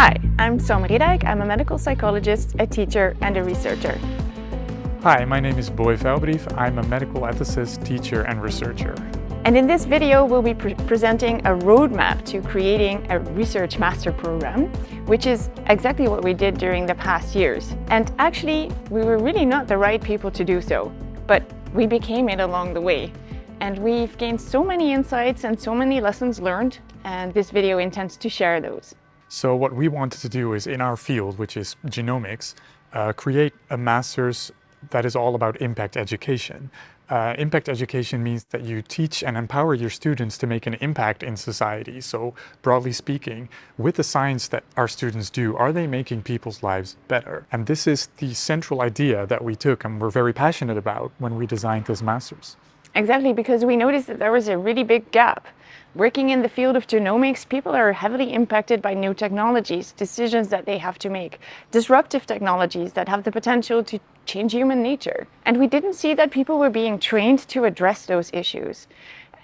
Hi, I'm Som Riedeck. I'm a medical psychologist, a teacher, and a researcher. Hi, my name is Boy Velbrief. I'm a medical ethicist, teacher, and researcher. And in this video, we'll be presenting a roadmap to creating a research master program, which is exactly what we did during the past years. And actually, we were really not the right people to do so, but we became it along the way. And we've gained so many insights and so many lessons learned, and this video intends to share those. So what we wanted to do is, in our field, which is genomics, create a master's that is all about impact education. Impact education means that you teach and empower your students to make an impact in society. So broadly speaking, with the science that our students do, are they making people's lives better? And this is the central idea that we took and we're very passionate about when we designed this master's. Exactly, because we noticed that there was a really big gap. Working in the field of genomics, people are heavily impacted by new technologies, decisions that they have to make, disruptive technologies that have the potential to change human nature. And we didn't see that people were being trained to address those issues.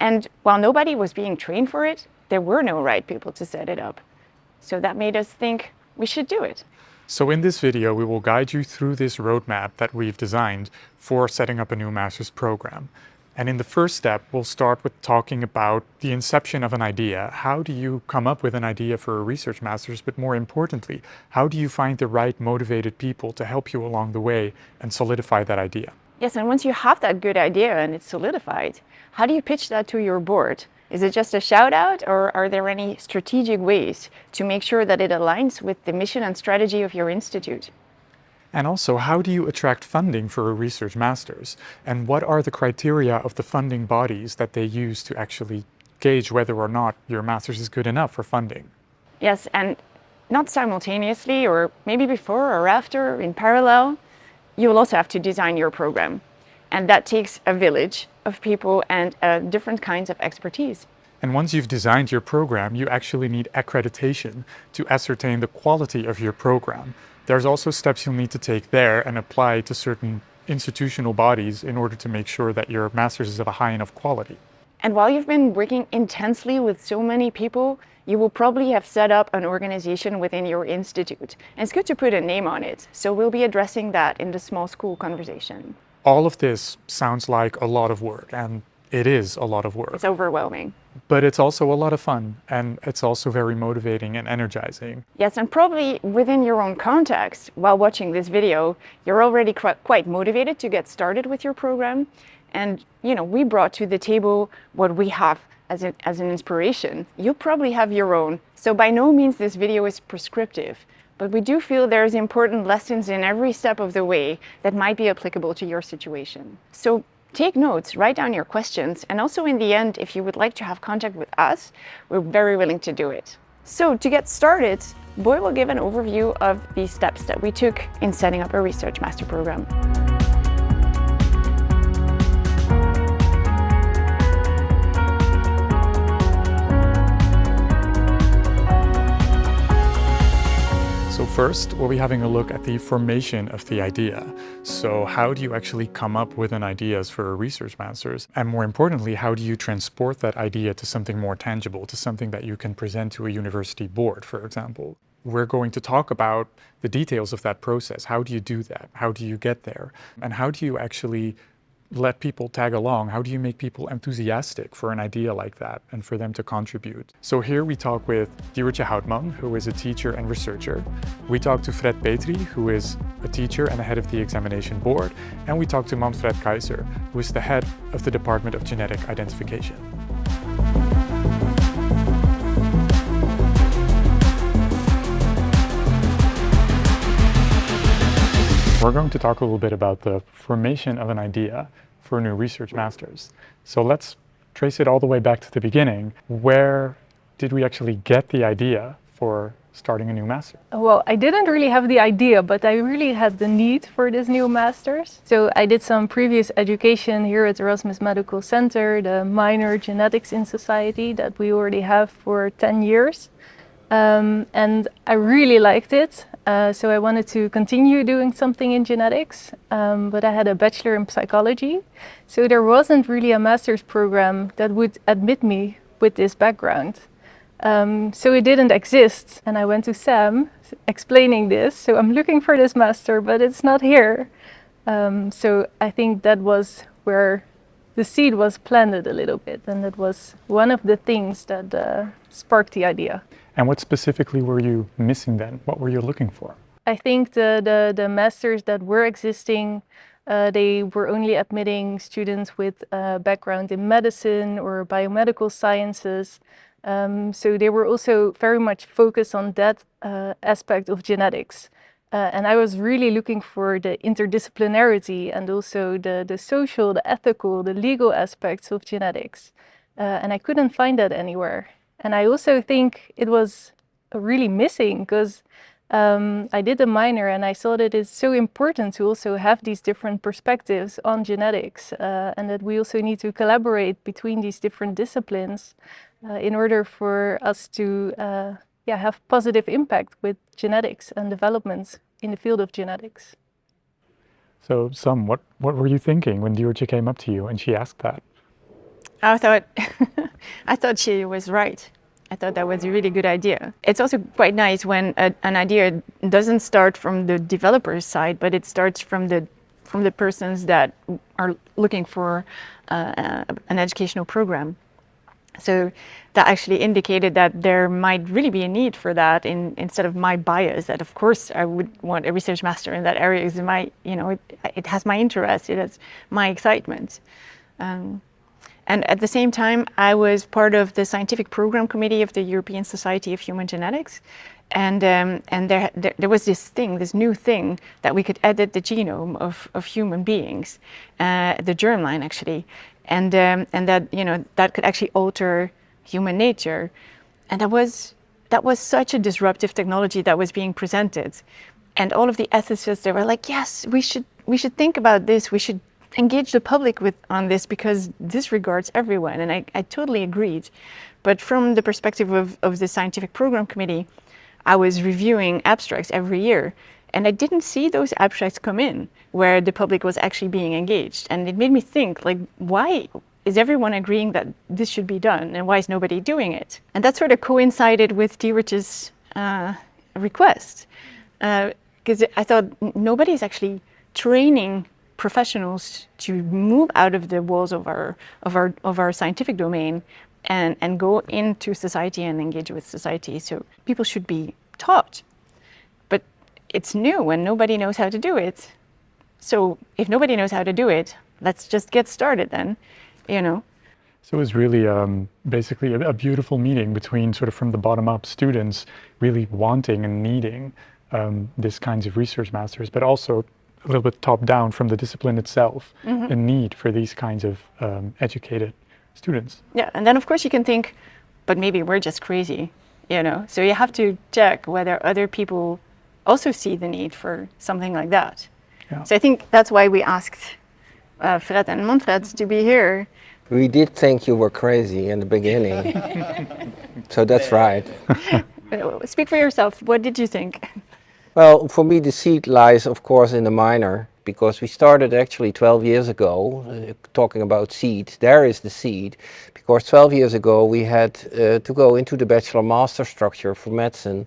And while nobody was being trained for it, there were no right people to set it up. So that made us think we should do it. So in this video, we will guide you through this roadmap that we've designed for setting up a new master's program. And in the first step, we'll start with talking about the inception of an idea. How do you come up with an idea for a research master's? But more importantly, how do you find the right motivated people to help you along the way and solidify that idea? Yes, and once you have that good idea and it's solidified, how do you pitch that to your board? Is it just a shout out, or are there any strategic ways to make sure that it aligns with the mission and strategy of your institute? And also, how do you attract funding for a research master's? And what are the criteria of the funding bodies that they use to actually gauge whether or not your master's is good enough for funding? Yes, and not simultaneously, or maybe before or after, in parallel, you will also have to design your program. And that takes a village of people and different kinds of expertise. And once you've designed your program, you actually need accreditation to ascertain the quality of your program. There's also steps you'll need to take there and apply to certain institutional bodies in order to make sure that your master's is of a high enough quality. And while you've been working intensely with so many people, you will probably have set up an organization within your institute. And it's good to put a name on it. So we'll be addressing that in the small school conversation. All of this sounds like a lot of work, and it is a lot of work. It's overwhelming. But it's also a lot of fun, and it's also very motivating and energizing. Yes, and probably within your own context, while watching this video, you're already quite motivated to get started with your program. And, we brought to the table what we have as an inspiration. You'll probably have your own. So by no means this video is prescriptive, but we do feel there's important lessons in every step of the way that might be applicable to your situation. So take notes, write down your questions, and also in the end, if you would like to have contact with us, we're very willing to do it. So to get started, Boy will give an overview of the steps that we took in setting up a research master program. So first, we'll be having a look at the formation of the idea. So how do you actually come up with an idea for a research master's? And more importantly, how do you transport that idea to something more tangible, to something that you can present to a university board, for example? We're going to talk about the details of that process. How do you do that? How do you get there? And how do you actually let people tag along? How do you make people enthusiastic for an idea like that and for them to contribute? So here we talk with Diewertje Houtman, who is a teacher and researcher. We talk to Fred Petri, who is a teacher and the head of the examination board. And we talk to Manfred Kaiser, who is the head of the Department of Genetic Identification. We're going to talk a little bit about the formation of an idea for a new research master's. So let's trace it all the way back to the beginning. Where did we actually get the idea for starting a new master? Well, I didn't really have the idea, but I really had the need for this new master's. So I did some previous education here at Erasmus Medical Center, the minor genetics in society that we already have for 10 years. And I really liked it. So I wanted to continue doing something in genetics, but I had a bachelor in psychology. So there wasn't really a master's program that would admit me with this background. So it didn't exist. And I went to Sam explaining this. So I'm looking for this master, but it's not here. So I think that was where the seed was planted a little bit. And that was one of the things that sparked the idea. And what specifically were you missing then? What were you looking for? I think the masters that were existing, they were only admitting students with a background in medicine or biomedical sciences. So they were also very much focused on that aspect of genetics. And I was really looking for the interdisciplinarity and also the social, the ethical, the legal aspects of genetics. And I couldn't find that anywhere. And I also think it was really missing because I did a minor and I saw that it's so important to also have these different perspectives on genetics and that we also need to collaborate between these different disciplines in order for us to have positive impact with genetics and developments in the field of genetics. So, what were you thinking when Diewertje came up to you and she asked that? I thought, I thought she was right. I thought that was a really good idea. It's also quite nice when an idea doesn't start from the developer's side, but it starts from the persons that are looking for an educational program. So that actually indicated that there might really be a need for that instead of my bias, that of course I would want a research master in that area because it has my interest, it has my excitement. And at the same time, I was part of the scientific program committee of the European Society of Human Genetics. And there was this new thing that we could edit the genome of human beings, the germline actually. And that could actually alter human nature. And that was such a disruptive technology that was being presented. And all of the ethicists, they were like, yes, we should think about this. We should engage the public on this because this regards everyone. And I totally agreed. But from the perspective of the scientific program committee, I was reviewing abstracts every year. And I didn't see those abstracts come in where the public was actually being engaged. And it made me think, like, why is everyone agreeing that this should be done? And why is nobody doing it? And that sort of coincided with Diewertje's request. Because I thought nobody's actually training professionals to move out of the walls of our scientific domain and go into society and engage with society. So people should be taught. But it's new and nobody knows how to do it. So if nobody knows how to do it, let's just get started then, So it was really basically a beautiful meeting between sort of from the bottom up students really wanting and needing this kinds of research masters, but also a little bit top down from the discipline itself, a need for these kinds of educated students. Yeah, and then of course you can think, but maybe we're just crazy, So you have to check whether other people also see the need for something like that. Yeah. So I think that's why we asked Fred and Manfred to be here. We did think you were crazy in the beginning. So that's right. Speak for yourself. What did you think? Well, for me the seed lies of course in the minor, because we started actually 12 years ago talking about seeds. There is the seed, because 12 years ago we had to go into the bachelor-master structure for medicine,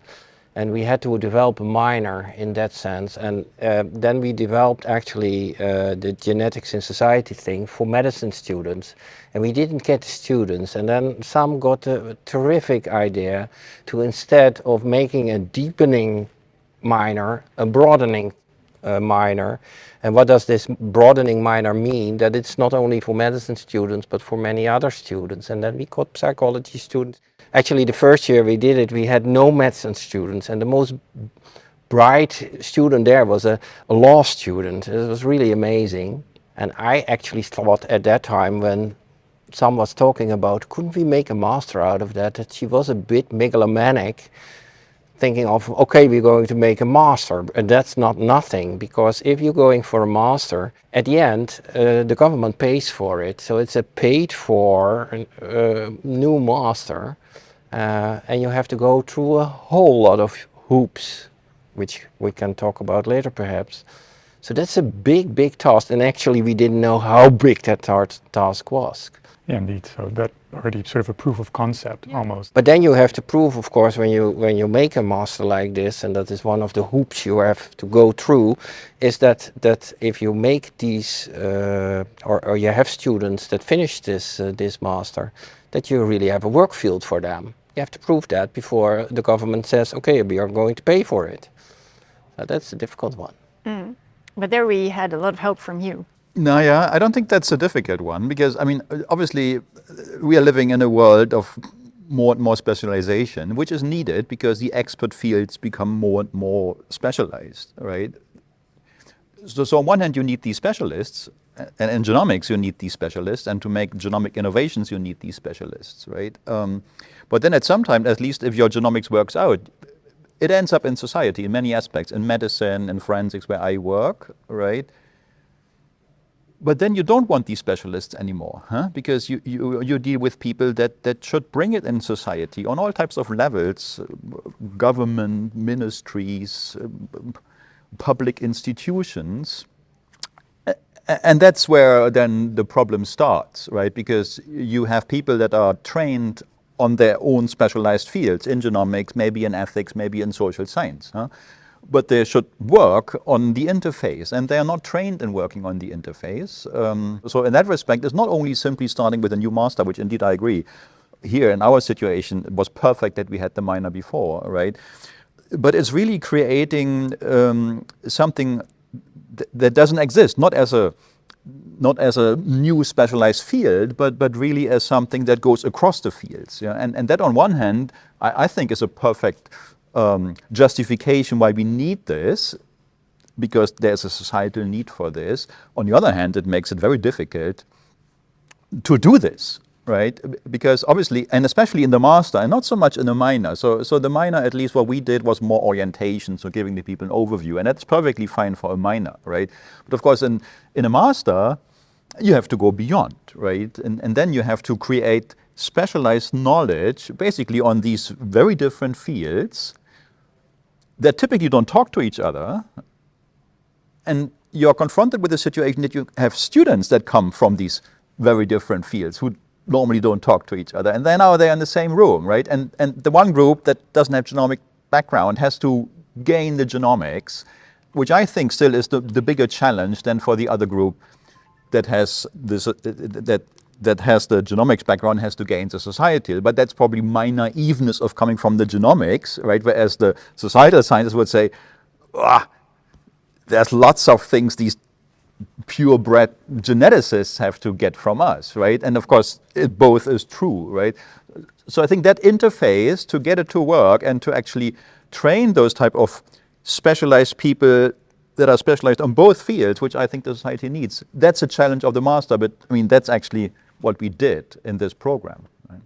and we had to develop a minor in that sense. And then we developed actually the genetics in society thing for medicine students, and we didn't get the students. And then some got a terrific idea to, instead of making a deepening minor, a broadening minor. And what does this broadening minor mean? That it's not only for medicine students but for many other students. And then we got psychology students. Actually the first year we did it, we had no medicine students, and the most bright student there was a law student. It was really amazing. And I actually thought at that time, when some was talking about couldn't we make a master out of that she was a bit megalomaniac, thinking of, okay, we're going to make a master, and that's not nothing, because if you're going for a master, at the end, the government pays for it. So it's a paid for new master, and you have to go through a whole lot of hoops, which we can talk about later perhaps. So that's a big task, and actually we didn't know how big that task was. Yeah, indeed. So already sort of a proof of concept almost. But then you have to prove, of course, when you make a master like this, and that is one of the hoops you have to go through, is that if you make these or you have students that finish this master, that you really have a work field for them. You have to prove that before the government says, okay, we are going to pay for it. So that's a difficult one. But there we had a lot of help from you. No, yeah, I don't think that's a difficult one because, I mean, obviously we are living in a world of more and more specialization, which is needed because the expert fields become more and more specialized, right? So on one hand, you need these specialists, and in genomics, you need these specialists, and to make genomic innovations, you need these specialists, right? But then at some time, at least if your genomics works out, it ends up in society in many aspects, in medicine, in forensics, where I work, right? But then you don't want these specialists anymore, huh? Because you deal with people that should bring it in society on all types of levels, government, ministries, public institutions. And that's where then the problem starts, right? Because you have people that are trained on their own specialized fields, in genomics, maybe in ethics, maybe in social science, huh? But they should work on the interface, and they are not trained in working on the interface. So in that respect, it's not only simply starting with a new master, which indeed I agree. Here in our situation, it was perfect that we had the minor before, right? But it's really creating something that doesn't exist, not as a new specialized field, but really as something that goes across the fields. Yeah? And that on one hand, I think is a perfect justification why we need this, because there's a societal need for this. On the other hand, it makes it very difficult to do this, right? Because obviously, and especially in the master, and not so much in the minor. So the minor, at least what we did was more orientation, so giving the people an overview, and that's perfectly fine for a minor, right? But of course, in a master, you have to go beyond, right? And then you have to create specialized knowledge, basically on these very different fields, that typically don't talk to each other, and you're confronted with a situation that you have students that come from these very different fields who normally don't talk to each other, and then now they're in the same room, right? And the one group that doesn't have genomic background has to gain the genomics, which I think still is the bigger challenge than for the other group that has this that has the genomics background, has to gain the societal, but that's probably my naiveness of coming from the genomics, right? Whereas the societal scientists would say, there's lots of things these purebred geneticists have to get from us, right? And of course, it both is true, right? So I think that interface, to get it to work and to actually train those type of specialized people that are specialized on both fields, which I think the society needs, that's a challenge of the master, but I mean, that's actually what we did in this program. Right?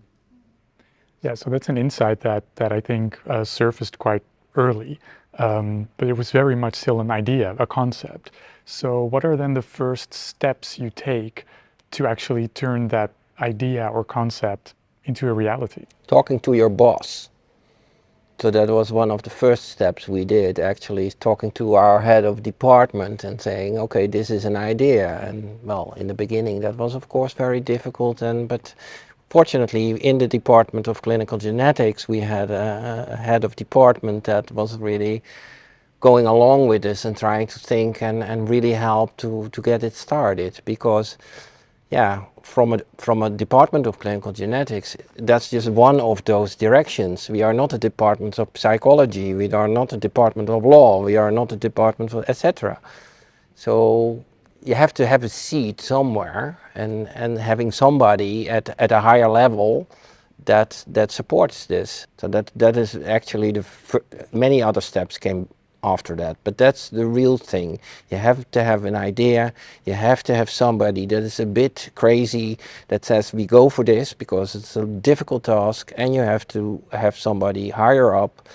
Yeah, so that's an insight that I think surfaced quite early, but it was very much still an idea, a concept. So what are then the first steps you take to actually turn that idea or concept into a reality? Talking to your boss. So that was one of the first steps we did, actually, talking to our head of department and saying, okay, this is an idea. And well, in the beginning that was of course very difficult, but fortunately in the department of clinical genetics we had a head of department that was really going along with this and trying to think and really help to get it started, because yeah, from a department of clinical genetics, that's just one of those directions. We are not a department of psychology, we are not a department of law, we are not a department of etc. So you have to have a seat somewhere, and having somebody at a higher level that supports this. So that is actually many other steps came after that, but that's the real thing. You have to have an idea, you have to have somebody that is a bit crazy that says we go for this because it's a difficult task, and you have to have somebody higher up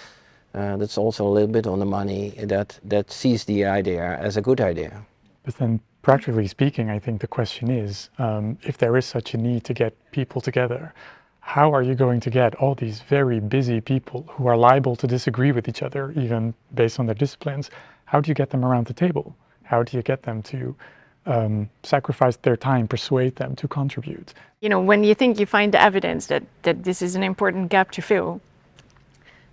that's also a little bit on the money that sees the idea as a good idea. But then practically speaking, I think the question is, if there is such a need to get people together, how are you going to get all these very busy people who are liable to disagree with each other, even based on their disciplines? How do you get them around the table? How do you get them to sacrifice their time, persuade them to contribute. You know, when you think you find the evidence that this is an important gap to fill,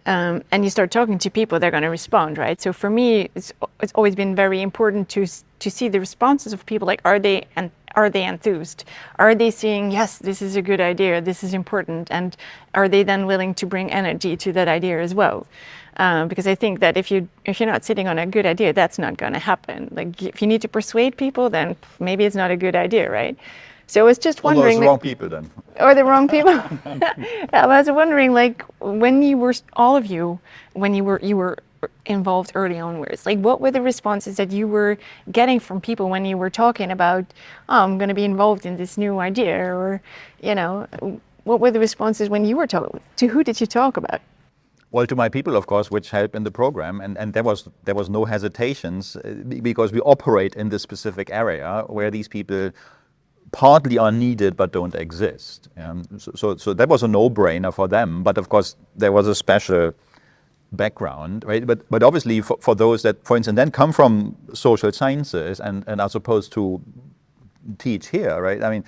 and you start talking to people, they're going to respond, right? So for me, it's always been very important to see the responses of people. Like, are they enthused? Are they saying, yes, this is a good idea, this is important, and are they then willing to bring energy to that idea as well? Because I think that if you're not sitting on a good idea, that's not going to happen. Like, if you need to persuade people, then maybe it's not a good idea, right? So I was just wondering. Or the wrong people then. Or the wrong people. I was wondering, like, when you were, all of you, when you were involved early onwards, like, what were the responses that you were getting from people when you were talking about, oh, I'm going to be involved in this new idea, or, you know, what were the responses when you were talking? To who did you talk about? Well, to my people, of course, which help in the program, and there was no hesitations because we operate in this specific area where these people partly are needed but don't exist. So that was a no-brainer for them. But of course, there was a special background, right? But obviously, for those that, for instance, then come from social sciences and are supposed to teach here, right? I mean,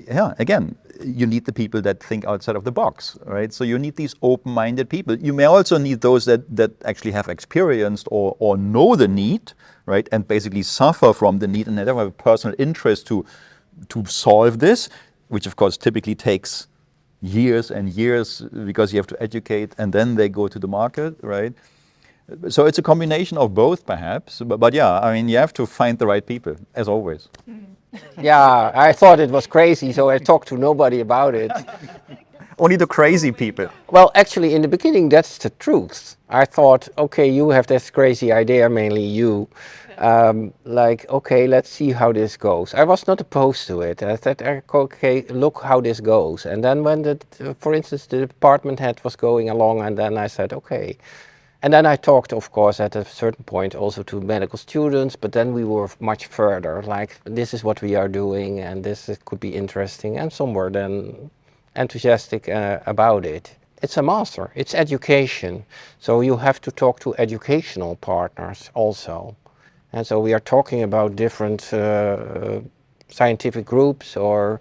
yeah, again, you need the people that think outside of the box, right? So you need these open-minded people. You may also need those that actually have experienced or know the need, right? And basically suffer from the need and they don't have a personal interest to solve this, which of course typically takes years and years because you have to educate and then they go to the market, right? So it's a combination of both perhaps, but yeah, I mean, you have to find the right people, as always. Yeah, I thought it was crazy, so I talked to nobody about it. Only the crazy people. Well, actually, in the beginning, that's the truth. I thought, okay, you have this crazy idea, mainly you. Like, okay, let's see how this goes. I was not opposed to it. I thought, okay, look how this goes. And then when for instance, the department head was going along, and then I said, okay. And then I talked, of course, at a certain point also to medical students, but then we were much further, like, this is what we are doing, and could be interesting, and some were then enthusiastic about it. It's a master, it's education, so you have to talk to educational partners also. And so we are talking about different scientific groups or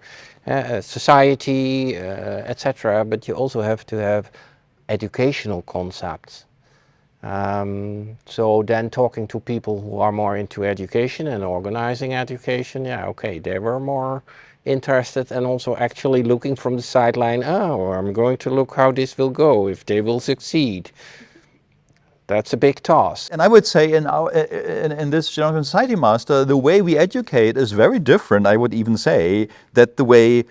society, etc., but you also have to have educational concepts. So then talking to people who are more into education and organizing education, yeah, okay, they were more interested and also actually looking from the sideline, oh, I'm going to look how this will go, if they will succeed. That's a big task. And I would say in this Genomics Society Master, the way we educate is very different, I would even say, that the way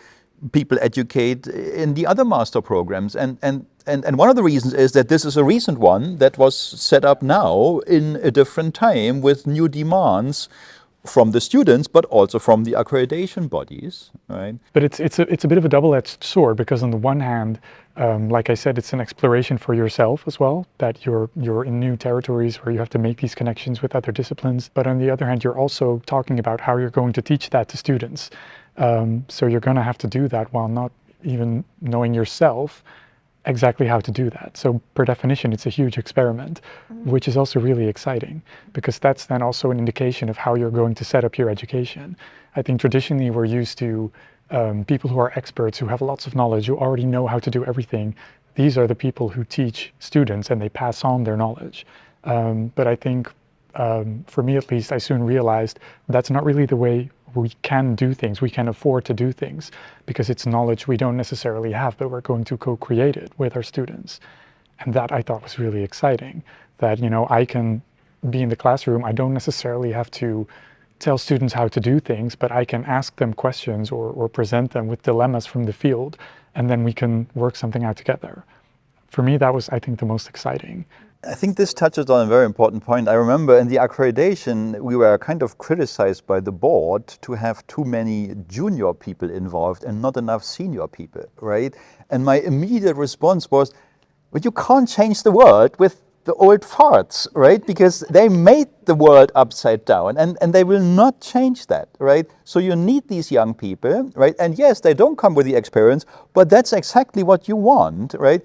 people educate in the other master programs. And one of the reasons is that this is a recent one that was set up now in a different time with new demands from the students, but also from the accreditation bodies, right? But it's a bit of a double-edged sword, because on the one hand, like I said, it's an exploration for yourself as well, that you're in new territories where you have to make these connections with other disciplines. But on the other hand, you're also talking about how you're going to teach that to students. So you're going to have to do that while not even knowing yourself exactly how to do that. So per definition, it's a huge experiment, which is also really exciting, because that's then also an indication of how you're going to set up your education. I think traditionally we're used to people who are experts, who have lots of knowledge, who already know how to do everything. These are the people who teach students and they pass on their knowledge. But I think, for me at least, I soon realized that's not really the way we can do things, we can afford to do things, because it's knowledge we don't necessarily have, but we're going to co-create it with our students. And that I thought was really exciting, that, you know, I can be in the classroom, I don't necessarily have to tell students how to do things, but I can ask them questions or present them with dilemmas from the field, and then we can work something out together. For me, that was, I think, the most exciting. I think this touches on a very important point. I remember in the accreditation, we were kind of criticized by the board to have too many junior people involved and not enough senior people, right? And my immediate response was, but you can't change the world with the old farts, right? Because they made the world upside down and they will not change that, right? So you need these young people, right? And yes, they don't come with the experience, but that's exactly what you want, right?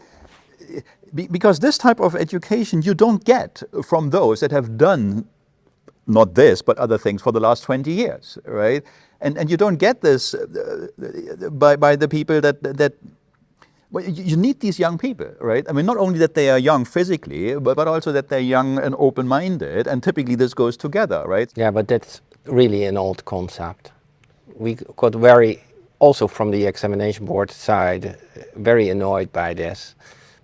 Because this type of education you don't get from those that have done not this, but other things for the last 20 years, right? And you don't get this by the people that well, you need these young people, right? I mean, not only that they are young physically, but also that they're young and open-minded, and typically this goes together, right? Yeah, but that's really an old concept. We got very, also from the examination board side, very annoyed by this.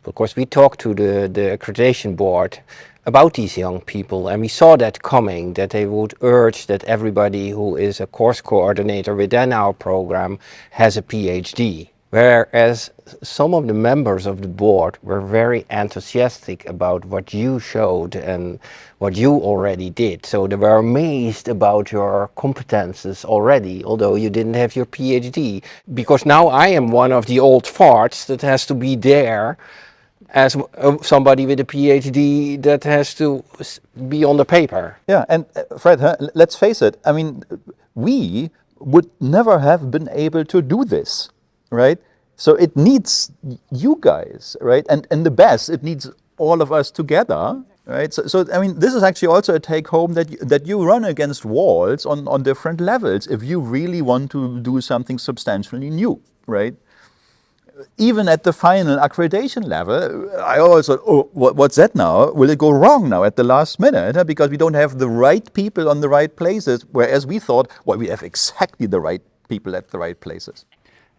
Because we talked to the accreditation board about these young people, and we saw that coming, that they would urge that everybody who is a course coordinator within our program has a PhD. Whereas some of the members of the board were very enthusiastic about what you showed and what you already did. So they were amazed about your competences already, although you didn't have your PhD. Because now I am one of the old farts that has to be there as somebody with a PhD that has to be on the paper. Yeah, and Fred, let's face it, I mean, we would never have been able to do this, right? So it needs you guys, right? And the best, it needs all of us together, right? So I mean, this is actually also a take home that you run against walls on different levels if you really want to do something substantially new, right? Even at the final accreditation level, I always thought, oh, what's that now? Will it go wrong now at the last minute? Because we don't have the right people on the right places, whereas we thought, well, we have exactly the right people at the right places.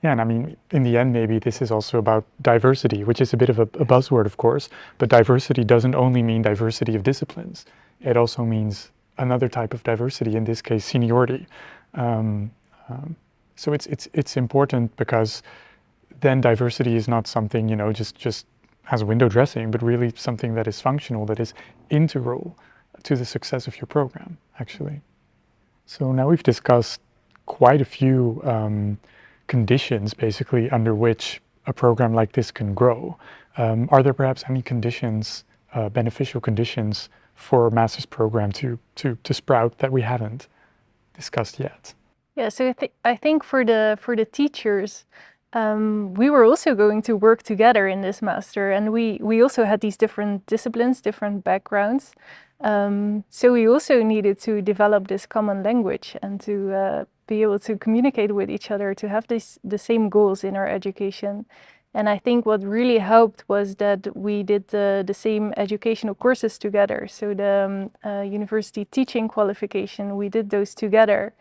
Yeah, and I mean, in the end, maybe this is also about diversity, which is a bit of a buzzword, of course, but diversity doesn't only mean diversity of disciplines. It also means another type of diversity, in this case, seniority. So it's important because then diversity is not something, you know, just as window dressing, but really something that is functional, that is integral to the success of your program, actually. So now we've discussed quite a few conditions, basically, under which a program like this can grow. Are there perhaps any conditions, beneficial conditions for a master's program to sprout that we haven't discussed yet? Yeah, so I think for the teachers, we were also going to work together in this master, and we also had these different disciplines, different backgrounds. So we also needed to develop this common language and to be able to communicate with each other, to have the same goals in our education. And I think what really helped was that we did the same educational courses together. So the university teaching qualification, we did those together.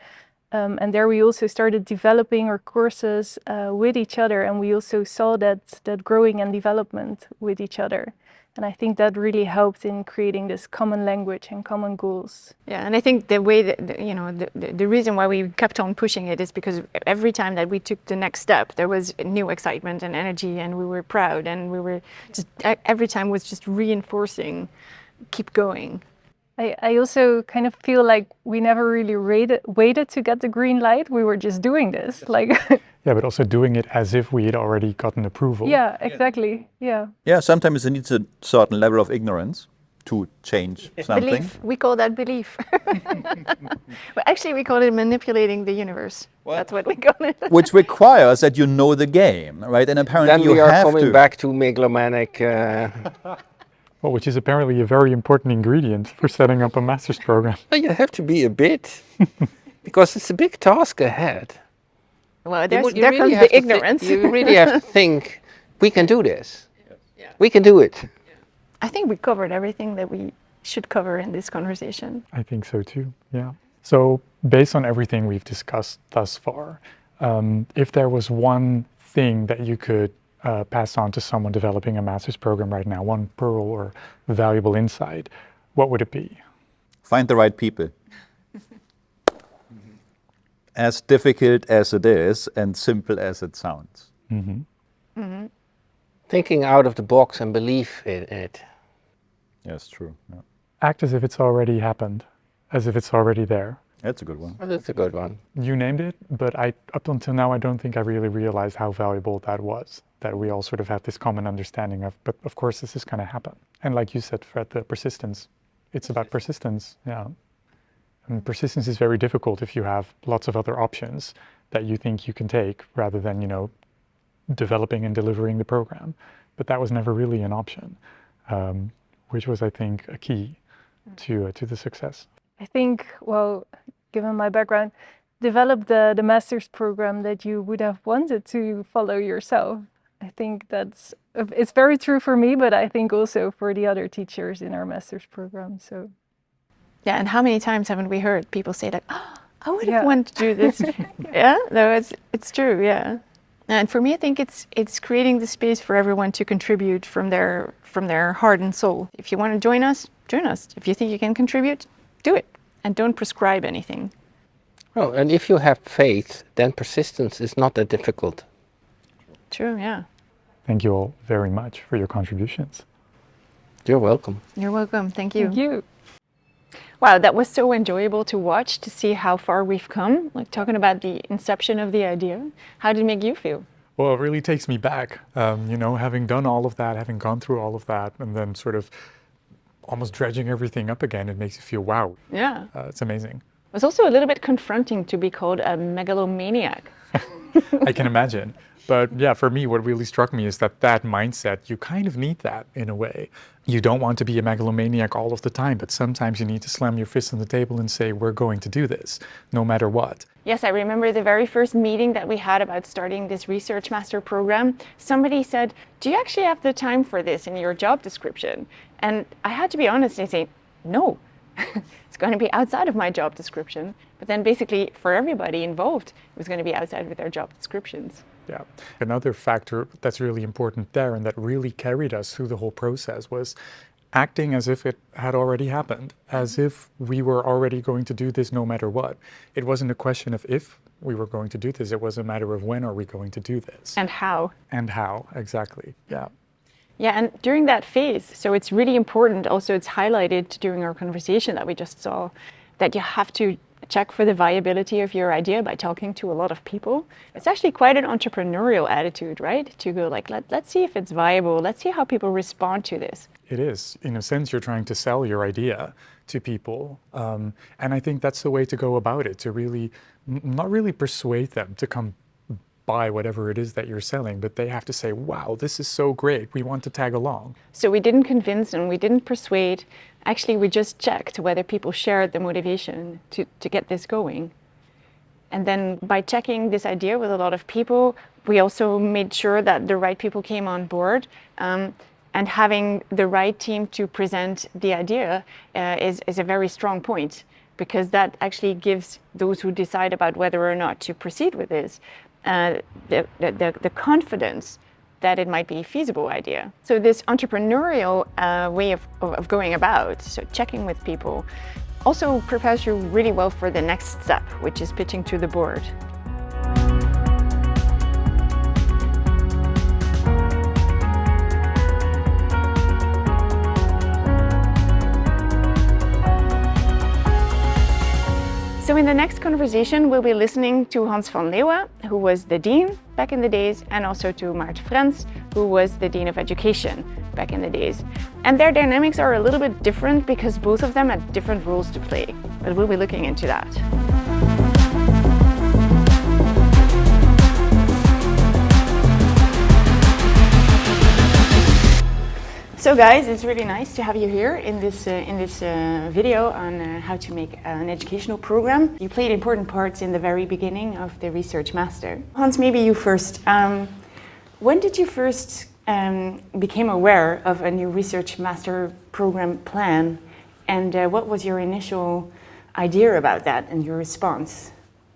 And there we also started developing our courses with each other, and we also saw that growing and development with each other. And I think that really helped in creating this common language and common goals. Yeah, and I think the way that, you know, the reason why we kept on pushing it is because every time that we took the next step, there was new excitement and energy, and we were proud, and we were just, every time was just reinforcing, keep going. I also kind of feel like we never really waited to get the green light. We were just doing this, like. Yeah, but also doing it as if we had already gotten approval. Yeah, exactly. Yeah. Yeah, sometimes it needs a certain level of ignorance to change something. Belief. We call that belief. But actually, we call it manipulating the universe. What? That's what we call it. Which requires that you know the game, right? And apparently Then you we are have coming to. back to megalomaniac. Well, which is apparently a very important ingredient for setting up a master's program. You have to be a bit, because it's a big task ahead. Well, You there really comes have the to ignorance. you really have to think, we can do this. We can do it. I think we covered everything that we should cover in this conversation. I think so too, yeah. So based on everything we've discussed thus far, if there was one thing that you could pass on to someone developing a master's program right now, one pearl or valuable insight, what would it be? Find the right people. As difficult as it is and simple as it sounds. Mm-hmm. Mm-hmm. Thinking out of the box and believe in it. Yes, true. Yeah. Act as if it's already happened, as if it's already there. That's a good one. Well, that's a good one. You named it, but up until now, I don't think I really realized how valuable that was, that we all sort of had this common understanding of, but of course this is going to happen. And like you said, Fred, the persistence, it's about persistence, yeah. And persistence is very difficult if you have lots of other options that you think you can take rather than, you know, developing and delivering the program. But that was never really an option, which was, I think, a key to the success. I think, well, given my background, develop the master's program that you would have wanted to follow yourself. I think it's very true for me, but I think also for the other teachers in our master's program. So Yeah, and how many times haven't we heard people say that, oh, I would have Yeah. wanted to do this. Yeah, no, it's true, yeah. And for me, I think it's creating the space for everyone to contribute from their heart and soul. If you want to join us, join us. If you think you can contribute, do it. And don't prescribe anything. Oh, and if you have faith, then persistence is not that difficult. True, yeah. Thank you all very much for your contributions. You're welcome. You're welcome. Thank you. Thank you. Wow, that was so enjoyable to watch, to see how far we've come, like talking about the inception of the idea. How did it make you feel? Well, it really takes me back, you know, having done all of that, having gone through all of that, and then sort of almost dredging everything up again. It makes you feel, wow, Yeah. it's amazing. It was also a little bit confronting to be called a megalomaniac. I can imagine. But yeah, for me, what really struck me is that mindset, you kind of need that in a way. You don't want to be a megalomaniac all of the time, but sometimes you need to slam your fist on the table and say, we're going to do this, no matter what. Yes, I remember the very first meeting that we had about starting this Research Master program. Somebody said, do you actually have the time for this in your job description? And I had to be honest and say, no, it's going to be outside of my job description. But then basically for everybody involved, it was going to be outside of their job descriptions. Yeah. Another factor that's really important there and that really carried us through the whole process was acting as if it had already happened, as if we were already going to do this no matter what. It wasn't a question of if we were going to do this, it was a matter of when are we going to do this. And how. And how, exactly, yeah. Yeah, and during that phase, so it's really important, also it's highlighted during our conversation that we just saw, that you have to check for the viability of your idea by talking to a lot of people. It's actually quite an entrepreneurial attitude, right? To go like, let's see if it's viable, let's see how people respond to this. It is. In a sense, you're trying to sell your idea to people. And I think that's the way to go about it, to really, not really persuade them to come buy whatever it is that you're selling, but they have to say, wow, this is so great, we want to tag along. So we didn't convince and we didn't persuade. Actually, we just checked whether people shared the motivation to get this going. And then by checking this idea with a lot of people, we also made sure that the right people came on board. And having the right team to present the idea is a very strong point, because that actually gives those who decide about whether or not to proceed with this the confidence that it might be a feasible idea. So this entrepreneurial way of going about, so checking with people, also prepares you really well for the next step, which is pitching to the board. So in the next conversation, we'll be listening to Hans van Leeuwen, who was the dean back in the days, and also to Maart Frens, who was the dean of education back in the days. And their dynamics are a little bit different because both of them had different roles to play, but we'll be looking into that. So guys, it's really nice to have you here in this video on how to make an educational program. You played important parts in the very beginning of the Research Master. Hans, maybe you first. When did you first became aware of a new Research Master program plan, and what was your initial idea about that and your response?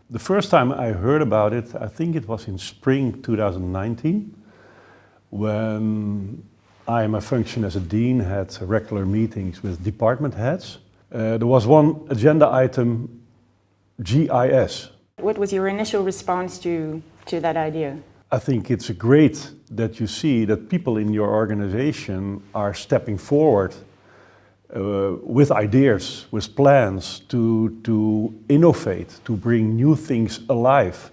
The first time I heard about it, I think it was in spring 2019, when I, in my function as a dean, had regular meetings with department heads. There was one agenda item, GIS. What was your initial response to that idea? I think it's great that you see that people in your organization are stepping forward with ideas, with plans to innovate, to bring new things alive.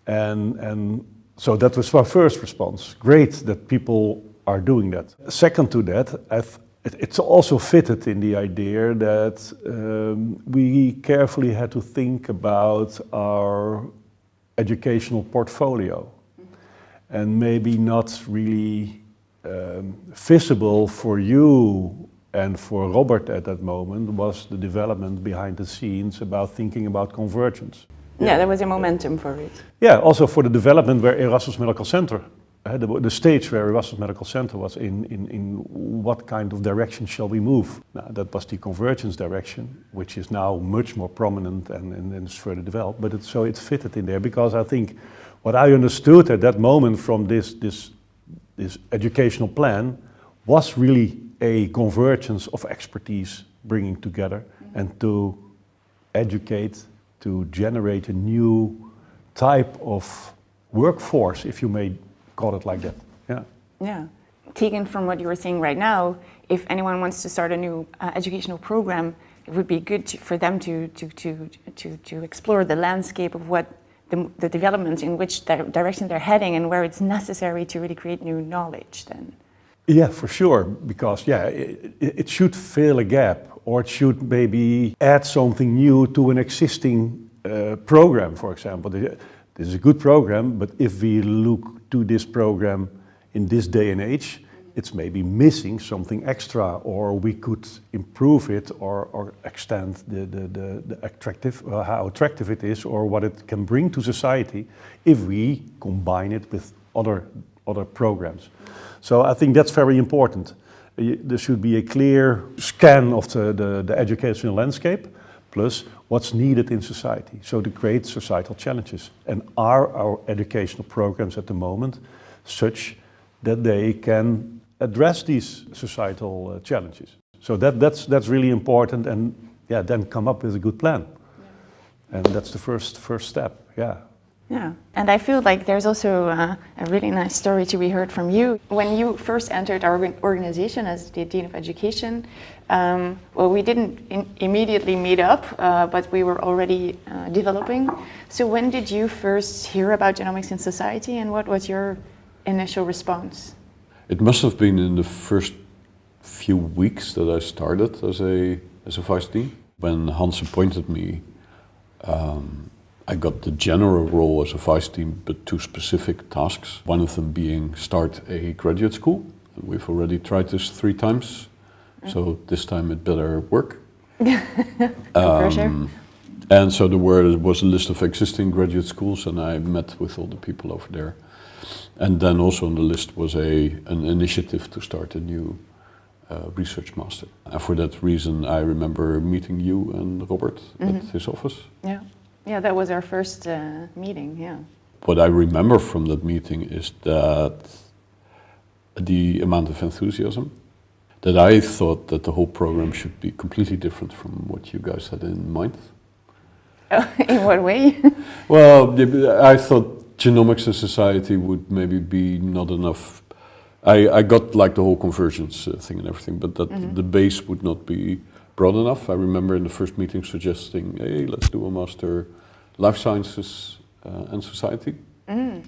And so that was my first response. Great that people are doing that. Second to that, it's also fitted in the idea that we carefully had to think about our educational portfolio, and maybe not really visible for you And for Robert at that moment was the development behind the scenes about thinking about convergence. Yeah, there was a momentum for it. Yeah, also for the development where Erasmus Medical Center, the stage where Erasmus Medical Center was in what kind of direction shall we move? Now, that was the convergence direction, which is now much more prominent and is further developed, but so it fitted in there because I think what I understood at that moment from this educational plan was really a convergence of expertise bringing together and to educate, to generate a new type of workforce, if you may call it like that. Yeah. Yeah. Taken from what you were saying right now, if anyone wants to start a new educational program, it would be good for them to explore the landscape of what the developments in which direction they're heading and where it's necessary to really create new knowledge then. Yeah, for sure, because it should fill a gap or it should maybe add something new to an existing program, for example. This is a good program, but if we look to this program in this day and age, it's maybe missing something extra, or we could improve it or extend the attractive, how attractive it is, or what it can bring to society if we combine it with other programs. So I think that's very important. There should be a clear scan of the educational landscape, plus what's needed in society, so to create societal challenges. And are our educational programs at the moment such that they can address these societal challenges? So that's really important, and yeah, then come up with a good plan. Yeah. And that's the first step, yeah. Yeah, and I feel like there's also a really nice story to be heard from you. When you first entered our organization as the Dean of Education, well, we didn't immediately meet up, but we were already developing. So when did you first hear about genomics in society, and what was your initial response? It must have been in the first few weeks that I started as a vice dean. When Hans appointed me, I got the general role as a vice dean, but two specific tasks. One of them being start a graduate school. We've already tried this 3 times, so this time it better work. No pressure. And so there was a list of existing graduate schools, and I met with all the people over there. And then also on the list was an initiative to start a new research master. And for that reason, I remember meeting you and Robert at his office. Yeah. Yeah, that was our first meeting, yeah. What I remember from that meeting is that the amount of enthusiasm, that I thought that the whole program should be completely different from what you guys had in mind. In what way? Well, I thought genomics in society would maybe be not enough. I got like the whole convergence thing and everything, but that the base would not be broad enough. I remember in the first meeting suggesting, hey, let's do a master life sciences and society.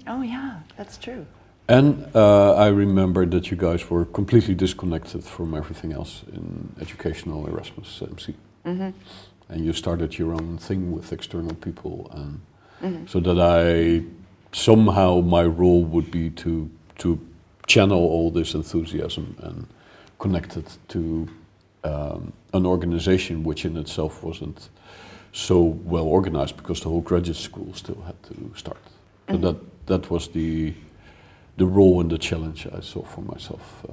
Oh yeah, that's true. And I remember that you guys were completely disconnected from everything else in educational Erasmus MC. And you started your own thing with external people, and so that somehow my role would be to channel all this enthusiasm and connect it to an organization which in itself wasn't so well organized because the whole graduate school still had to start. So that was the role and the challenge I saw for myself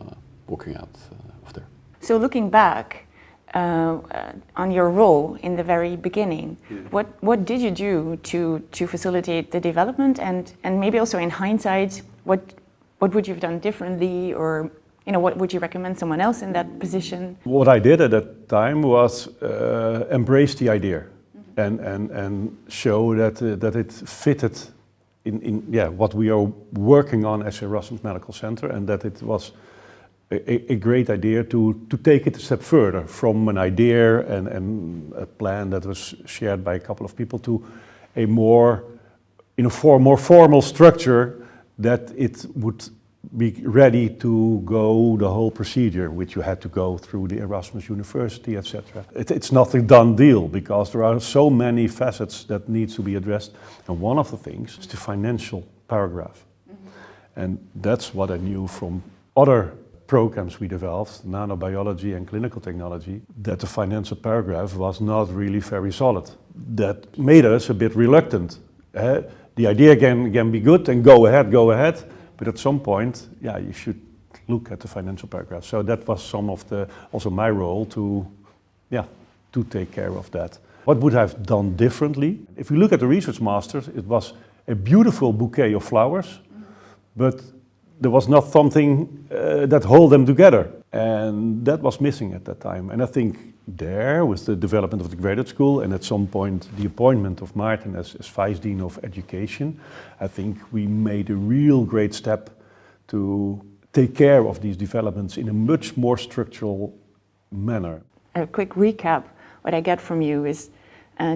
walking out of there. So looking back on your role in the very beginning, what did you do to facilitate the development, and maybe also in hindsight, what would you have done differently, or what would you recommend someone else in that position? What I did at that time was embrace the idea and show that it fitted in what we are working on as Erasmus Medical Center, and that it was a great idea to take it a step further from an idea and a plan that was shared by a couple of people to a more formal structure that it would be ready to go the whole procedure, which you had to go through the Erasmus University, etc. It's not a done deal because there are so many facets that needs to be addressed, and one of the things is the financial paragraph. And that's what I knew from other programs we developed, nanobiology and clinical technology, that the financial paragraph was not really very solid. That made us a bit reluctant. The idea can be good and go ahead, but at some point, yeah, you should look at the financial paragraph. So that was some of also my role to take care of that. What would I have done differently? If we look at the research masters, it was a beautiful bouquet of flowers, but there was not something that held them together. And that was missing at that time. And I think there, with the development of the graduate school, and at some point the appointment of Maarten as Vice Dean of Education, I think we made a real great step to take care of these developments in a much more structural manner. A quick recap, what I get from you is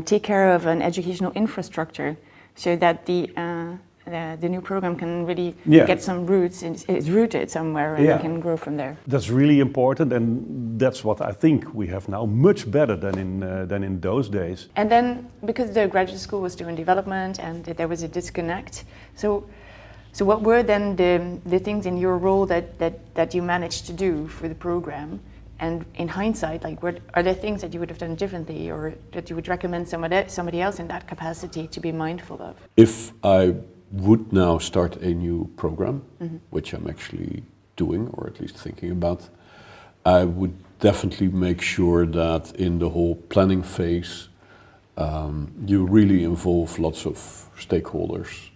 take care of an educational infrastructure so that the new program can really get some roots and is rooted somewhere and can grow from there. That's really important, and that's what I think we have now much better than in those days. And then, because the graduate school was still in development and there was a disconnect, so what were then the things in your role that you managed to do for the program? And in hindsight, like, what are there things that you would have done differently, or that you would recommend somebody else in that capacity to be mindful of? If I would now start a new program, which I'm actually doing, or at least thinking about, I would definitely make sure that in the whole planning phase, you really involve lots of stakeholders.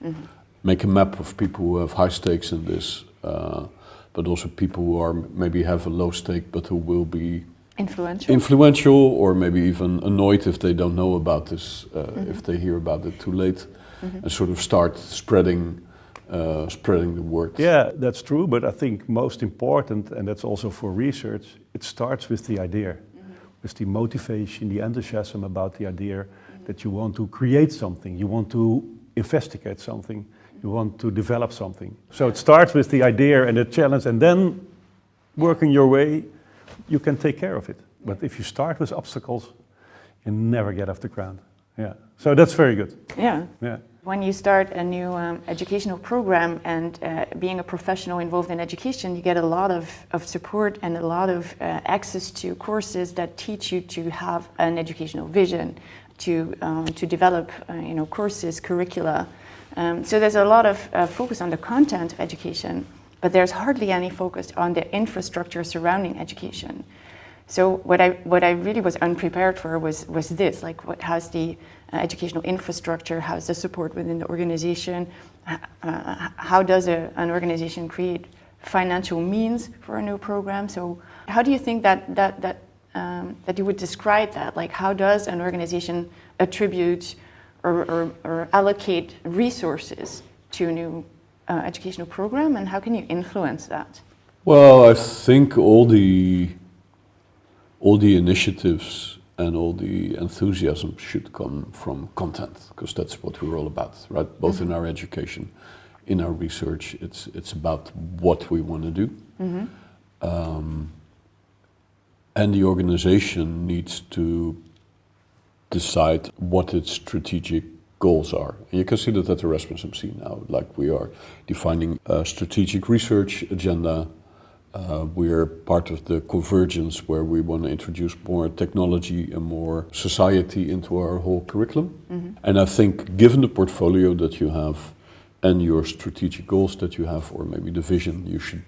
Make a map of people who have high stakes in this, but also people who are maybe have a low stake, but who will be influential, or maybe even annoyed if they don't know about this, if they hear about it too late. And sort of start spreading the word. Yeah, that's true, but I think most important, and that's also for research, it starts with the idea, with the motivation, the enthusiasm about the idea, that you want to create something, you want to investigate something, you want to develop something. So it starts with the idea and the challenge, and then working your way, you can take care of it. But if you start with obstacles, you never get off the ground. Yeah, so that's very good. Yeah. Yeah. When you start a new educational program and being a professional involved in education, you get a lot of support and a lot of access to courses that teach you to have an educational vision, to develop courses, curricula. So there's a lot of focus on the content of education, but there's hardly any focus on the infrastructure surrounding education. So what I really was unprepared for was this, like, how's the educational infrastructure, how's the support within the organization, how does an organization create financial means for a new program? So how do you think that you would describe that? Like, how does an organization attribute or allocate resources to a new educational program, and how can you influence that? Well, I think all the initiatives and all the enthusiasm should come from content, because that's what we're all about, right? Both in our education, in our research, it's about what we want to do. And the organization needs to decide what its strategic goals are. And you can see that at Erasmus MC now, like, we are defining a strategic research agenda. We are part of the convergence, where we want to introduce more technology and more society into our whole curriculum. And I think, given the portfolio that you have and your strategic goals that you have, or maybe the vision, you should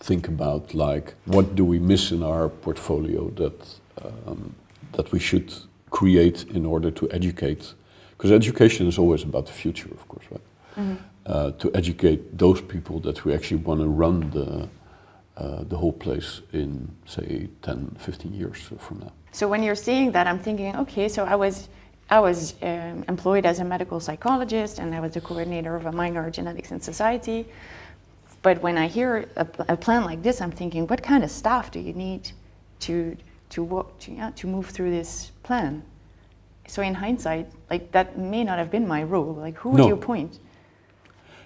think about, like, what do we miss in our portfolio that we should create in order to educate? Because education is always about the future, of course, right? To educate those people that we actually want to run the whole place in, say, 10, 15 years from now. So when you're saying that, I'm thinking, okay, so I was employed as a medical psychologist, and I was the coordinator of a minor genetics in society. But when I hear a plan like this, I'm thinking, what kind of staff do you need to move through this plan? So in hindsight, like, that may not have been my role. Like, who would you appoint?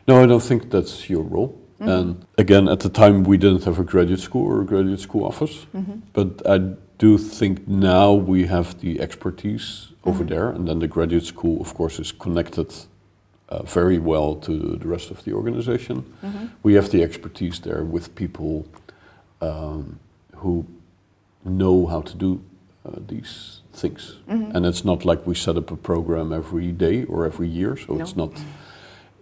No, I don't think that's your role. And again, at the time, we didn't have a graduate school or a graduate school office. But I do think now we have the expertise over there, and then the graduate school, of course, is connected very well to the rest of the organization. We have the expertise there with people who know how to do these things. And it's not like we set up a program every day or every year, so it's not,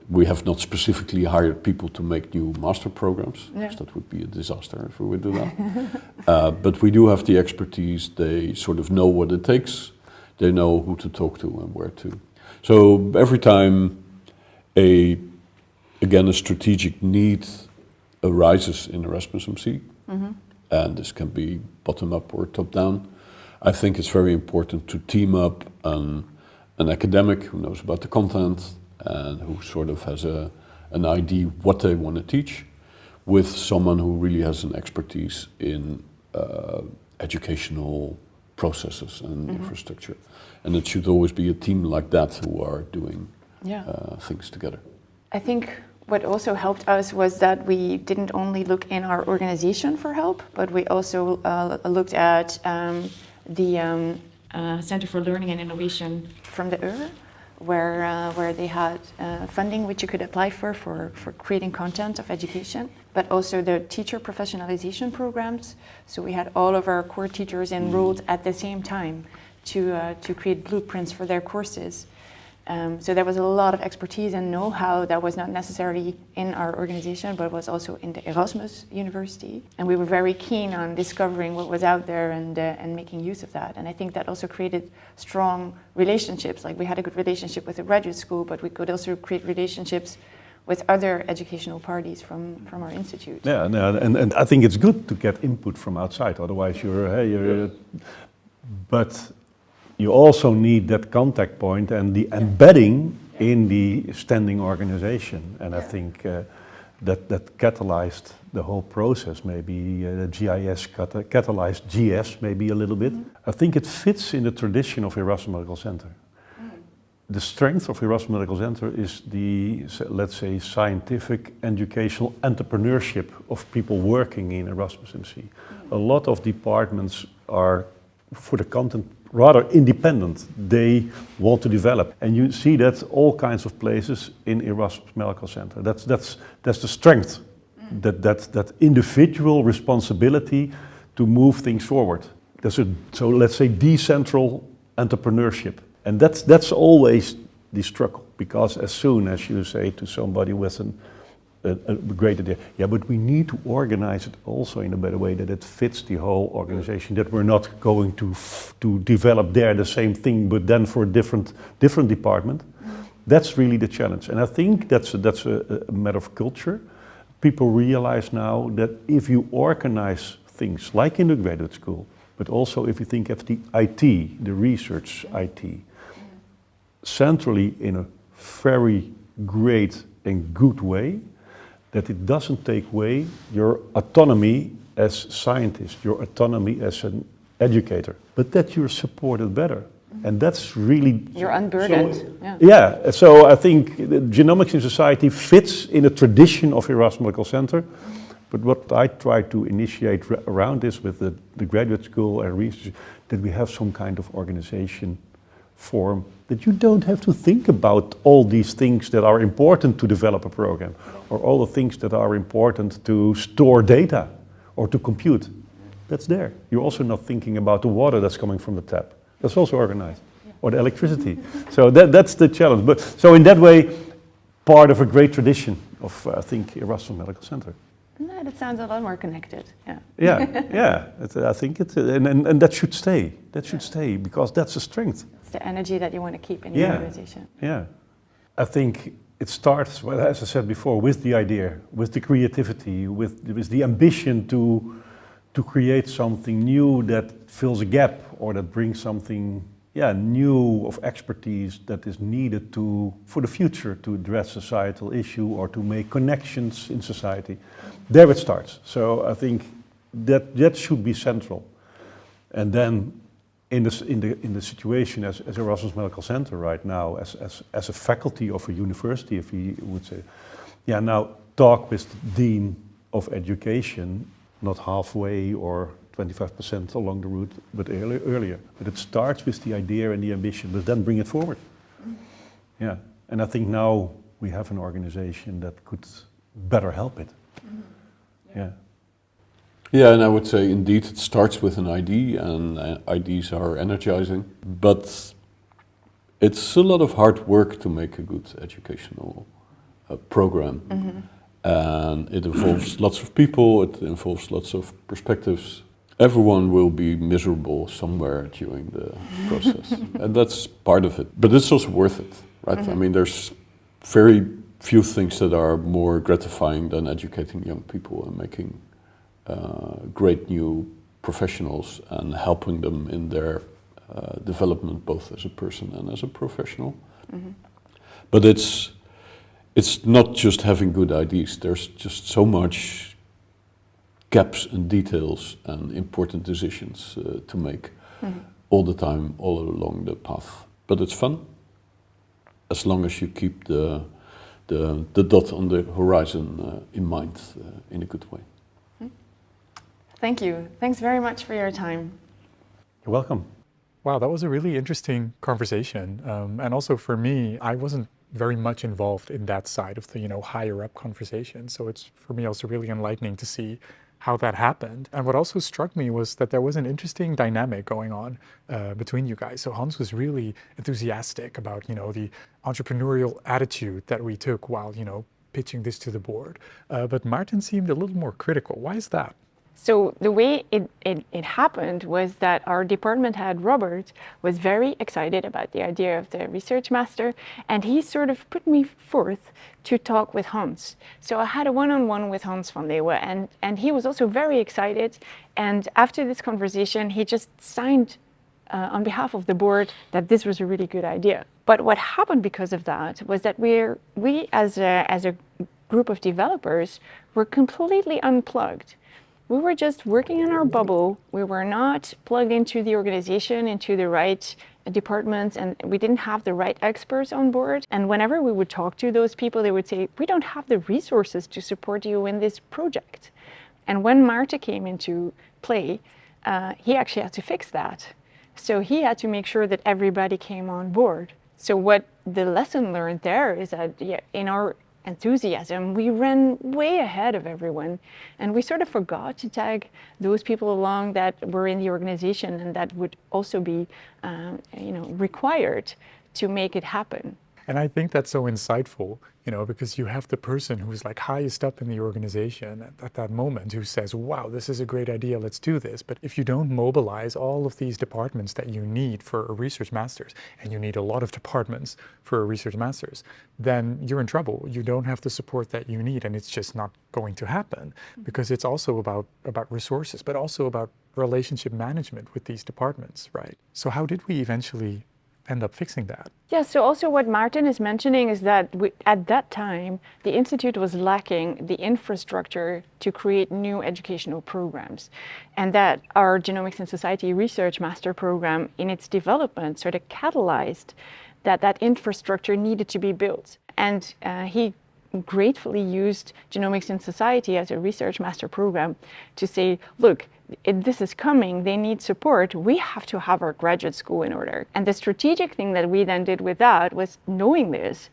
we have not specifically hired people to make new master programs, because that would be a disaster if we would do that. But we do have the expertise, they sort of know what it takes, they know who to talk to and where to. So every time a strategic need arises in Erasmus MC, and this can be bottom up or top down, I think it's very important to team up an academic who knows about the content and who sort of has an idea what they want to teach, with someone who really has an expertise in educational processes and infrastructure. And it should always be a team like that who are doing things together. I think what also helped us was that we didn't only look in our organization for help, but we also looked at the Center for Learning and Innovation from the UR, where they had funding which you could apply for creating content of education, but also the teacher professionalization programs. So we had all of our core teachers enrolled at the same time to create blueprints for their courses. So there was a lot of expertise and know-how that was not necessarily in our organization, but was also in the Erasmus University. And we were very keen on discovering what was out there and making use of that. And I think that also created strong relationships. Like we had a good relationship with the graduate school, but we could also create relationships with other educational parties from our institute. Yeah, and I think it's good to get input from outside. Otherwise, but you also need that contact point and the embedding in the standing organization. And I think that catalyzed the whole process. Maybe the GIS catalyzed GS maybe a little bit. I think it fits in the tradition of Erasmus Medical Center. The strength of Erasmus Medical Center is the, let's say, scientific, educational entrepreneurship of people working in Erasmus MC. A lot of departments are, for the content, rather independent. They want to develop, and you see that all kinds of places in Erasmus Medical Center. That's the strength, that individual responsibility to move things forward. So let's say decentral entrepreneurship, and that's always the struggle, because as soon as you say to somebody with a great idea, yeah, but we need to organize it also in a better way that it fits the whole organization, that we're not going to develop there the same thing, but then for a different department. That's really the challenge. And I think that's a matter of culture. People realize now that if you organize things like in the graduate school, but also if you think of the IT, the research IT, centrally in a very great and good way, that it doesn't take away your autonomy as scientist, your autonomy as an educator, but that you're supported better. And that's really... You're unburdened. So I think Genomics in Society fits in a tradition of Erasmus Medical Center, but what I try to initiate around this with the graduate school and research, that we have some kind of organization form, that you don't have to think about all these things that are important to develop a program, or all the things that are important to store data or to compute. That's there. You're also not thinking about the water that's coming from the tap. That's also organized. Or the electricity. So that's the challenge. But so in that way, part of a great tradition of, I think, Erasmus Medical Center. No, that sounds a lot more connected. I think it, and that should stay. That should stay, because that's a strength. It's the energy that you want to keep in your organization. Yeah, I think it starts, well, as I said before, with the idea, with the creativity, with the ambition to create something new that fills a gap, or that brings something new of expertise that is needed for the future to address societal issue or to make connections in society. There it starts. So I think that should be central. And then in the situation as Erasmus Medical Center right now, as a faculty of a university, if we would say, now talk with the Dean of Education, not halfway or 25% along the route, but earlier. But it starts with the idea and the ambition, but then bring it forward. Yeah, and I think now we have an organization that could better help it. Yeah. Yeah, and I would say indeed it starts with an ID, and IDs are energizing, but it's a lot of hard work to make a good educational program. And it involves lots of people, it involves lots of perspectives. Everyone will be miserable somewhere during the process, and that's part of it. But it's also worth it, right? I mean, there's very few things that are more gratifying than educating young people and making great new professionals and helping them in their development, both as a person and as a professional. But it's not just having good ideas. There's just so much gaps and details and important decisions to make all the time, all along the path. But it's fun, as long as you keep the dot on the horizon in mind in a good way. Thank you. Thanks very much for your time. You're welcome. Wow, that was a really interesting conversation. And also for me, I wasn't very much involved in that side of the, higher up conversation. So it's for me also really enlightening to see how that happened. And what also struck me was that there was an interesting dynamic going on between you guys. So Hans was really enthusiastic about, the entrepreneurial attitude that we took while, pitching this to the board. But Martin seemed a little more critical. Why is that? So the way it happened was that our department head, Robert, was very excited about the idea of the research master, and he sort of put me forth to talk with Hans. So I had a one-on-one with Hans van Leeuwen, and he was also very excited. And after this conversation, he just signed on behalf of the board that this was a really good idea. But what happened because of that was that we as a group of developers were completely unplugged. We were just working in our bubble. We were not plugged into the organization, into the right departments, and we didn't have the right experts on board. And whenever we would talk to those people, they would say, we don't have the resources to support you in this project. And when Marta came into play, he actually had to fix that. So he had to make sure that everybody came on board. So what the lesson learned there is that in our enthusiasm, we ran way ahead of everyone, and we sort of forgot to tag those people along that were in the organization and that would also be, required to make it happen. And I think that's so insightful, because you have the person who's like highest up in the organization at that moment who says, wow, this is a great idea, let's do this. But if you don't mobilize all of these departments that you need for a research master's, and you need a lot of departments for a research master's, then you're in trouble. You don't have the support that you need, and it's just not going to happen, because it's also about resources, but also about relationship management with these departments, right? So how did we eventually end up fixing that? Yeah, so also what Martin is mentioning is that at that time, the Institute was lacking the infrastructure to create new educational programs. And that our Genomics in Society Research Master Program in its development sort of catalyzed that infrastructure needed to be built. And he gratefully used Genomics in Society as a research master program to say, look, this is coming, they need support, we have to have our graduate school in order. And the strategic thing that we then did with that was, knowing this,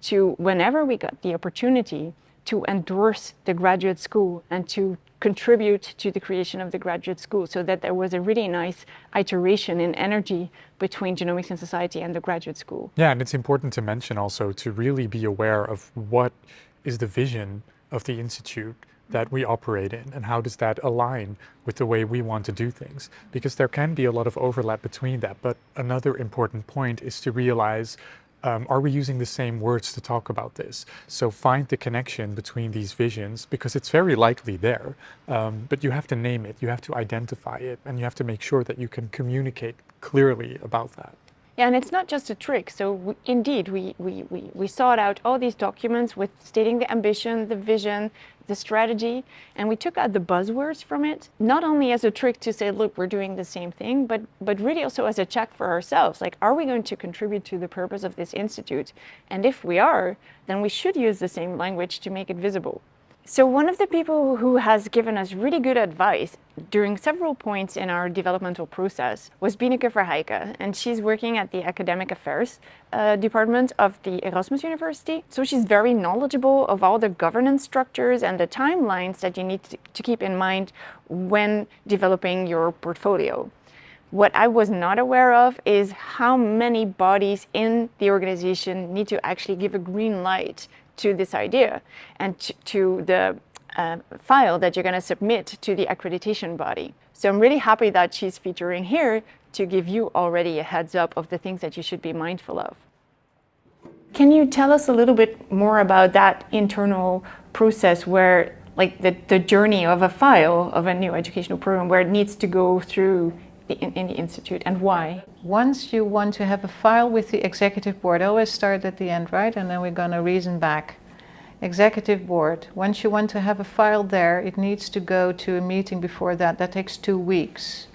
to whenever we got the opportunity to endorse the graduate school and to contribute to the creation of the graduate school, so that there was a really nice iteration in energy between Genomics in Society and the graduate school. Yeah, and it's important to mention also to really be aware of what is the vision of the Institute that we operate in, and how does that align with the way we want to do things, because there can be a lot of overlap between that. But another important point is to realize, are we using the same words to talk about this? So find the connection between these visions, because it's very likely there, but you have to name it, you have to identify it, and you have to make sure that you can communicate clearly about that. Yeah, and it's not just a trick. So indeed, we sought out all these documents with stating the ambition, the vision, the strategy, and we took out the buzzwords from it, not only as a trick to say, look, we're doing the same thing, but really also as a check for ourselves. Like, are we going to contribute to the purpose of this institute? And if we are, then we should use the same language to make it visible. So one of the people who has given us really good advice during several points in our developmental process was Bineke Verheijken, and she's working at the Academic Affairs department of the Erasmus University. So she's very knowledgeable of all the governance structures and the timelines that you need to keep in mind when developing your portfolio. What I was not aware of is how many bodies in the organization need to actually give a green light to this idea and to the file that you're going to submit to the accreditation body. So I'm really happy that she's featuring here to give you already a heads up of the things that you should be mindful of. Can you tell us a little bit more about that internal process where, like the journey of a file of a new educational program, where it needs to go through in the institute, and why? Once you want to have a file with the executive board, I always start at the end, right? And then we're going to reason back. Executive board, once you want to have a file there, it needs to go to a meeting before that. That takes 2 weeks.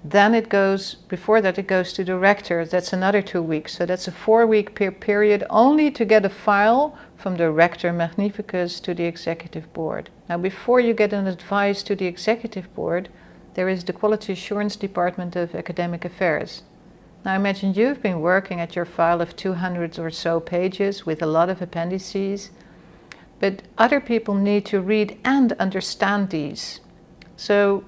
Then it goes, before that it goes to director, that's another 2 weeks. So that's a 4-week period only to get a file from the rector magnificus to the executive board. Now before you get an advice to the executive board, there is the Quality Assurance Department of Academic Affairs. Now imagine you've been working at your file of 200 or so pages with a lot of appendices, but other people need to read and understand these. So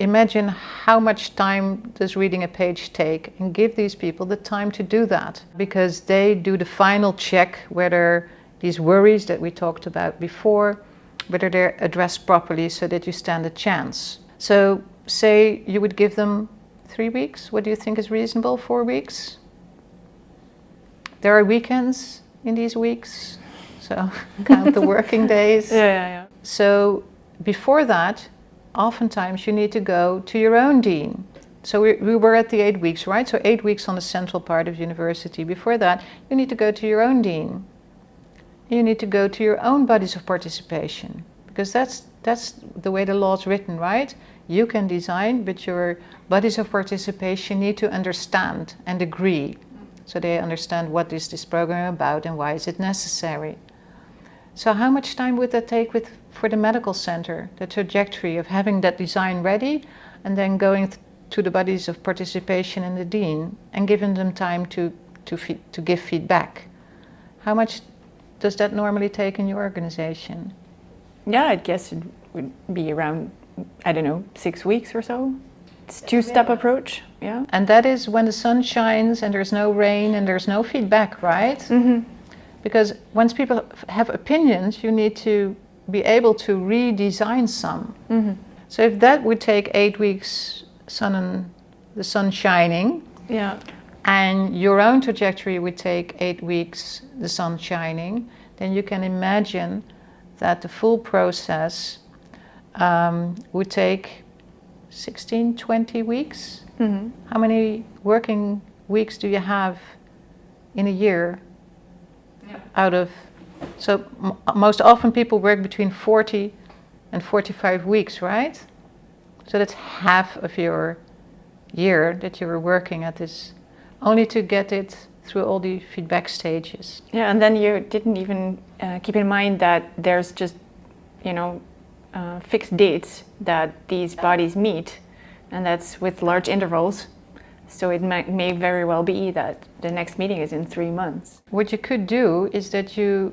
imagine how much time does reading a page take, and give these people the time to do that, because they do the final check whether these worries that we talked about before, whether they're addressed properly so that you stand a chance. So say you would give them 3 weeks. What do you think is reasonable? 4 weeks? There are weekends in these weeks, so count the working days. Yeah. So before that, oftentimes you need to go to your own dean. So we were at the 8 weeks, right? So 8 weeks on the central part of university. Before that, you need to go to your own dean. You need to go to your own bodies of participation, because that's the way the law is written, right? You can design, but your bodies of participation need to understand and agree. So they understand what is this program about and why is it necessary. So how much time would that take for the medical center, the trajectory of having that design ready and then going to the bodies of participation and the dean and giving them time to give feedback? How much does that normally take in your organization? Yeah, I guess it would be around, I don't know, 6 weeks or so. It's a two-step approach, yeah. And that is when the sun shines and there's no rain and there's no feedback, right? Mm-hmm. Because once people have opinions, you need to be able to redesign some. Mm-hmm. So if that would take 8 weeks, the sun shining, Yeah. and your own trajectory would take 8 weeks, the sun shining, then you can imagine that the full process would take 16, 20 weeks. Mm-hmm. How many working weeks do you have in a year? Yeah. Out of, so most often people work between 40 and 45 weeks, right? So that's half of your year that you were working at this, only to get it through all the feedback stages. Yeah, and then you didn't even keep in mind that there's just, fixed dates that these bodies meet, and that's with large intervals. So it may very well be that the next meeting is in 3 months. What you could do is that you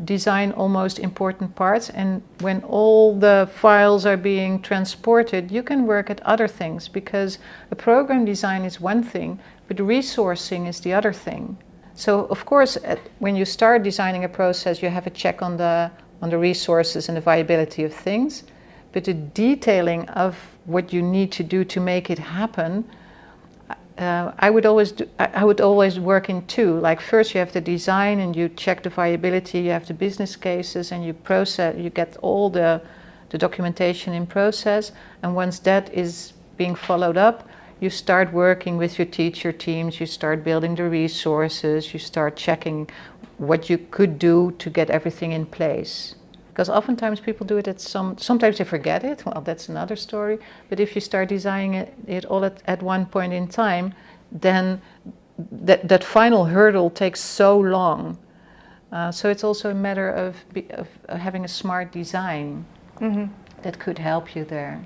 design almost important parts, and when all the files are being transported, you can work at other things, because a program design is one thing, but resourcing is the other thing. So of course, when you start designing a process, you have a check on the resources and the viability of things, but the detailing of what you need to do to make it happen, I would always work in two. Like first you have the design and you check the viability, you have the business cases, and you get all the documentation in process, and once that is being followed up, you start working with your teacher teams, you start building the resources, you start checking what you could do to get everything in place. Because oftentimes people do it sometimes they forget it, well, that's another story, but if you start designing it all at one point in time, then that final hurdle takes so long So it's also a matter of having a smart design that could help you there.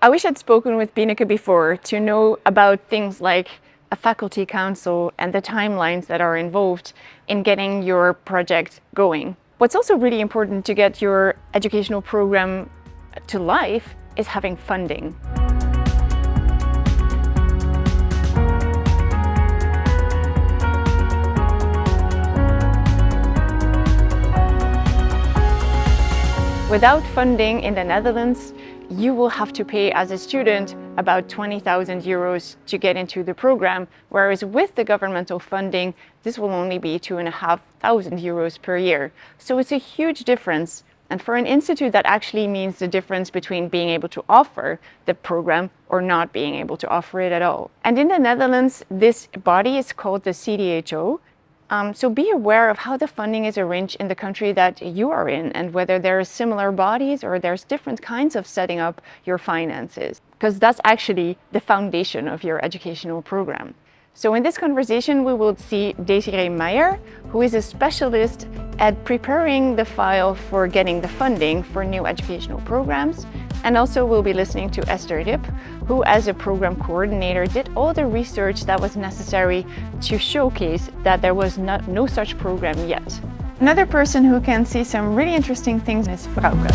I wish I'd spoken with Bineke before to know about things like a faculty council and the timelines that are involved in getting your project going. What's also really important to get your educational program to life is having funding. Without funding in the Netherlands, you will have to pay as a student about 20,000 euros to get into the program, whereas with the governmental funding, this will only be 2,500 euros per year. So it's a huge difference. And for an institute, that actually means the difference between being able to offer the program or not being able to offer it at all. And in the Netherlands, this body is called the CDHO. So be aware of how the funding is arranged in the country that you are in and whether there are similar bodies or there's different kinds of setting up your finances, because that's actually the foundation of your educational program. So in this conversation, we will see Desiree Meijer, who is a specialist at preparing the file for getting the funding for new educational programs. And also we'll be listening to Esther Rip, who as a program coordinator did all the research that was necessary to showcase that there was no such program yet. Another person who can see some really interesting things is Frauke.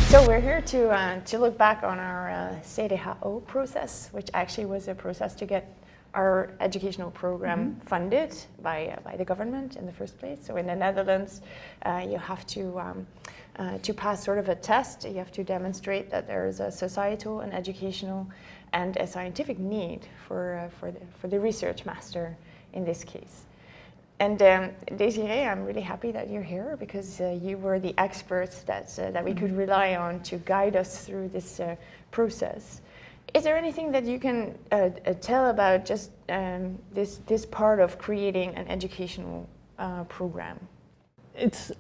So we're here to look back on our CDHO process, which actually was a process to get our educational program funded by the government in the first place. So in the Netherlands, you have to pass sort of a test. You have to demonstrate that there is a societal, an educational, and a scientific need for the research master in this case. And Desiree, I'm really happy that you're here because you were the experts that we could rely on to guide us through this process. Is there anything that you can tell about just this part of creating an educational program? It's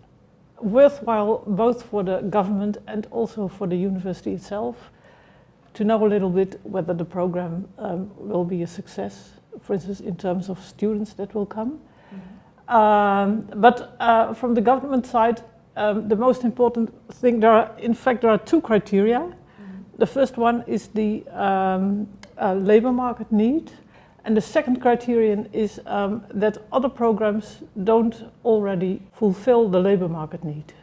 worthwhile both for the government and also for the university itself to know a little bit whether the program will be a success, for instance, in terms of students that will come. But from the government side, the most important thing, there are two criteria. The first one is the labor market need, and the second criterion is that other programs don't already fulfill the labor market need.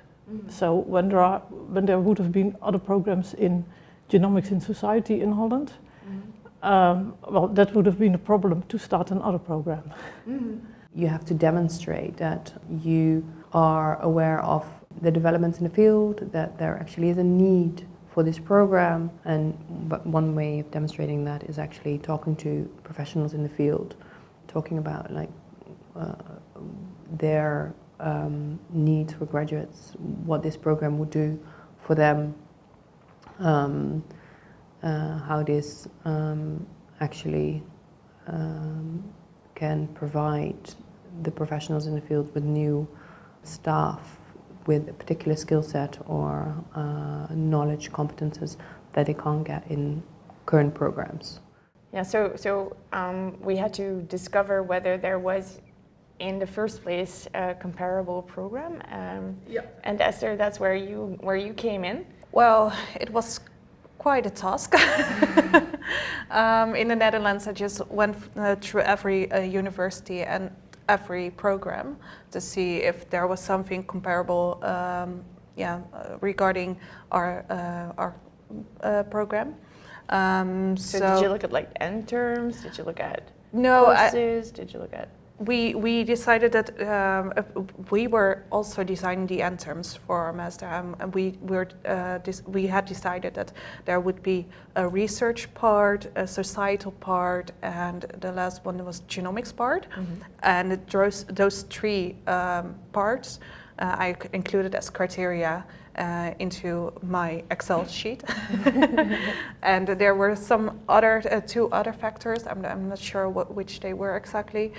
So when there would have been other programs in Genomics in Society in Holland, well, that would have been a problem to start another program. You have to demonstrate that you are aware of the developments in the field, that there actually is a need for this program, but one way of demonstrating that is actually talking to professionals in the field, talking about like their needs for graduates, what this program would do for them, how this actually can provide the professionals in the field with new staff with a particular skill set or knowledge, competences that they can't get in current programs. Yeah, so we had to discover whether there was, in the first place, a comparable program. And Esther, that's where you came in. Well, it was quite a task. In the Netherlands, I just went through every university and every program to see if there was something comparable regarding our program. So did you look at like end terms? Did you look at no, courses? Did you look at? We decided that we were also designing the end terms for our master, and we had decided that there would be a research part, a societal part, and the last one was genomics part. And those three parts I included as criteria into my Excel sheet. And there were some other two other factors. I'm not sure which they were exactly,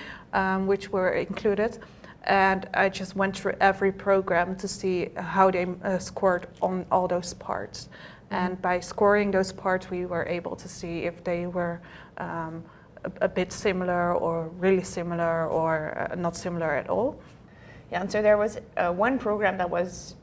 which were included. And I just went through every program to see how they scored on all those parts. And by scoring those parts, we were able to see if they were a bit similar or really similar or not similar at all? Yeah, and so there was one program that was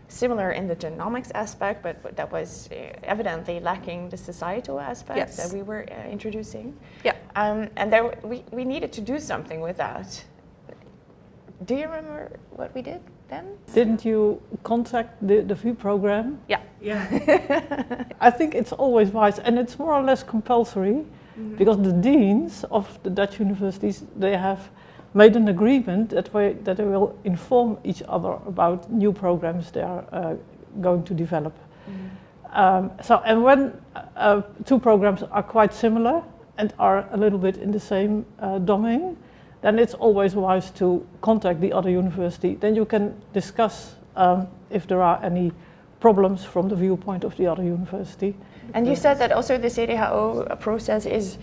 similar in the genomics aspect, but that was evidently lacking the societal aspects that we were introducing. Yeah. And there we needed to do something with that. Do you remember what we did then? Didn't you contact the VU program? Yeah. I think it's always wise, and it's more or less compulsory, because the deans of the Dutch universities, they have made an agreement that they will inform each other about new programs they are going to develop. And when two programs are quite similar and are a little bit in the same domain, then it's always wise to contact the other university. Then you can discuss if there are any problems from the viewpoint of the other university. And you said that also the CDHO process is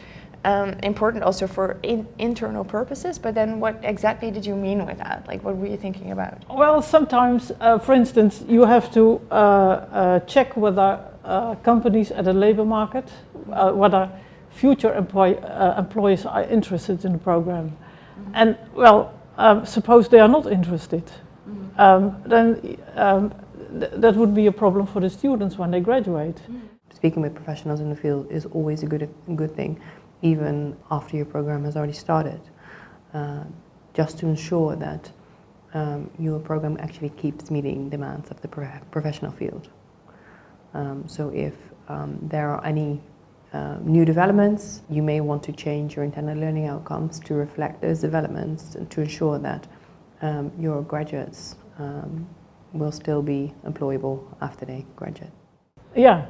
important also for internal purposes, but then what exactly did you mean with that? Like, what were you thinking about? Well, sometimes, for instance, you have to check whether companies at the labor market, whether future employees are interested in the program. And, well, suppose they are not interested, then that would be a problem for the students when they graduate. Speaking with professionals in the field is always a good thing, even after your program has already started, just to ensure that your program actually keeps meeting demands of the professional field. So if there are any new developments, you may want to change your intended learning outcomes to reflect those developments and to ensure that your graduates will still be employable after they graduate. Yeah,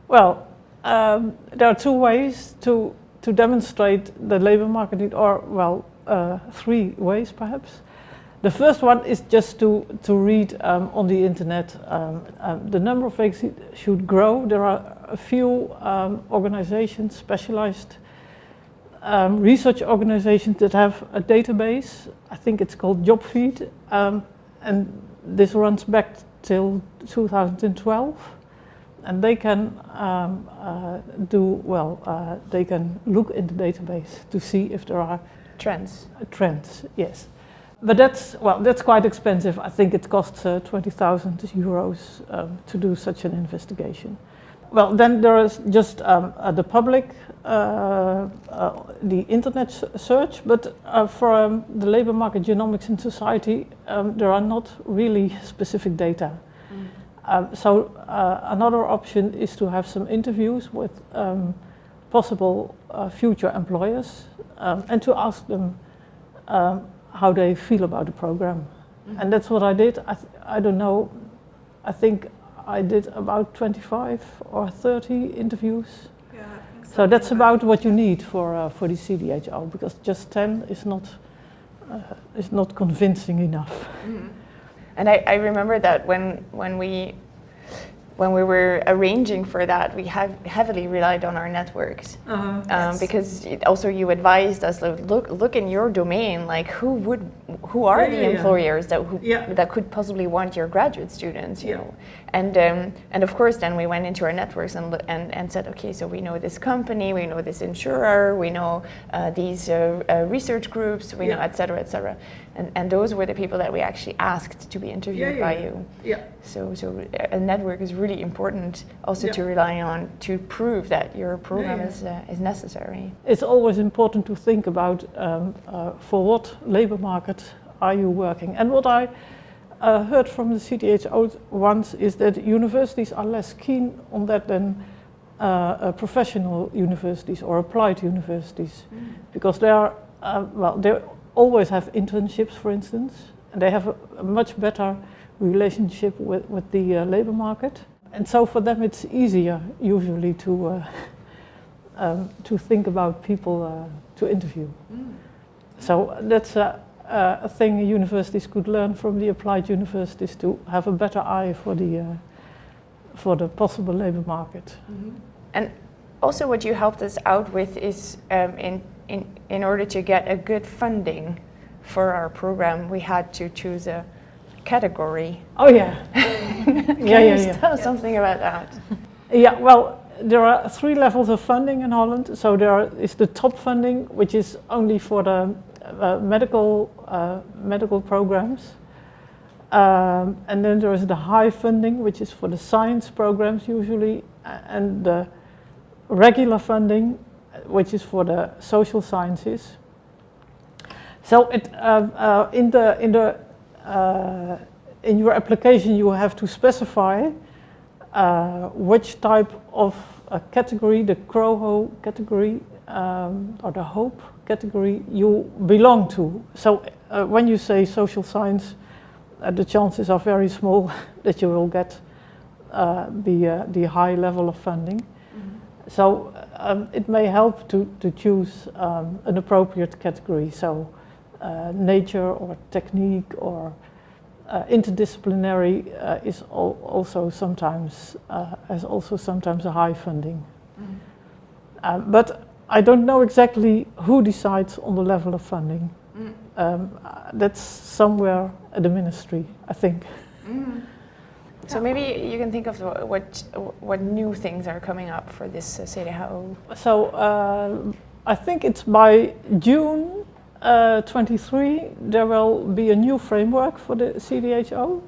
well, there are two ways to demonstrate the labor market need, or, well, three ways perhaps. The first one is just to read on the internet. The number of vacancies should grow. There are a few organizations, specialized research organizations that have a database. I think it's called JobFeed, and this runs back till 2012. And they can they can look in the database to see if there are Trends. Trends, yes. But that's quite expensive. I think it costs 20,000 euros to do such an investigation. Well, then there is just the public, the internet search, but for the labor market genomics in society, there are not really specific data. So another option is to have some interviews with possible future employers and to ask them how they feel about the program. And that's what I did. I don't know, I think I did about 25 or 30 interviews. Yeah, I think So that's about what you need for the CDHO, because just 10 is not convincing enough. And I remember that when we were arranging for that, we heavily relied on our networks, because also you advised us, look in your domain, like who are the employers that could possibly want your graduate students, you know, and of course then we went into our networks and said, okay, so we know this company, we know this insurer, we know these research groups, we know et cetera, and those were the people that we actually asked to be interviewed by you. So a network is really important also to rely on to prove that your program is necessary. It's always important to think about for what labor market are you working. And what I heard from the CDHO once is that universities are less keen on that than professional universities or applied universities, because they are they always have internships, for instance, and they have a much better relationship with the labor market, and so for them it's easier usually to think about people to interview. So that's a thing universities could learn from the applied universities, to have a better eye for the possible labor market. And also what you helped us out with is in order to get a good funding for our program, we had to choose a category. Oh yeah. Can you tell us something about that? Yeah, well, there are 3 levels of funding in Holland. So there is the top funding, which is only for the medical programs. And then there is the high funding, which is for the science programs usually, and the regular funding, which is for the social sciences. So in your application you have to specify which type of category, the CROHO category or the HOPE category, you belong to. So when you say social science, the chances are very small that you will get the high level of funding. Mm-hmm. So it may help to choose an appropriate category. So nature or technique or interdisciplinary is also sometimes has also sometimes a high funding. Mm-hmm. But I don't know exactly who decides on the level of funding. That's somewhere at the ministry, I think. So maybe you can think of what new things are coming up for this CDHO. So I think it's by June 23 there will be a new framework for the CDHO.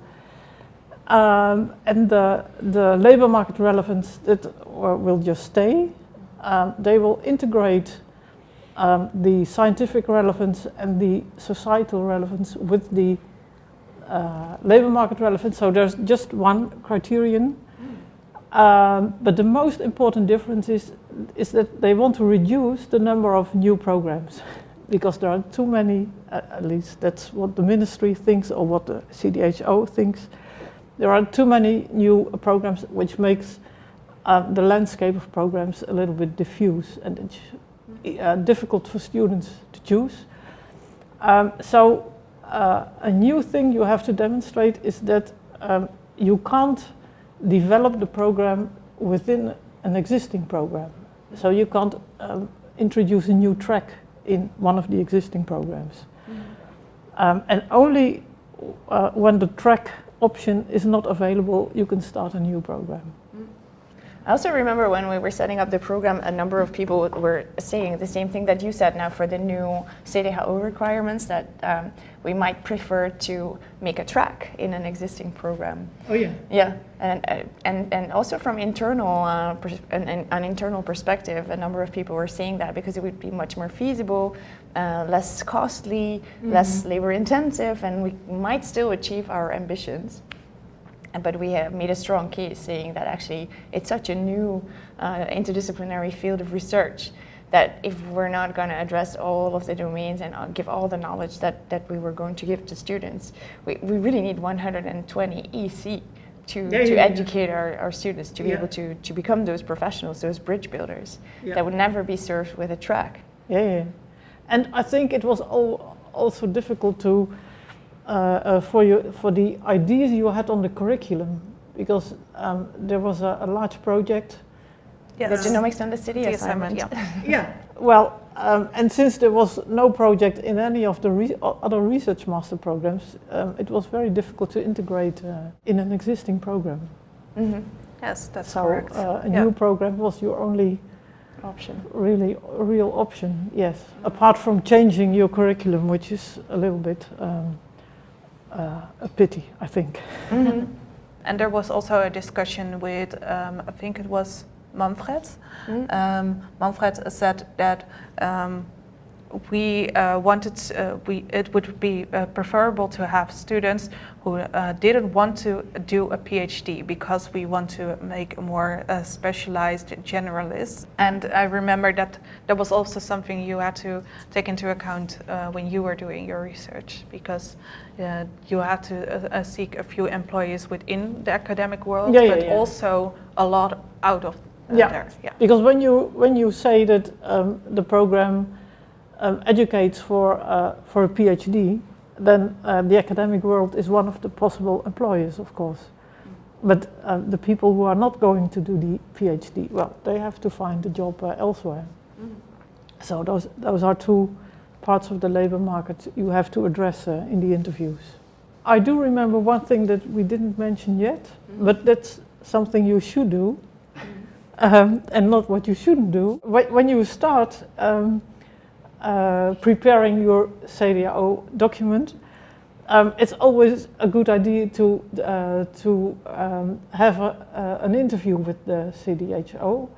And the labor market relevance that will just stay. They will integrate the scientific relevance and the societal relevance with the labor market relevance. So there's just one criterion. But the most important difference is that they want to reduce the number of new programs because there are too many, at least that's what the ministry thinks or what the CDHO thinks. There are too many new programs, which makes the landscape of programs a little bit diffuse and it's difficult for students to choose. So a new thing you have to demonstrate is that you can't develop the program within an existing program. So you can't introduce a new track in one of the existing programs. And only when the track option is not available, you can start a new program. I also remember when we were setting up the program, a number of people were saying the same thing that you said now for the new CDHO requirements, that we might prefer to make a track in an existing program. Oh yeah. Yeah, and also from internal an internal perspective, a number of people were saying that because it would be much more feasible, less costly, less labor intensive, and we might still achieve our ambitions. But we have made a strong case saying that actually it's such a new interdisciplinary field of research that if we're not going to address all of the domains and give all the knowledge that we were going to give to students, we really need 120 EC to educate our students to be able to become those professionals, those bridge builders that would never be served with a track. Yeah. And I think it was also difficult to for the ideas you had on the curriculum, because there was a large project. Yes. The Genomics and the City assignment. Yeah. Well, and since there was no project in any of the other research master programs, it was very difficult to integrate in an existing program. Mm-hmm. Yes, that's so, correct. A new program was your only option. Really real option, yes. Apart from changing your curriculum, which is a little bit a pity, I think. Mm-hmm. And there was also a discussion with, I think it was Manfred. Manfred said that we wanted, it would be preferable to have students who didn't want to do a PhD because we want to make a more specialized generalist. And I remember that there was also something you had to take into account when you were doing your research, because you had to seek a few employees within the academic world, but also a lot out of there. Yeah. Because when you say that the program educates for a PhD, then the academic world is one of the possible employers, of course. But the people who are not going to do the PhD, well, they have to find a job elsewhere. So those are two parts of the labor market you have to address in the interviews. I do remember one thing that we didn't mention yet, but that's something you should do. and not what you shouldn't do. When you start preparing your CDAO document, it's always a good idea to have an interview with the CDHO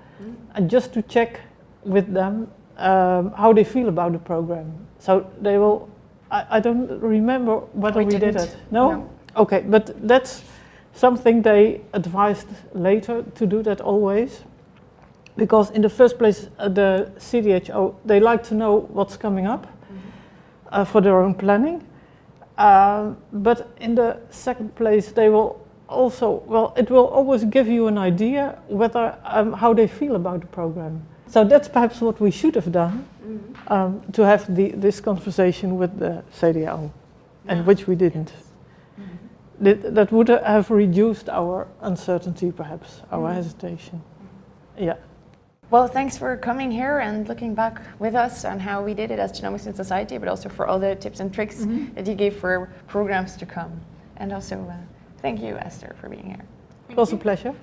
and just to check with them how they feel about the program. So they will, I don't remember whether we did it. No? Okay, but that's something they advised later to do that always. Because in the first place, the CDHO, they like to know what's coming up for their own planning. But in the second place, they will also, well, it will always give you an idea whether how they feel about the program. So that's perhaps what we should have done, to have this conversation with the CDAO, and which we didn't. That would have reduced our uncertainty, perhaps, our hesitation. Yeah. Well, thanks for coming here and looking back with us on how we did it as Genomics in Society, but also for all the tips and tricks that you gave for programs to come. And also, thank you, Esther, for being here. It was a pleasure.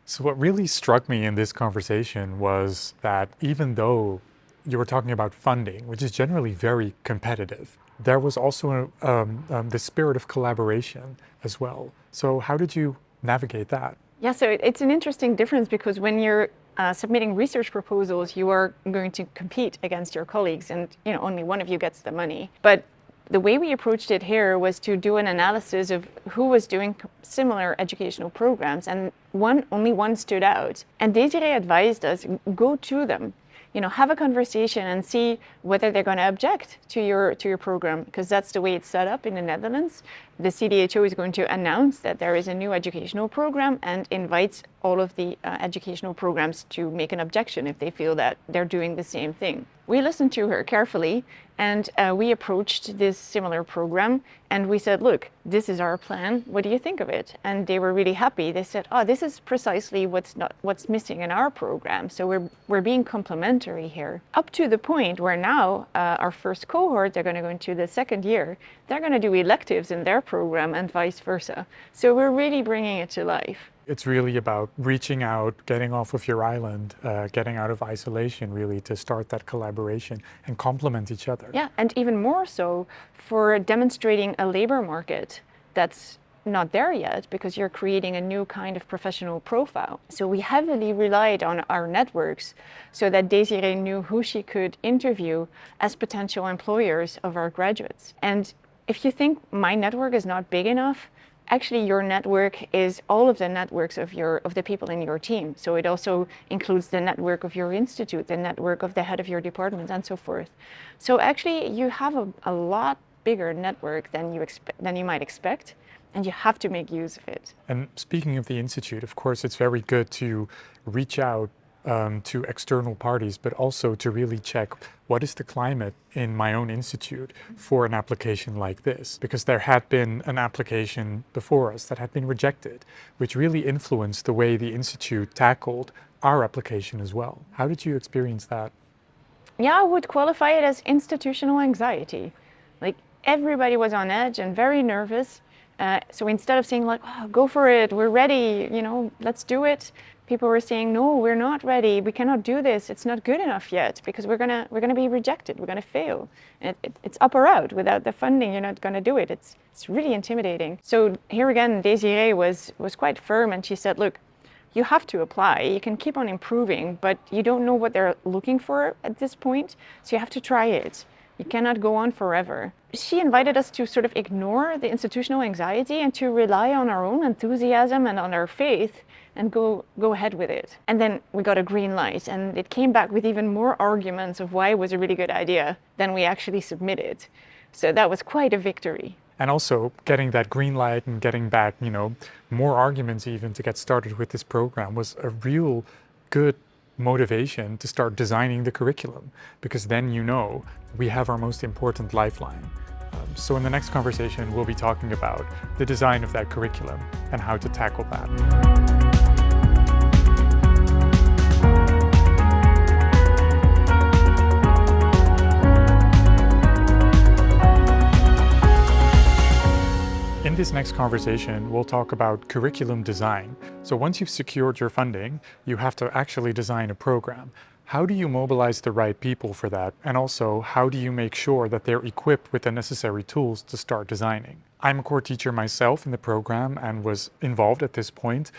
So what really struck me in this conversation was that even though you were talking about funding, which is generally very competitive, there was also the spirit of collaboration as well. So how did you navigate that? Yeah, so it's an interesting difference because when you're submitting research proposals, you are going to compete against your colleagues, and only one of you gets the money. But the way we approached it here was to do an analysis of who was doing similar educational programs, and only one stood out. And Desiree advised us, go to them. Have a conversation and see whether they're going to object to your program, because that's the way it's set up in the Netherlands. The CDHO is going to announce that there is a new educational program and invites all of the educational programs to make an objection if they feel that they're doing the same thing. We listened to her carefully, and we approached this similar program, and we said, look, this is our plan. What do you think of it? And they were really happy. They said, oh, this is precisely what's missing in our program. So we're being complementary here. Up to the point where now our first cohort, they're going to go into the second year, they're going to do electives in their program and vice versa. So we're really bringing it to life. It's really about reaching out, getting off of your island, getting out of isolation, really, to start that collaboration and complement each other. Yeah, and even more so for demonstrating a labor market that's not there yet, because you're creating a new kind of professional profile. So we heavily relied on our networks so that Desiree knew who she could interview as potential employers of our graduates. And if you think my network is not big enough, actually your network is all of the networks of the people in your team. So it also includes the network of your institute, the network of the head of your department, and so forth. So actually you have a lot bigger network than you might expect, and you have to make use of it. And speaking of the institute, of course, it's very good to reach out to external parties, but also to really check what is the climate in my own institute for an application like this. Because there had been an application before us that had been rejected, which really influenced the way the institute tackled our application as well. How did you experience that? Yeah, I would qualify it as institutional anxiety. Like, everybody was on edge and very nervous. So instead of saying like, oh, go for it, we're ready, let's do it, people were saying, no, we're not ready, we cannot do this, it's not good enough yet, because we're gonna be rejected, we're gonna fail. And it's up or out. Without the funding, you're not gonna do it. It's really intimidating. So here again, Desiree was quite firm, and she said, look, you have to apply, you can keep on improving, but you don't know what they're looking for at this point, so you have to try it. You cannot go on forever. She invited us to sort of ignore the institutional anxiety and to rely on our own enthusiasm and on our faith and go ahead with it. And then we got a green light, and it came back with even more arguments of why it was a really good idea than we actually submitted. So that was quite a victory. And also getting that green light and getting back, more arguments even to get started with this program was a real good motivation to start designing the curriculum, because then we have our most important lifeline. So in the next conversation, we'll be talking about the design of that curriculum and how to tackle that. In this next conversation, we'll talk about curriculum design. So once you've secured your funding, you have to actually design a program. How do you mobilize the right people for that? And also, how do you make sure that they're equipped with the necessary tools to start designing? I'm a core teacher myself in the program and was involved at this point.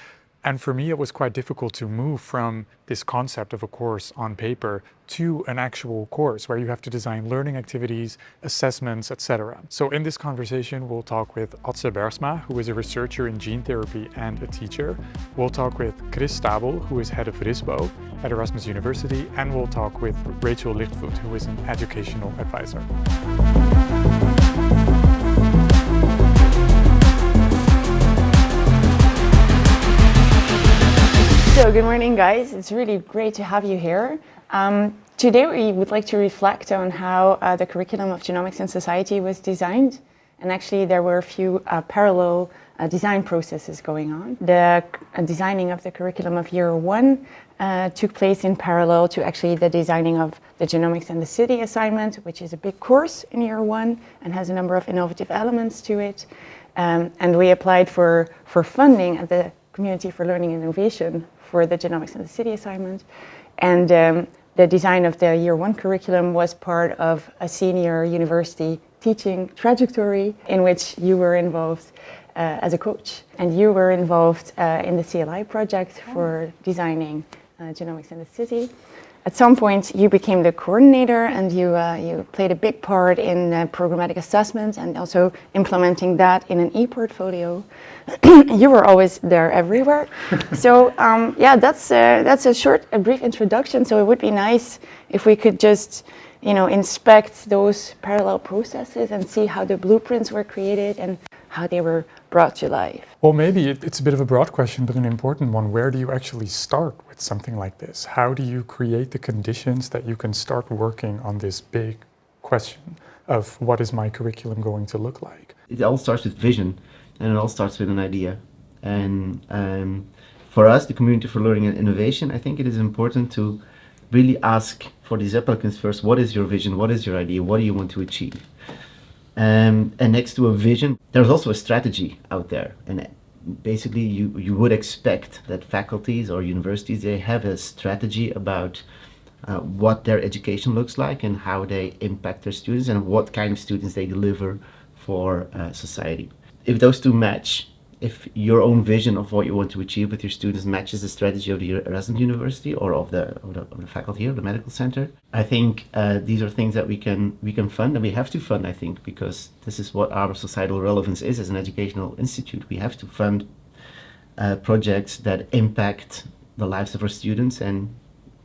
And for me, it was quite difficult to move from this concept of a course on paper to an actual course where you have to design learning activities, assessments, etc. So in this conversation, we'll talk with Otse Bersma, who is a researcher in gene therapy and a teacher. We'll talk with Chris Stabel, who is head of RISBO at Erasmus University. And we'll talk with Rachel Lichtvoet, who is an educational advisor. So good morning, guys. It's really great to have you here. Today we would like to reflect on how the curriculum of Genomics in Society was designed. And actually there were a few parallel design processes going on. The designing of the curriculum of year 1 took place in parallel to actually the designing of the Genomics in the City assignment, which is a big course in year 1 and has a number of innovative elements to it. And we applied for funding at the Community for Learning and Innovation for the Genomics in the City assignment. And the design of the year 1 curriculum was part of a senior university teaching trajectory in which you were involved as a coach. And you were involved in the CLI project for designing Genomics in the City. At some point, you became the coordinator and you played a big part in programmatic assessment and also implementing that in an e-portfolio. You were always there everywhere. So yeah, that's a brief introduction. So it would be nice if we could just, inspect those parallel processes and see how the blueprints were created and how they were brought to life. Well, maybe it's a bit of a broad question, but an important one. Where do you actually start with something like this? How do you create the conditions that you can start working on this big question of what is my curriculum going to look like? It all starts with vision, and it all starts with an idea. And for us, the Community for Learning and Innovation, I think it is important to really ask for these applicants first, what is your vision, what is your idea, what do you want to achieve? And next to a vision, there's also a strategy out there. And basically you would expect that faculties or universities, they have a strategy about what their education looks like and how they impact their students and what kind of students they deliver for society. If those two match, if your own vision of what you want to achieve with your students matches the strategy of the Erasmus University or of the faculty here, the medical center, I think these are things that we can fund, and we have to fund, I think, because this is what our societal relevance is as an educational institute. We have to fund projects that impact the lives of our students, and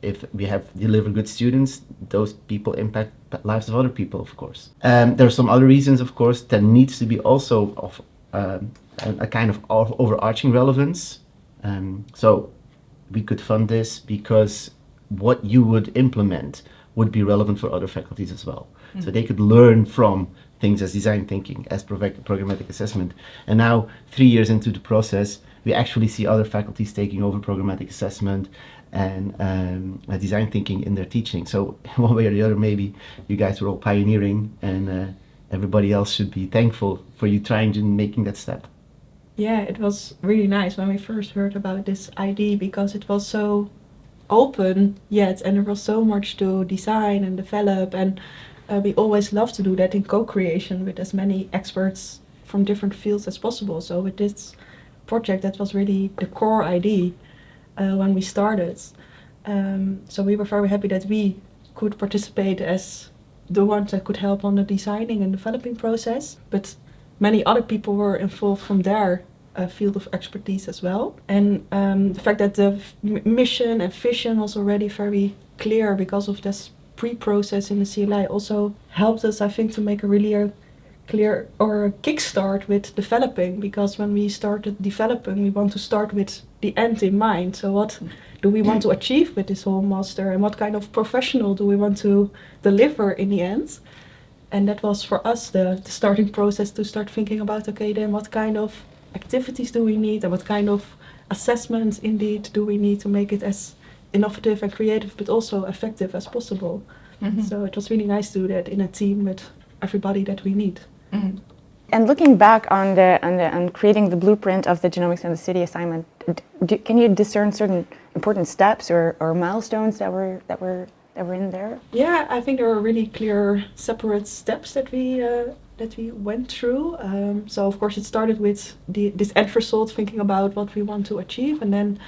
if we have delivered good students, those people impact lives of other people, of course. There are some other reasons, of course, that needs to be also of a kind of overarching relevance. So we could fund this because what you would implement would be relevant for other faculties as well. So they could learn from things as design thinking, as programmatic assessment. And now, 3 years into the process, we actually see other faculties taking over programmatic assessment and design thinking in their teaching. So one way or the other, maybe you guys were all pioneering, and everybody else should be thankful for you trying to making that step. Yeah, it was really nice when we first heard about this idea, because it was so open yet, and there was so much to design and develop, and we always love to do that in co-creation with as many experts from different fields as possible. So with this project, that was really the core idea when we started. So we were very happy that we could participate as the ones that could help on the designing and developing process, but many other people were involved from their field of expertise as well. And the fact that the mission and vision was already very clear because of this pre-process in the CLI also helped us, I think, to make a really clear or a kickstart with developing, because when we started developing, we want to start with the end in mind. So what do we want to achieve with this whole master, and what kind of professional do we want to deliver in the end? And that was for us the starting process to start thinking about, okay, then what kind of activities do we need, and what kind of assessments indeed do we need to make it as innovative and creative but also effective as possible. So it was really nice to do that in a team with everybody that we need. And looking back on creating the blueprint of the Genomics in the City assignment, can you discern certain important steps or milestones that were in there? Yeah, I think there are really clear separate steps that we went through. So of course it started with this end result, thinking about what we want to achieve, and then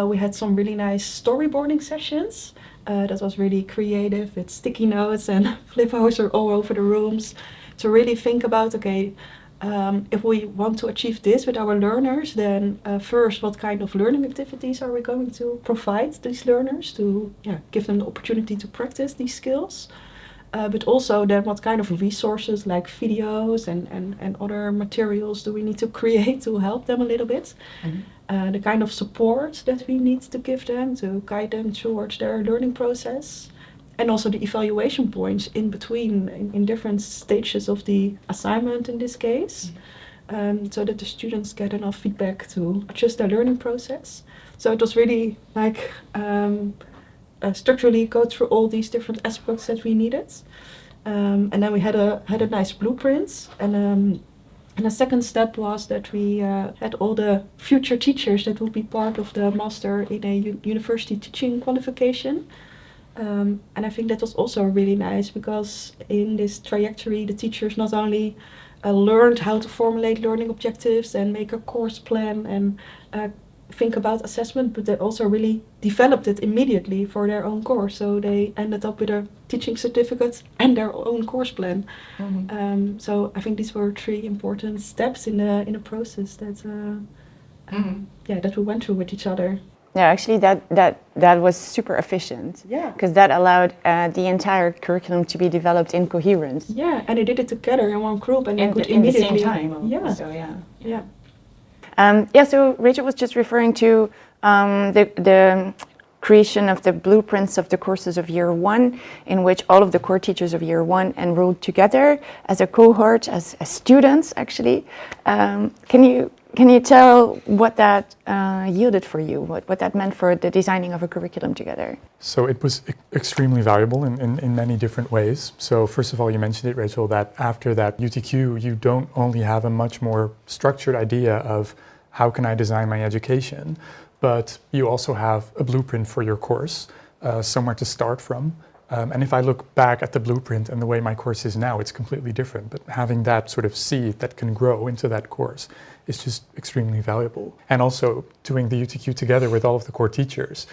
we had some really nice storyboarding sessions. That was really creative with sticky notes and flipos all over the rooms to really think about, okay, if we want to achieve this with our learners, then first, what kind of learning activities are we going to provide these learners to give them the opportunity to practice these skills? But also then what kind of resources like videos and other materials do we need to create to help them a little bit? The kind of support that we need to give them to guide them towards their learning process. And also the evaluation points in between, in different stages of the assignment in this case, so that the students get enough feedback to adjust their learning process. So it was really like structurally go through all these different aspects that we needed. And then we had a nice blueprint. And the second step was that we had all the future teachers that would be part of the master in a university teaching qualification. And I think that was also really nice because in this trajectory the teachers not only learned how to formulate learning objectives and make a course plan and think about assessment, but they also really developed it immediately for their own course. So they ended up with a teaching certificate and their own course plan. So I think these were three important steps in the process that that we went through with each other. Yeah, actually that was super efficient. Yeah. Because that allowed the entire curriculum to be developed in coherence. Yeah, and they did it together in one group and in could the immediately. same time. Yeah. So yeah. Yeah. So Rachel was just referring to the creation of the blueprints of the courses of year one, in which all of the core teachers of year one enrolled together as a cohort, as students actually. Can you tell what that yielded for you, what that meant for the designing of a curriculum together? So it was extremely valuable in many different ways. So first of all, you mentioned it, Rachel, that after that UTQ, you don't only have a much more structured idea of how can I design my education, but you also have a blueprint for your course, somewhere to start from. And if I look back at the blueprint and the way my course is now, it's completely different. But having that sort of seed that can grow into that course is just extremely valuable. And also doing the UTQ together with all of the core teachers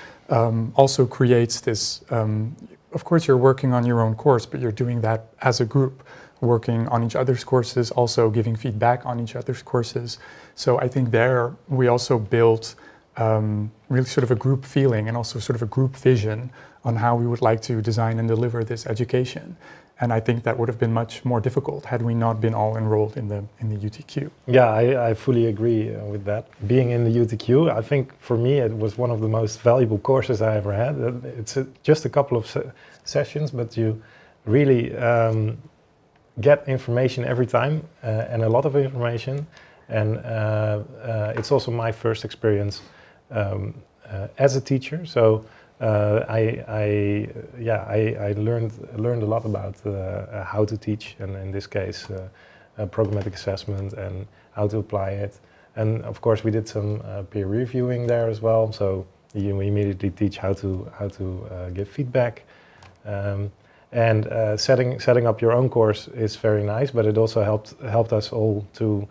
also creates this, of course you're working on your own course, but you're doing that as a group, working on each other's courses, also giving feedback on each other's courses. So I think there we also built really sort of a group feeling and also sort of a group vision on how we would like to design and deliver this education. And I think that would have been much more difficult had we not been all enrolled in the UTQ. Yeah, I fully agree with that. Being in the UTQ, I think for me it was one of the most valuable courses I ever had. It's just a couple of sessions, but you really get information every time and a lot of information. And it's also my first experience as a teacher. So I learned a lot about how to teach, and in this case, programmatic assessment and how to apply it. And of course, we did some peer reviewing there as well. So you immediately teach how to give feedback. And setting up your own course is very nice, but it also helped us all to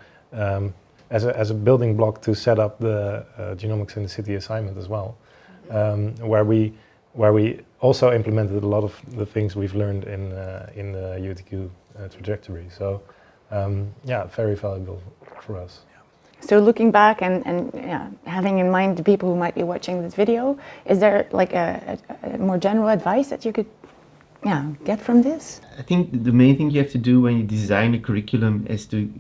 as a building block to set up the Genomics in the City assignment as well. Where we also implemented a lot of the things we've learned in the UTQ trajectory. So very valuable for us. So looking back and having in mind the people who might be watching this video, is there like a more general advice that you could get from this? I think the main thing you have to do when you design a curriculum is to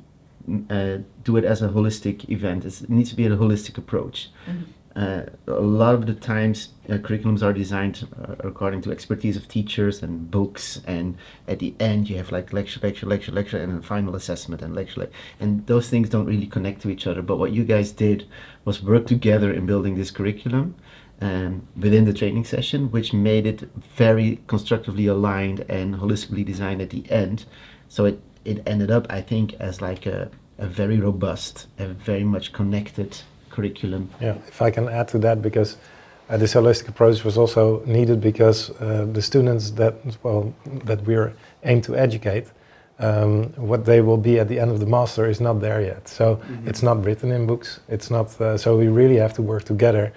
do it as a holistic event. It needs to be a holistic approach. Mm-hmm. A lot of the times curriculums are designed according to expertise of teachers and books, and at the end you have like lecture, and then final assessment and lecture. And those things don't really connect to each other. But what you guys did was work together in building this curriculum within the training session, which made it very constructively aligned and holistically designed at the end. So it ended up, I think, as like a very robust, a very much connected curriculum. Yeah, if I can add to that, because this holistic approach was also needed because the students that we're aimed to educate, what they will be at the end of the master is not there yet. So it's not written in books. It's not. So we really have to work together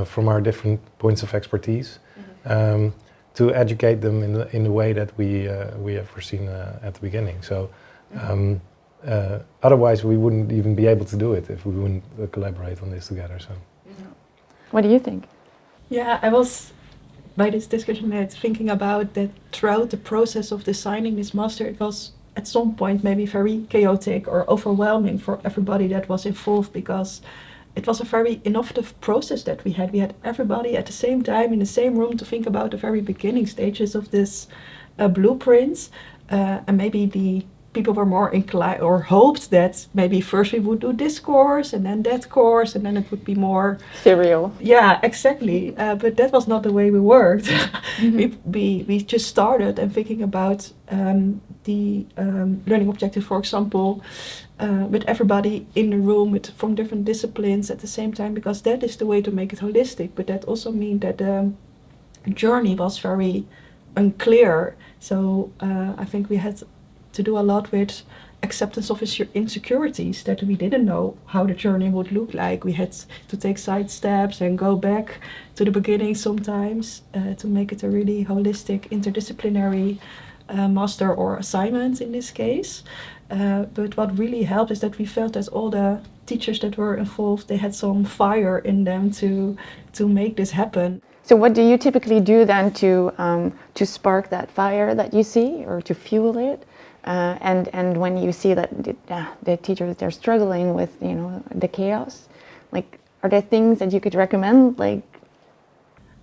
from our different points of expertise to educate them in the way that we have foreseen at the beginning. So. Otherwise, we wouldn't even be able to do it if we wouldn't collaborate on this together. So, what do you think? Yeah, I was by this discussion thinking about that throughout the process of designing this master, it was at some point maybe very chaotic or overwhelming for everybody that was involved, because it was a very innovative process that we had. We had everybody at the same time in the same room to think about the very beginning stages of this blueprints, and maybe the people were more inclined or hoped that maybe first we would do this course and then that course and then it would be more serial. Yeah, exactly. But that was not the way we worked. We just started and thinking about the learning objective, for example, with everybody in the room from different disciplines at the same time, because that is the way to make it holistic. But that also means that the journey was very unclear. So I think we had to do a lot with acceptance of insecurities, that we didn't know how the journey would look like. We had to take side steps and go back to the beginning sometimes to make it a really holistic, interdisciplinary master or assignment in this case. But what really helped is that we felt that all the teachers that were involved, they had some fire in them to make this happen. So what do you typically do then to spark that fire that you see, or to fuel it? And when you see that the teachers, they're struggling with, you know, the chaos, like, are there things that you could recommend? Like,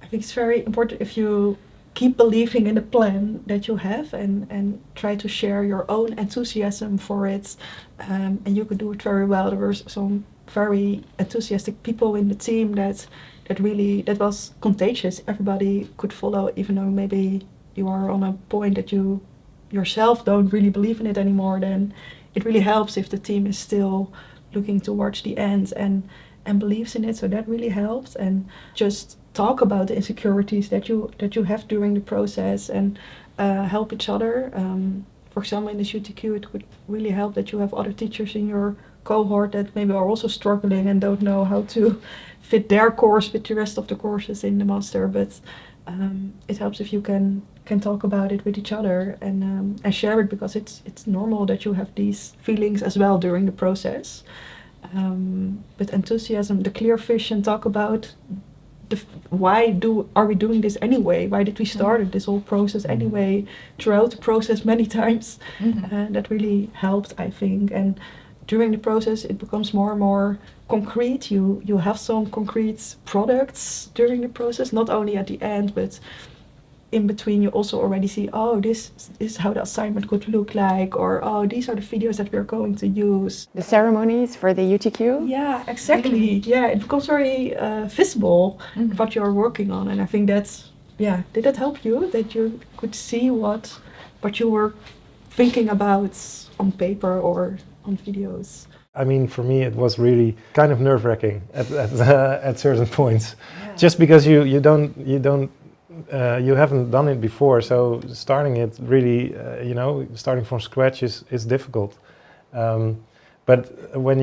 I think it's very important if you keep believing in the plan that you have and try to share your own enthusiasm for it, and you could do it very well. There were some very enthusiastic people in the team that was contagious. Everybody could follow, even though maybe you are on a point that you yourself don't really believe in it anymore. Then it really helps if the team is still looking towards the end and believes in it. So that really helps. And just talk about the insecurities that you have during the process and help each other. For example, in the UTQ, it would really help that you have other teachers in your cohort that maybe are also struggling and don't know how to fit their course with the rest of the courses in the master. But it helps if you can talk about it with each other and share it, because it's normal that you have these feelings as well during the process. But enthusiasm, the clear vision, talk about why are we doing this anyway? Why did we start this whole process anyway? Throughout the process many times, that really helped, I think. And during the process, it becomes more and more concrete. You have some concrete products during the process, not only at the end, but in between you also already see, oh, this is how the assignment could look like, or oh, these are the videos that we're going to use. The ceremonies for the UTQ? Yeah, exactly. Yeah, it becomes very visible what you're working on, and I think that's, yeah, did that help you, that you could see what you were thinking about on paper or on videos? I mean, for me, it was really kind of nerve-wracking at certain points, just because you haven't done it before, so starting it really, starting from scratch is difficult. But when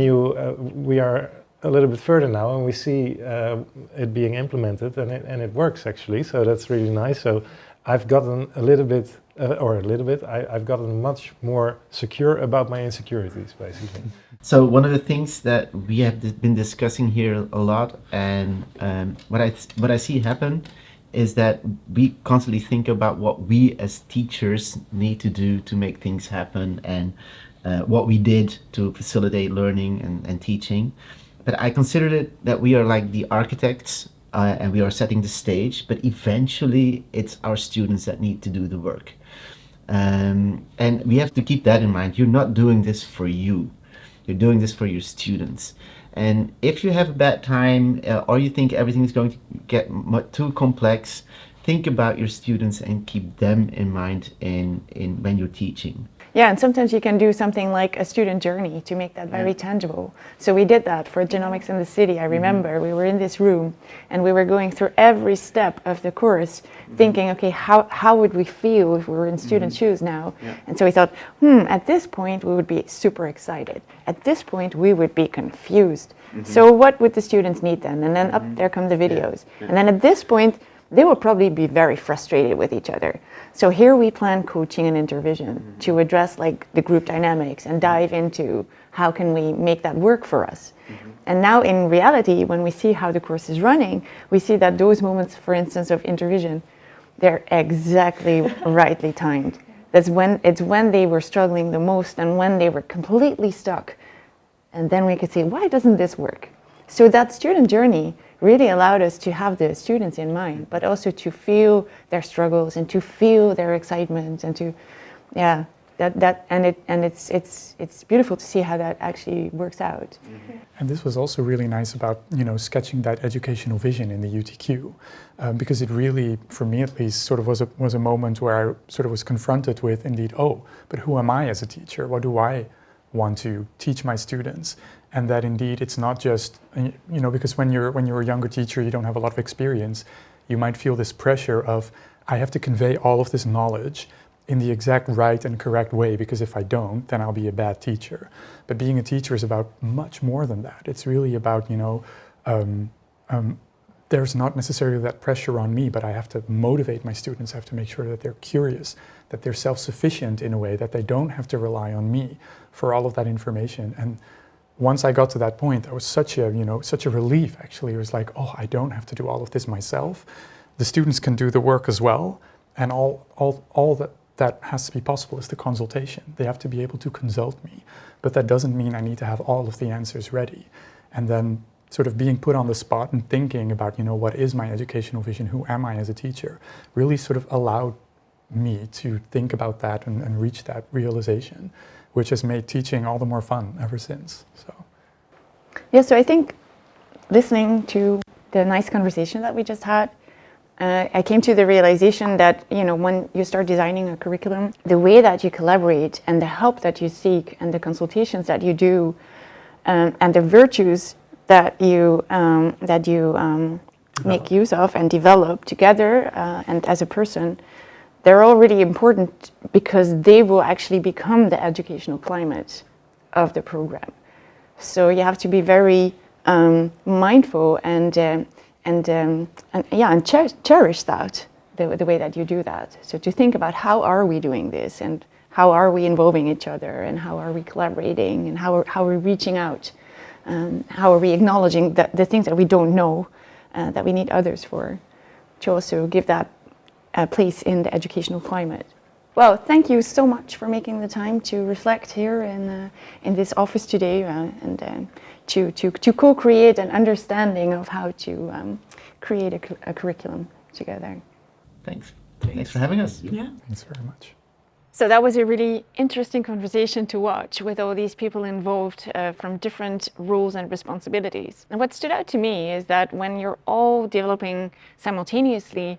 we are a little bit further now and we see it being implemented and it works actually, so that's really nice. So I've gotten I've gotten much more secure about my insecurities, basically. So one of the things that we have been discussing here a lot, and what I see happen is that we constantly think about what we as teachers need to do to make things happen, and what we did to facilitate learning and teaching. But I consider it that we are like the architects and we are setting the stage, but eventually it's our students that need to do the work. And we have to keep that in mind. You're not doing this for you. You're doing this for your students. And if you have a bad time or you think everything is going to get too complex, think about your students and keep them in mind when you're teaching. Yeah, and sometimes you can do something like a student journey to make that very tangible. So we did that for Genomics in the City. I remember we were in this room and we were going through every step of the course, thinking, okay, how would we feel if we were in student shoes now? And so we thought, at this point we would be super excited. At this point we would be confused. So what would the students need then? And then up there come the videos. And then at this point, they will probably be very frustrated with each other. So here we plan coaching and intervision to address like the group dynamics and dive into how can we make that work for us. And now in reality, when we see how the course is running, we see that those moments, for instance, of intervision, they're exactly rightly timed. It's when they were struggling the most and when they were completely stuck. And then we could see, why doesn't this work? So that student journey really allowed us to have the students in mind, but also to feel their struggles and to feel their excitement and to, it's beautiful to see how that actually works out. And this was also really nice about, sketching that educational vision in the UTQ, because it really, for me at least, sort of was a moment where I sort of was confronted with, indeed, but who am I as a teacher? What do I want to teach my students? And that indeed it's not just, because when you're a younger teacher, you don't have a lot of experience, you might feel this pressure of, I have to convey all of this knowledge in the exact right and correct way, because if I don't, then I'll be a bad teacher. But being a teacher is about much more than that. It's really about, there's not necessarily that pressure on me, but I have to motivate my students. I have to make sure that they're curious, that they're self-sufficient in a way, that they don't have to rely on me for all of that information. And once I got to that point, that was such a relief, actually. It was like, I don't have to do all of this myself. The students can do the work as well. And all that has to be possible is the consultation. They have to be able to consult me. But that doesn't mean I need to have all of the answers ready. And then sort of being put on the spot and thinking about, what is my educational vision? Who am I as a teacher? Really sort of allowed me to think about that and reach that realization, which has made teaching all the more fun ever since. So I think listening to the nice conversation that we just had, I came to the realization that, when you start designing a curriculum, the way that you collaborate and the help that you seek and the consultations that you do, and the virtues that you make use of and develop together and as a person, they're all really important because they will actually become the educational climate of the program. So you have to be very mindful and cherish that, the way that you do that. So to think about how are we doing this and how are we involving each other and how are we collaborating and how are we reaching out, how are we acknowledging the things that we don't know that we need others for, to also give that place in the educational climate. Well, thank you so much for making the time to reflect here in this office today and to co-create an understanding of how to create a curriculum together. Thanks. Thanks for having us. Yeah. Thanks very much. So that was a really interesting conversation to watch with all these people involved from different roles and responsibilities. And what stood out to me is that when you're all developing simultaneously,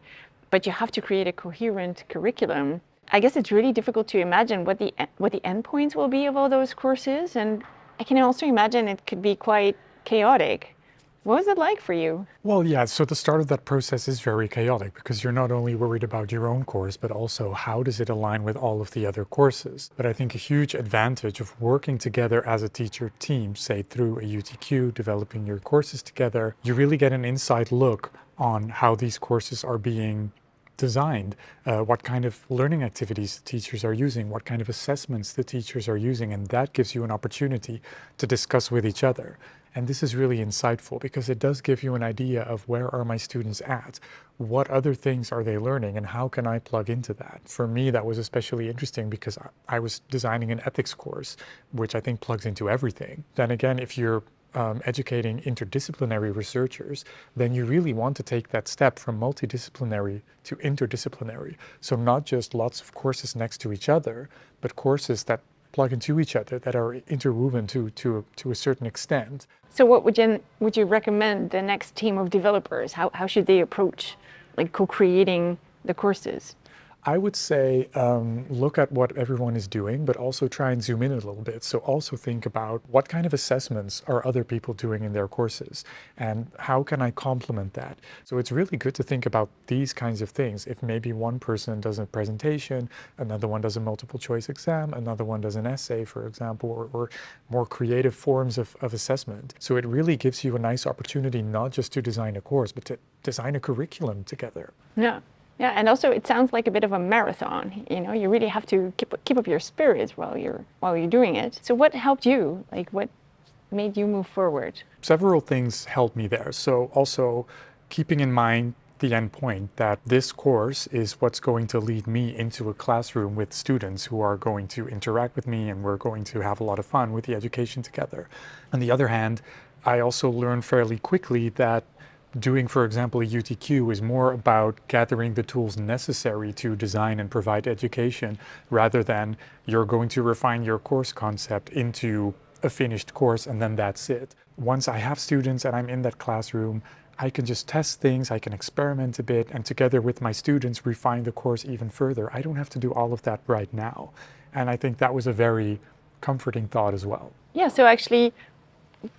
but you have to create a coherent curriculum, I guess it's really difficult to imagine what the endpoints will be of all those courses. And I can also imagine it could be quite chaotic. What was it like for you? Well, yeah, so the start of that process is very chaotic because you're not only worried about your own course, but also how does it align with all of the other courses. But I think a huge advantage of working together as a teacher team, say through a UTQ, developing your courses together, you really get an inside look on how these courses are being designed, what kind of learning activities the teachers are using, what kind of assessments the teachers are using, and that gives you an opportunity to discuss with each other. And this is really insightful because it does give you an idea of where are my students at, what other things are they learning, and how can I plug into that. For me, that was especially interesting because I was designing an ethics course, which I think plugs into everything. Then again, if you're educating interdisciplinary researchers, then you really want to take that step from multidisciplinary to interdisciplinary. So not just lots of courses next to each other, but courses that plug into each other, that are interwoven to a certain extent. So what would you recommend the next team of developers? How should they approach like co-creating the courses? I would say look at what everyone is doing, but also try and zoom in a little bit. So also think about what kind of assessments are other people doing in their courses and how can I complement that? So it's really good to think about these kinds of things. If maybe one person does a presentation, another one does a multiple choice exam, another one does an essay, for example, or more creative forms of assessment. So it really gives you a nice opportunity not just to design a course, but to design a curriculum together. Yeah. Yeah, and also it sounds like a bit of a marathon. You know, you really have to keep up your spirits while you're doing it. So what helped you? Like, what made you move forward? Several things helped me there. So also keeping in mind the end point that this course is what's going to lead me into a classroom with students who are going to interact with me and we're going to have a lot of fun with the education together. On the other hand, I also learned fairly quickly that doing, for example, a UTQ is more about gathering the tools necessary to design and provide education rather than you're going to refine your course concept into a finished course and then that's it. Once I have students and I'm in that classroom, I can just test things, I can experiment a bit, and together with my students refine the course even further. I don't have to do all of that right now. And I think that was a very comforting thought as well. Yeah, so actually,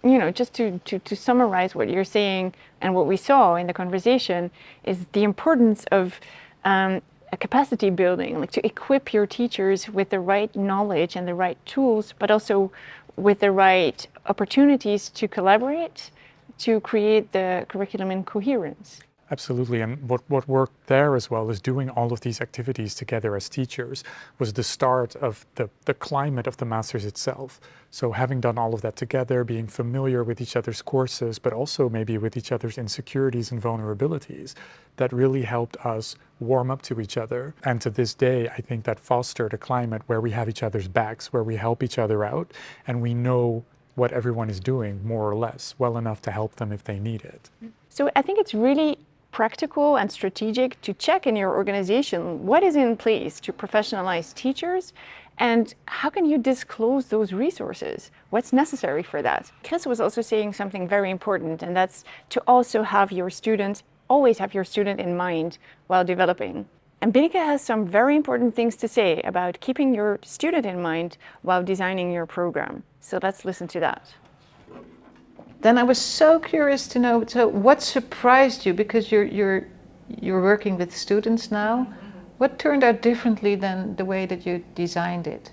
you know, just to summarize what you're saying and what we saw in the conversation is the importance of a capacity building, like to equip your teachers with the right knowledge and the right tools, but also with the right opportunities to collaborate, to create the curriculum in coherence. Absolutely, and what worked there as well is doing all of these activities together as teachers was the start of the climate of the Masters itself. So having done all of that together, being familiar with each other's courses, but also maybe with each other's insecurities and vulnerabilities, that really helped us warm up to each other. And to this day, I think that fostered a climate where we have each other's backs, where we help each other out, and we know what everyone is doing, more or less, well enough to help them if they need it. So I think it's really practical and strategic to check in your organization what is in place to professionalize teachers and how can you disclose those resources? What's necessary for that? Chris was also saying something very important, and that's to also have your student, always have your student in mind while developing. And Binneke has some very important things to say about keeping your student in mind while designing your program. So let's listen to that. Then I was so curious to know, so what surprised you, because you're working with students now, what turned out differently than the way that you designed it?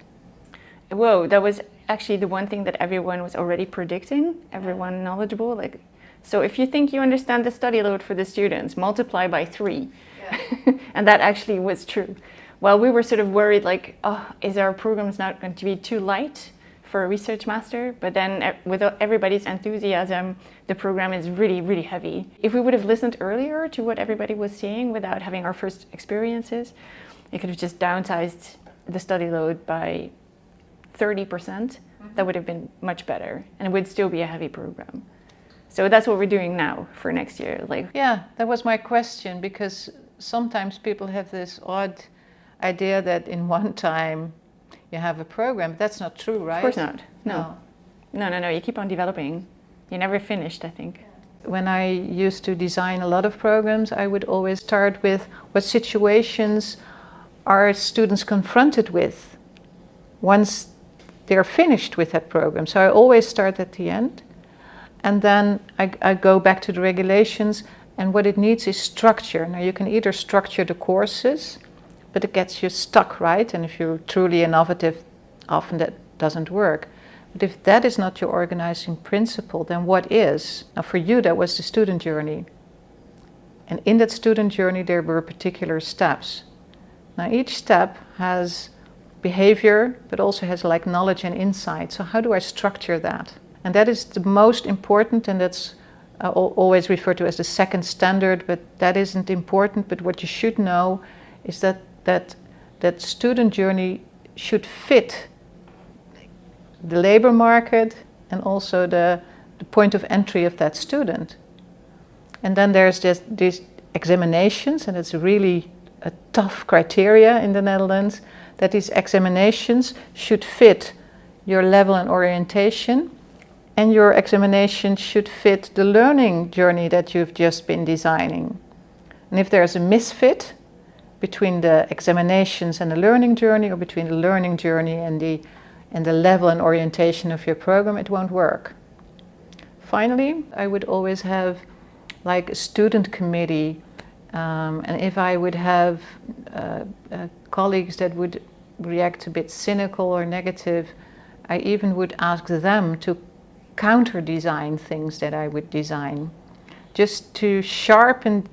Whoa, that was actually the one thing that everyone was already predicting, everyone knowledgeable. Like, so if you think you understand the study load for the students, multiply by 3. Yeah. And that actually was true. Well, we were sort of worried like, oh, is our programs not going to be too light for a research master? But then with everybody's enthusiasm, the program is really, really heavy. If we would have listened earlier to what everybody was saying without having our first experiences, we could have just downsized the study load by 30%. That would have been much better, and it would still be a heavy program. So that's what we're doing now for next year. Like, yeah, that was my question, because sometimes people have this odd idea that in one time you have a program, but that's not true, right? Of course not. No. You keep on developing. You're never finished, I think. When I used to design a lot of programs, I would always start with what situations are students confronted with once they're finished with that program. So I always start at the end, and then I go back to the regulations, and what it needs is structure. Now you can either structure the courses, but it gets you stuck, right? And if you're truly innovative, often that doesn't work. But if that is not your organizing principle, then what is? Now for you, that was the student journey. And in that student journey, there were particular steps. Now each step has behavior, but also has like knowledge and insight. So how do I structure that? And that is the most important, and that's always referred to as the second standard, but that isn't important. But what you should know is that student journey should fit the labor market and also the point of entry of that student. And then there's these examinations, and it's really a tough criteria in the Netherlands, that these examinations should fit your level and orientation, and your examination should fit the learning journey that you've just been designing. And if there's a misfit between the examinations and the learning journey, or between the learning journey and the level and orientation of your program, it won't work. Finally, I would always have like a student committee, and if I would have colleagues that would react a bit cynical or negative, I even would ask them to counter design things that I would design, just to sharpen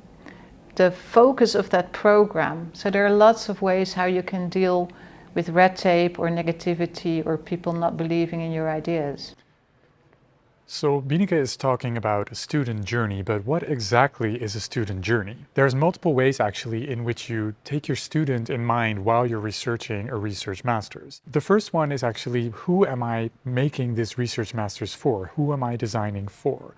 the focus of that program. So there are lots of ways how you can deal with red tape or negativity or people not believing in your ideas. So Bineke is talking about a student journey, but what exactly is a student journey? There's multiple ways actually in which you take your student in mind while you're researching a research master's. The first one is actually, who am I making this research master's for? Who am I designing for?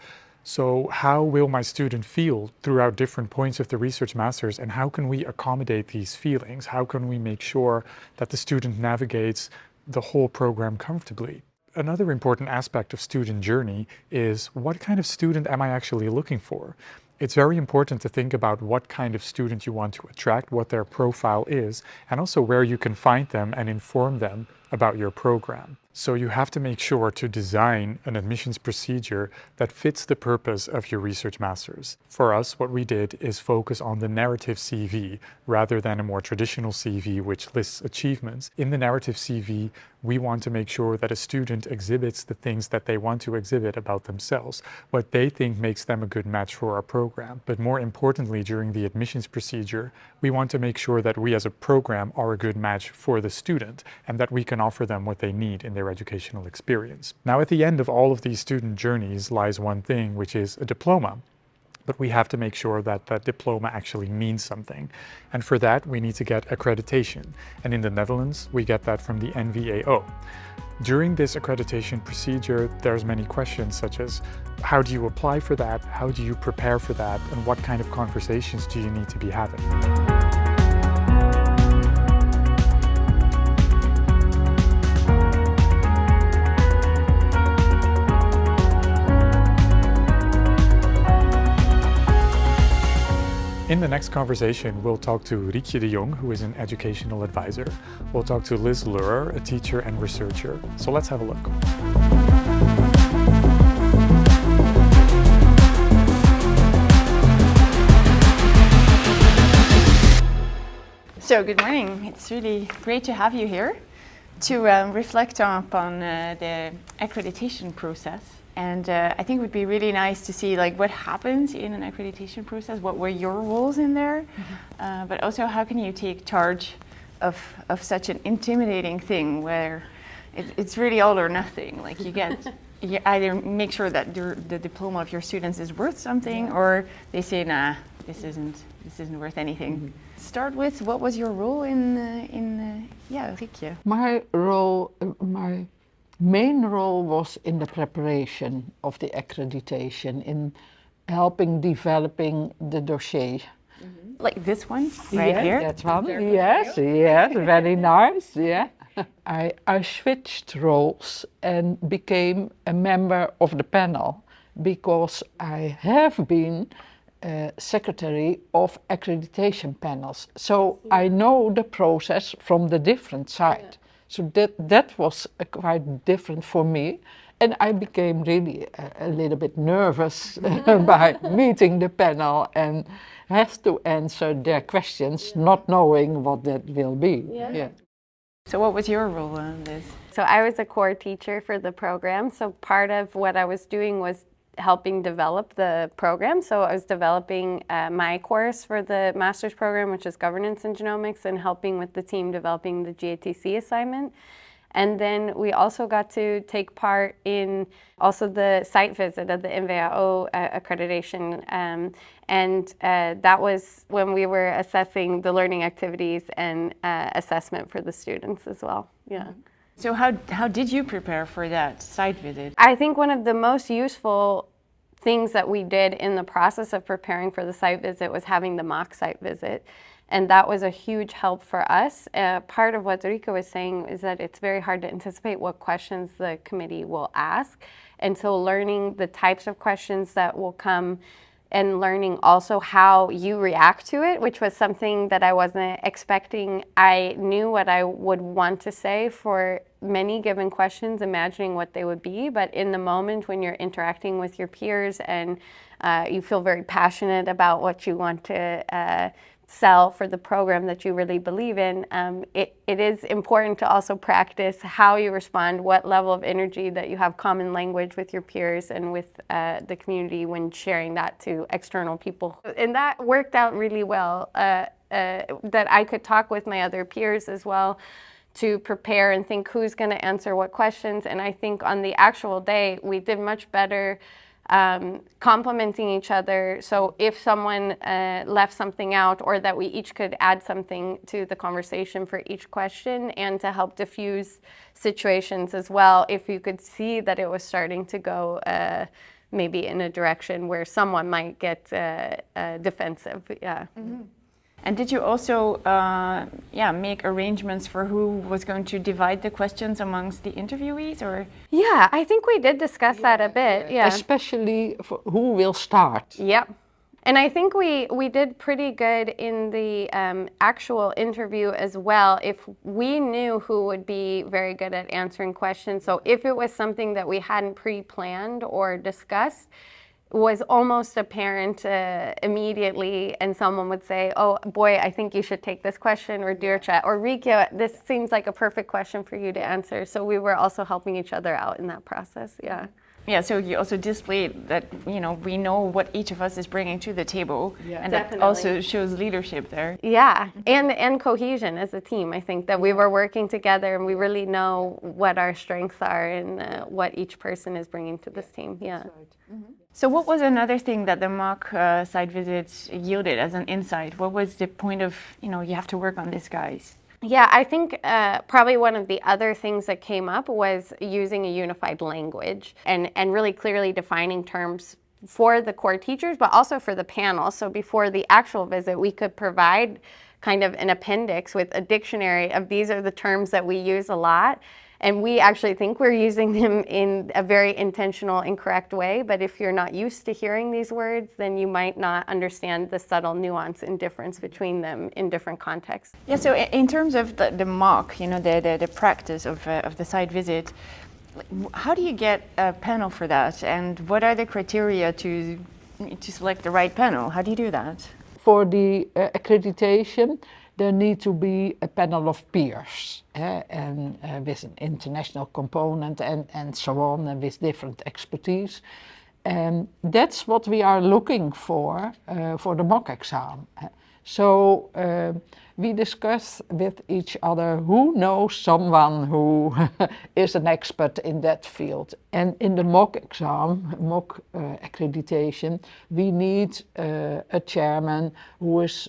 So how will my student feel throughout different points of the research master's, and how can we accommodate these feelings? How can we make sure that the student navigates the whole program comfortably? Another important aspect of student journey is, what kind of student am I actually looking for? It's very important to think about what kind of student you want to attract, what their profile is, and also where you can find them and inform them about your program. So you have to make sure to design an admissions procedure that fits the purpose of your research master's. For us, what we did is focus on the narrative CV rather than a more traditional CV which lists achievements. In the narrative CV, we want to make sure that a student exhibits the things that they want to exhibit about themselves, what they think makes them a good match for our program. But more importantly, during the admissions procedure, we want to make sure that we as a program are a good match for the student and that we can offer them what they need in their educational experience. Now, at the end of all of these student journeys lies one thing, which is a diploma. But we have to make sure that that diploma actually means something. And for that, we need to get accreditation. And in the Netherlands, we get that from the NVAO. During this accreditation procedure, there's many questions such as, how do you apply for that? How do you prepare for that? And what kind of conversations do you need to be having? In the next conversation, we'll talk to Rietje de Jong, who is an educational advisor. We'll talk to Liz Lurer, a teacher and researcher. So let's have a look. So good morning. It's really great to have you here to reflect upon the accreditation process. And I think it would be really nice to see like what happens in an accreditation process, what were your roles in there, but also how can you take charge of such an intimidating thing where it's really all or nothing. Like you either make sure that the diploma of your students is worth something, or they say, nah, this isn't worth anything. Start with, what was your role in Rietje? My role, my main role was in the preparation of the accreditation, in helping developing the dossier. Like this one, right here? That one, yes, very nice, yeah. I switched roles and became a member of the panel because I have been secretary of accreditation panels. So I know the process from the different side. So that was quite different for me, and I became really a little bit nervous by meeting the panel and have to answer their questions, not knowing what that will be. So what was your role in this? So I was a core teacher for the program, so part of what I was doing was helping develop the program. So I was developing my course for the master's program, which is Governance in Genomics, and helping with the team developing the GATC assignment. And then we also got to take part in also the site visit of the NVAO accreditation. And that was when we were assessing the learning activities and assessment for the students as well. Yeah. So how did you prepare for that site visit? I think one of the most useful things that we did in the process of preparing for the site visit was having the mock site visit. And that was a huge help for us. Part of what Rieke was saying is that it's very hard to anticipate what questions the committee will ask. And so learning the types of questions that will come and learning also how you react to it, which was something that I wasn't expecting. I knew what I would want to say for many given questions, imagining what they would be, but in the moment when you're interacting with your peers and you feel very passionate about what you want to sell for the program that you really believe in, it is important to also practice how you respond, what level of energy that you have common language with your peers and with the community when sharing that to external people. And that worked out really well, that I could talk with my other peers as well to prepare and think who's going to answer what questions. And I think on the actual day, we did much better complementing each other. So if someone left something out, or that we each could add something to the conversation for each question, and to help diffuse situations as well, if you could see that it was starting to go maybe in a direction where someone might get defensive. Yeah. Mm-hmm. And did you also make arrangements for who was going to divide the questions amongst the interviewees, or? Yeah, I think we did discuss that a bit. Yeah. Especially for who will start. Yep. And I think we did pretty good in the actual interview as well, if we knew who would be very good at answering questions. So if it was something that we hadn't pre-planned or discussed, was almost apparent immediately, and someone would say, oh boy, I think you should take this question, or Dircha, or Rika, this seems like a perfect question for you to answer. So we were also helping each other out in that process, yeah. Yeah, so you also displayed that, you know, we know what each of us is bringing to the table, and Definitely. that also shows leadership there. Yeah, and cohesion as a team. I think that we were working together, and we really know what our strengths are and what each person is bringing to this team, yeah. So what was another thing that the mock site visits yielded as an insight? What was the point of, you know, you have to work on this, guys? Yeah, I think probably one of the other things that came up was using a unified language and really clearly defining terms for the core teachers, but also for the panel. So before the actual visit, we could provide kind of an appendix with a dictionary of these are the terms that we use a lot. And we actually think we're using them in a very intentional and correct way. But if you're not used to hearing these words, then you might not understand the subtle nuance and difference between them in different contexts. Yeah, so in terms of the mock, you know, the practice of the site visit, how do you get a panel for that? And what are the criteria to select the right panel? How do you do that? For the accreditation, there need to be a panel of peers, and with an international component and so on, and with different expertise. And that's what we are looking for the mock exam. So we discuss with each other who knows someone who is an expert in that field. And in the mock exam, mock accreditation, we need a chairman who is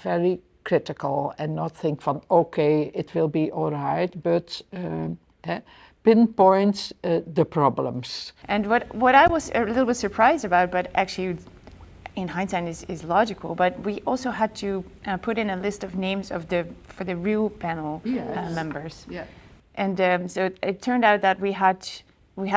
very critical and not think from, okay, it will be all right, but pinpoints the problems. And what I was a little bit surprised about, but actually in hindsight is logical, but we also had to put in a list of names for the real panel members. Yeah. And so it turned out that we had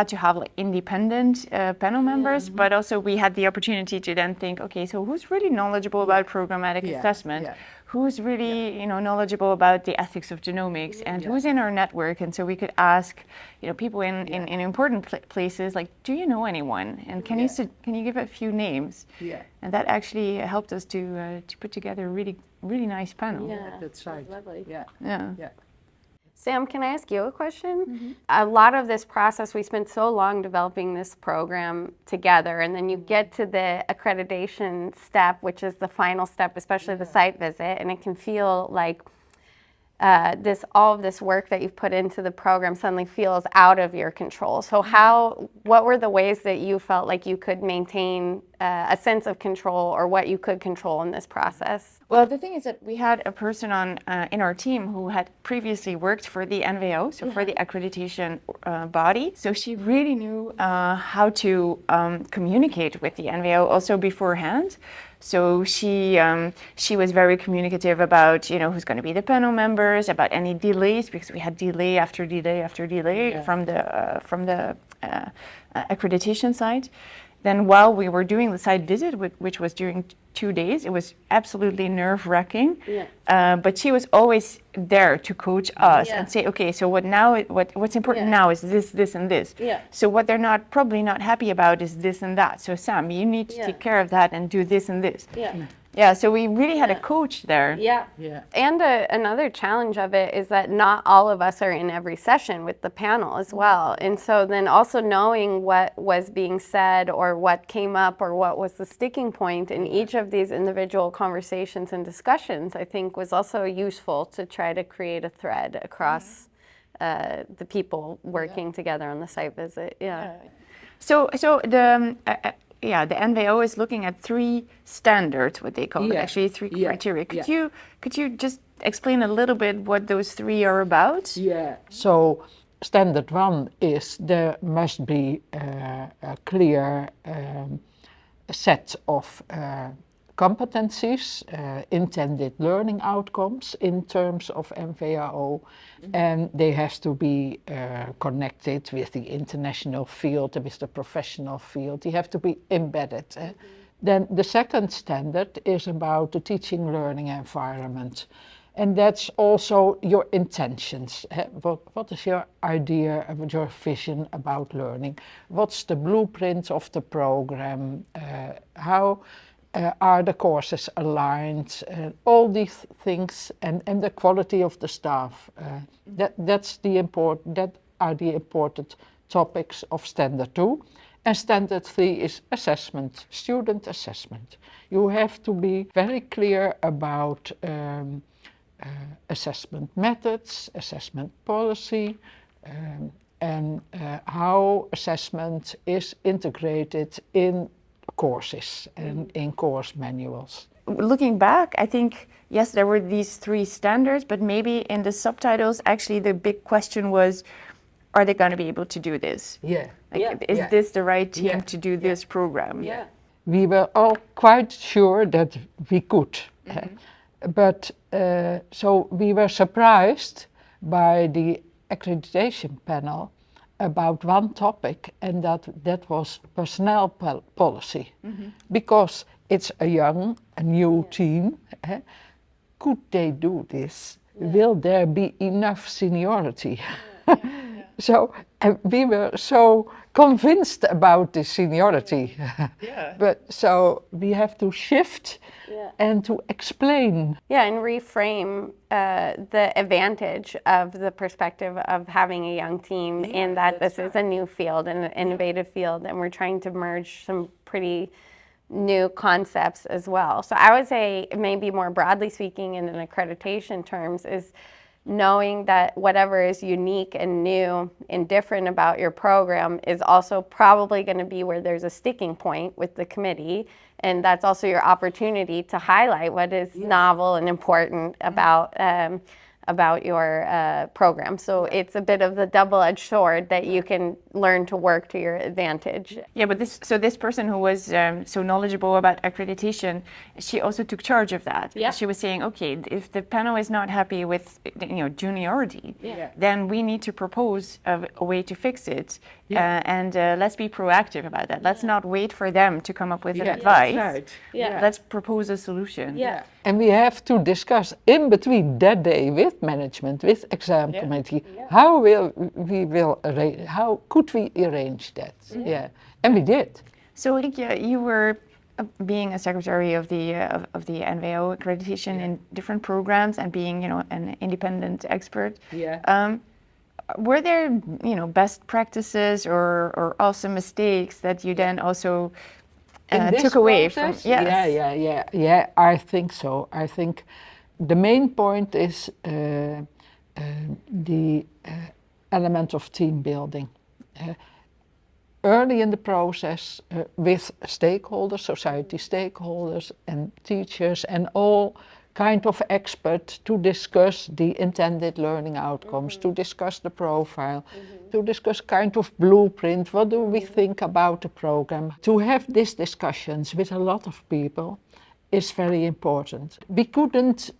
to have like independent panel members, but also we had the opportunity to then think, okay, so who's really knowledgeable about programmatic assessment? Yeah. Who's really, you know, knowledgeable about the ethics of genomics, and who's in our network? And so we could ask, you know, people in important places, like, do you know anyone? And can you give a few names? Yeah. And that actually helped us to put together a really nice panel. Yeah, that's right. Lovely. Yeah. Yeah. Yeah. Sam, can I ask you a question? A lot of this process, we spent so long developing this program together, and then you get to the accreditation step, which is the final step, especially the site visit, and it can feel like all of this work that you've put into the program suddenly feels out of your control. So what were the ways that you felt like you could maintain a sense of control, or what you could control in this process? Well, the thing is that we had a person in our team who had previously worked for the NVO, so for the accreditation body. So she really knew how to communicate with the NVO also beforehand. So she was very communicative about, you know, who's going to be the panel members, about any delays, because we had delay after delay after delay from the accreditation side. then while we were doing the site visit, which was during 2 days, it was absolutely nerve-wracking. But she was always there to coach us and say, okay, so what's important now is this, this, and this. So what they're probably not happy about is this and that. So Sam, you need to take care of that and do this and this. Yeah, so we really had a coach there. And another challenge of it is that not all of us are in every session with the panel as well. And so then also knowing what was being said or what came up or what was the sticking point in each of these individual conversations and discussions, I think was also useful to try to create a thread across the people working together on the site visit. So the NVO is looking at 3 standards, what they call it, actually 3 criteria. Could you just explain a little bit what those 3 are about? So standard 1 is there must be a clear set of competencies, intended learning outcomes in terms of MVAO, and they have to be connected with the international field, with the professional field. They have to be embedded. Then the second standard is about the teaching learning environment. And that's also your intentions. What is your idea, your vision about learning? What's the blueprint of the program? How are the courses aligned? All these things, and the quality of the staff. That are the important topics of Standard 2. And Standard 3 is assessment, student assessment. You have to be very clear about assessment methods, assessment policy, and how assessment is integrated in courses and in course manuals. Looking back, I think, yes, there were these 3 standards, but maybe in the subtitles, actually the big question was, are they going to be able to do this? Is this the right team to do this program? We were all quite sure that we could. But so we were surprised by the accreditation panel about one topic, and that was personnel policy. Because it's a new team. Could they do this? Will there be enough seniority? So we were so convinced about the seniority. But so we have to shift and to explain. And reframe the advantage of the perspective of having a young team in that this is a new field and an innovative field, and we're trying to merge some pretty new concepts as well. So I would say maybe more broadly speaking in an accreditation terms is knowing that whatever is unique and new and different about your program is also probably going to be where there's a sticking point with the committee, and that's also your opportunity to highlight what is novel and important about your program. So it's a bit of the double-edged sword that you can learn to work to your advantage. But this person who was so knowledgeable about accreditation, she also took charge of that. She was saying, okay, if the panel is not happy with juniority, then we need to propose a way to fix it, and let's be proactive about that. Let's not wait for them to come up with an advice. Let's propose a solution. And we have to discuss in between that day with management, with exam committee, how could we arrange that? And we did. So you were being a secretary of the NVO accreditation in different programs and being an independent expert. Were there best practices or also mistakes that you then also took away from? I think so. I think the main point is the element of team building. Early in the process with stakeholders, society stakeholders and teachers and all kind of experts to discuss the intended learning outcomes, to discuss the profile, to discuss kind of blueprint, what do we think about the program. To have these discussions with a lot of people is very important. We couldn't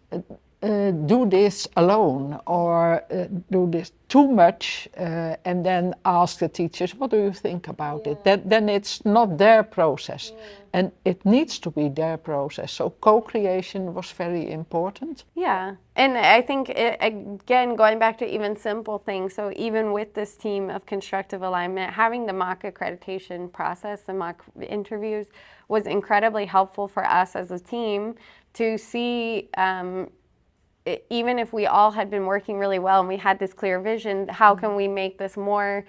do this alone or do this too much and then ask the teachers, what do you think about it? Then it's not their process. And it needs to be their process. So co-creation was very important. Yeah, and I think, again, going back to even simple things, so even with this team of constructive alignment, having the mock accreditation process, the mock interviews, was incredibly helpful for us as a team to see, even if we all had been working really well and we had this clear vision, how can we make this more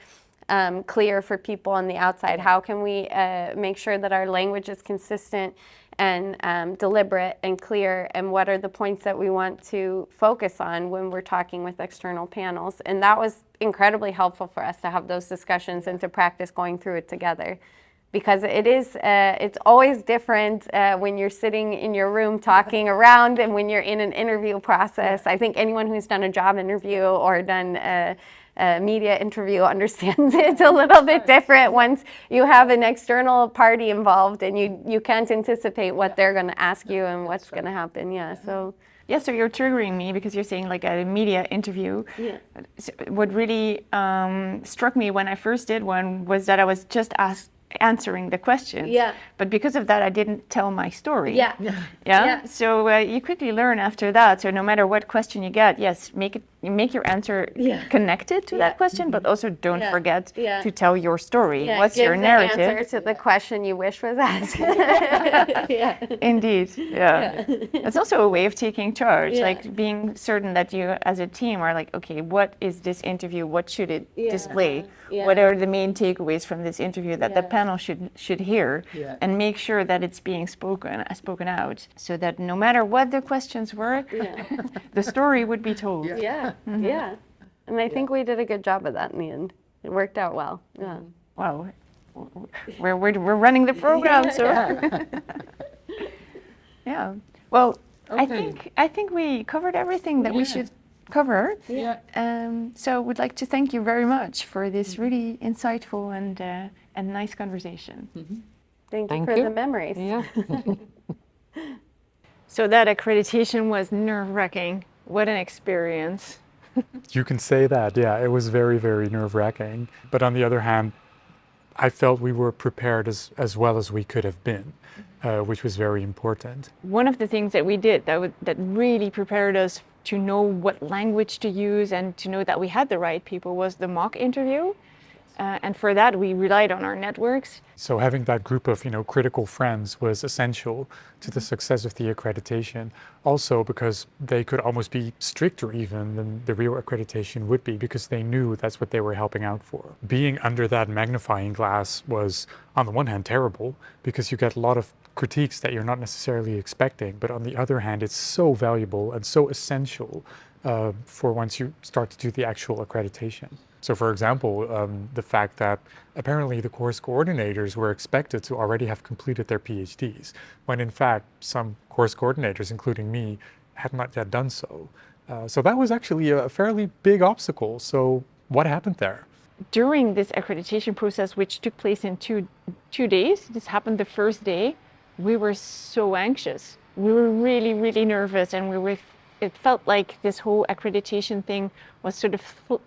clear for people on the outside? How can we make sure that our language is consistent and deliberate and clear, and what are the points that we want to focus on when we're talking with external panels? And that was incredibly helpful for us to have those discussions and to practice going through it together. Because it's always different when you're sitting in your room talking around and when you're in an interview process. I think anyone who's done a job interview or done a media interview understands it's a little bit different once you have an external party involved and you can't anticipate what they're going to ask you and what's going to happen. Yeah, so you're triggering me because you're saying like a media interview. Yeah. What really struck me when I first did one was that I was just answering the questions. Yeah. But because of that, I didn't tell my story. Yeah. Yeah. So you quickly learn after that. So no matter what question you get, yes, make your answer connected to that question, but also don't forget to tell your story. What's your narrative? The answer to the question you wish was asked. Indeed. Yeah. It's also a way of taking charge, like being certain that you as a team are like, okay, what is this interview? What should it display? What are the main takeaways from this interview that the panel should hear, and make sure that it's being spoken out, so that no matter what the questions were, the story would be told. Yeah. And I think we did a good job of that in the end. It worked out well. Yeah. Wow. We're running the program, so yeah. Well, I think we covered everything that we should cover. So we'd like to thank you very much for this really insightful and nice conversation. Thank you for the memories. Yeah. So that accreditation was nerve-wracking. What an experience. You can say that, yeah. It was very, very nerve-wracking. But on the other hand, I felt we were prepared as well as we could have been, which was very important. One of the things that we did that really prepared us to know what language to use and to know that we had the right people was the mock interview. And for that, we relied on our networks. So having that group of, critical friends was essential to the success of the accreditation. Also because they could almost be stricter even than the real accreditation would be, because they knew that's what they were helping out for. Being under that magnifying glass was, on the one hand, terrible, because you get a lot of critiques that you're not necessarily expecting. But on the other hand, it's so valuable and so essential for once you start to do the actual accreditation. So for example, the fact that apparently the course coordinators were expected to already have completed their PhDs, when in fact some course coordinators, including me, had not yet done so. So that was actually a fairly big obstacle. So what happened there? During this accreditation process, which took place in two days, this happened the first day, we were so anxious. We were really, really nervous, and it felt like this whole accreditation thing was sort of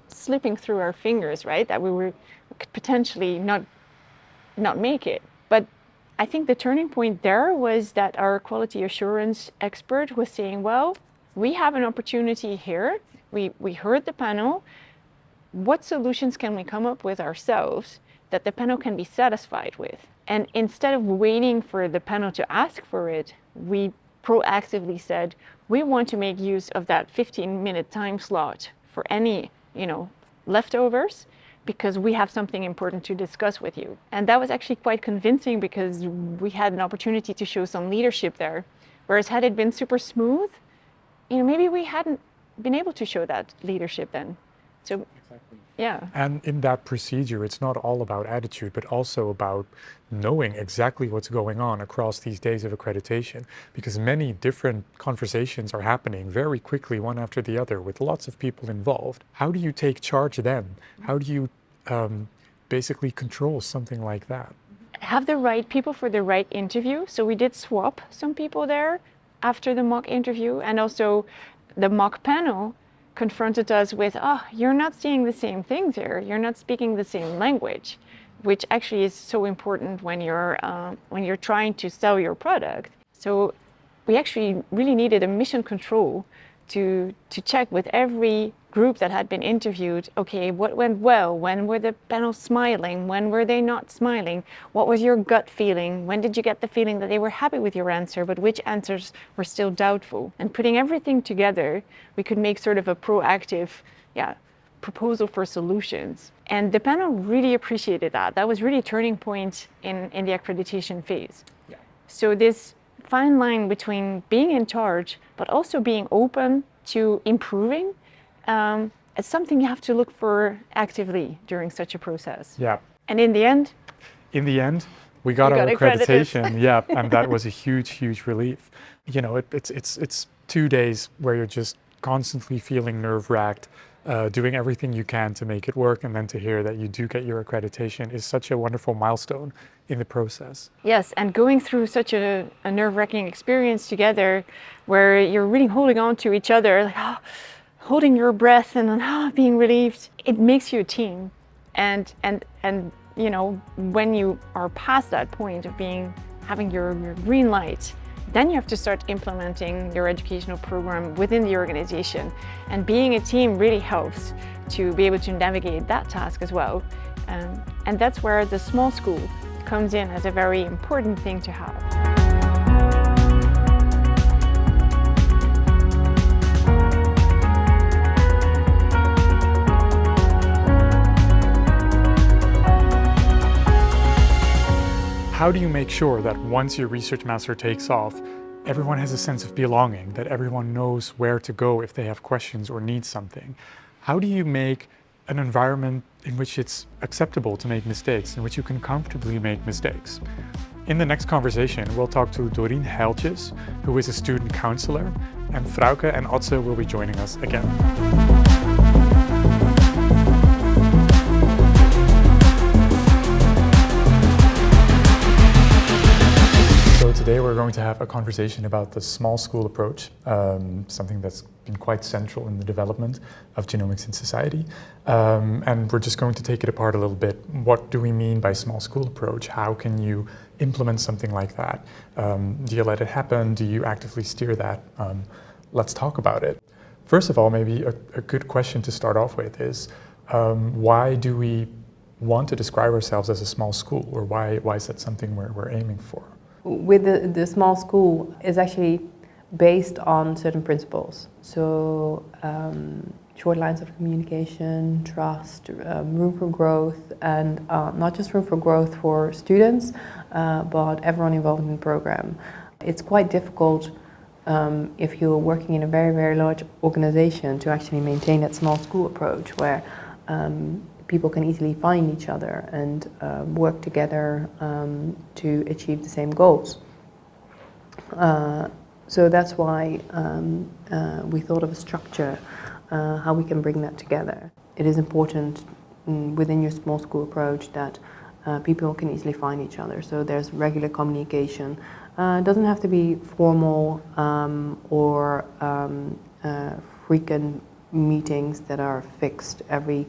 slipping through our fingers, right? That we could potentially not make it. But I think the turning point there was that our quality assurance expert was saying, well, we have an opportunity here. We heard the panel. What solutions can we come up with ourselves that the panel can be satisfied with? And instead of waiting for the panel to ask for it, we proactively said, we want to make use of that 15-minute time slot for any, leftovers, because we have something important to discuss with you. And that was actually quite convincing, because we had an opportunity to show some leadership there. Whereas had it been super smooth, maybe we hadn't been able to show that leadership then. So, yeah. And in that procedure, it's not all about attitude, but also about knowing exactly what's going on across these days of accreditation, because many different conversations are happening very quickly, one after the other, with lots of people involved. How do you take charge then? How do you basically control something like that? Have the right people for the right interview. So we did swap some people there after the mock interview, and also the mock panel confronted us with, oh, you're not seeing the same things here. You're not speaking the same language, which actually is so important when you're trying to sell your product. So we actually really needed a mission control to check with every group that had been interviewed, okay, what went well? When were the panels smiling? When were they not smiling? What was your gut feeling? When did you get the feeling that they were happy with your answer, but which answers were still doubtful? And putting everything together, we could make sort of a proactive, proposal for solutions. And the panel really appreciated that. That was really a turning point in the accreditation phase. Yeah. So this fine line between being in charge, but also being open to improving, it's something you have to look for actively during such a process. Yeah. And in the end, we got our accreditation. Yeah, and that was a huge relief. You know, it's 2 days where you're just constantly feeling nerve-wracked, doing everything you can to make it work, and then to hear that you do get your accreditation is such a wonderful milestone in the process. Yes, and going through such a nerve-wracking experience together, where you're really holding on to each other, like, holding your breath and then being relieved, it makes you a team. And you know, when you are past that point of having your green light, then you have to start implementing your educational program within the organization. And being a team really helps to be able to navigate that task as well. And that's where the small school comes in as a very important thing to have. How do you make sure that once your research master takes off, everyone has a sense of belonging, that everyone knows where to go if they have questions or need something? How do you make an environment in which it's acceptable to make mistakes, in which you can comfortably make mistakes? In the next conversation, we'll talk to Doreen Heiltjes, who is a student counselor, and Frauke and Otze will be joining us again. So today we're going to have a conversation about the small school approach, something that's been quite central in the development of genomics in society. And we're just going to take it apart a little bit. What do we mean by small school approach? How can you implement something like that? Do you let it happen? Do you actively steer that? Let's talk about it. First of all, maybe a good question to start off with is, why do we want to describe ourselves as a small school? Or why is that something we're aiming for? With the small school is actually based on certain principles. So short lines of communication, trust, room for growth, and not just room for growth for students, but everyone involved in the program. It's quite difficult if you're working in a very large organization to actually maintain that small school approach where people can easily find each other and work together to achieve the same goals. So that's why we thought of a structure, how we can bring that together. It is important within your small school approach that people can easily find each other. So there's regular communication. It doesn't have to be formal or frequent meetings that are fixed every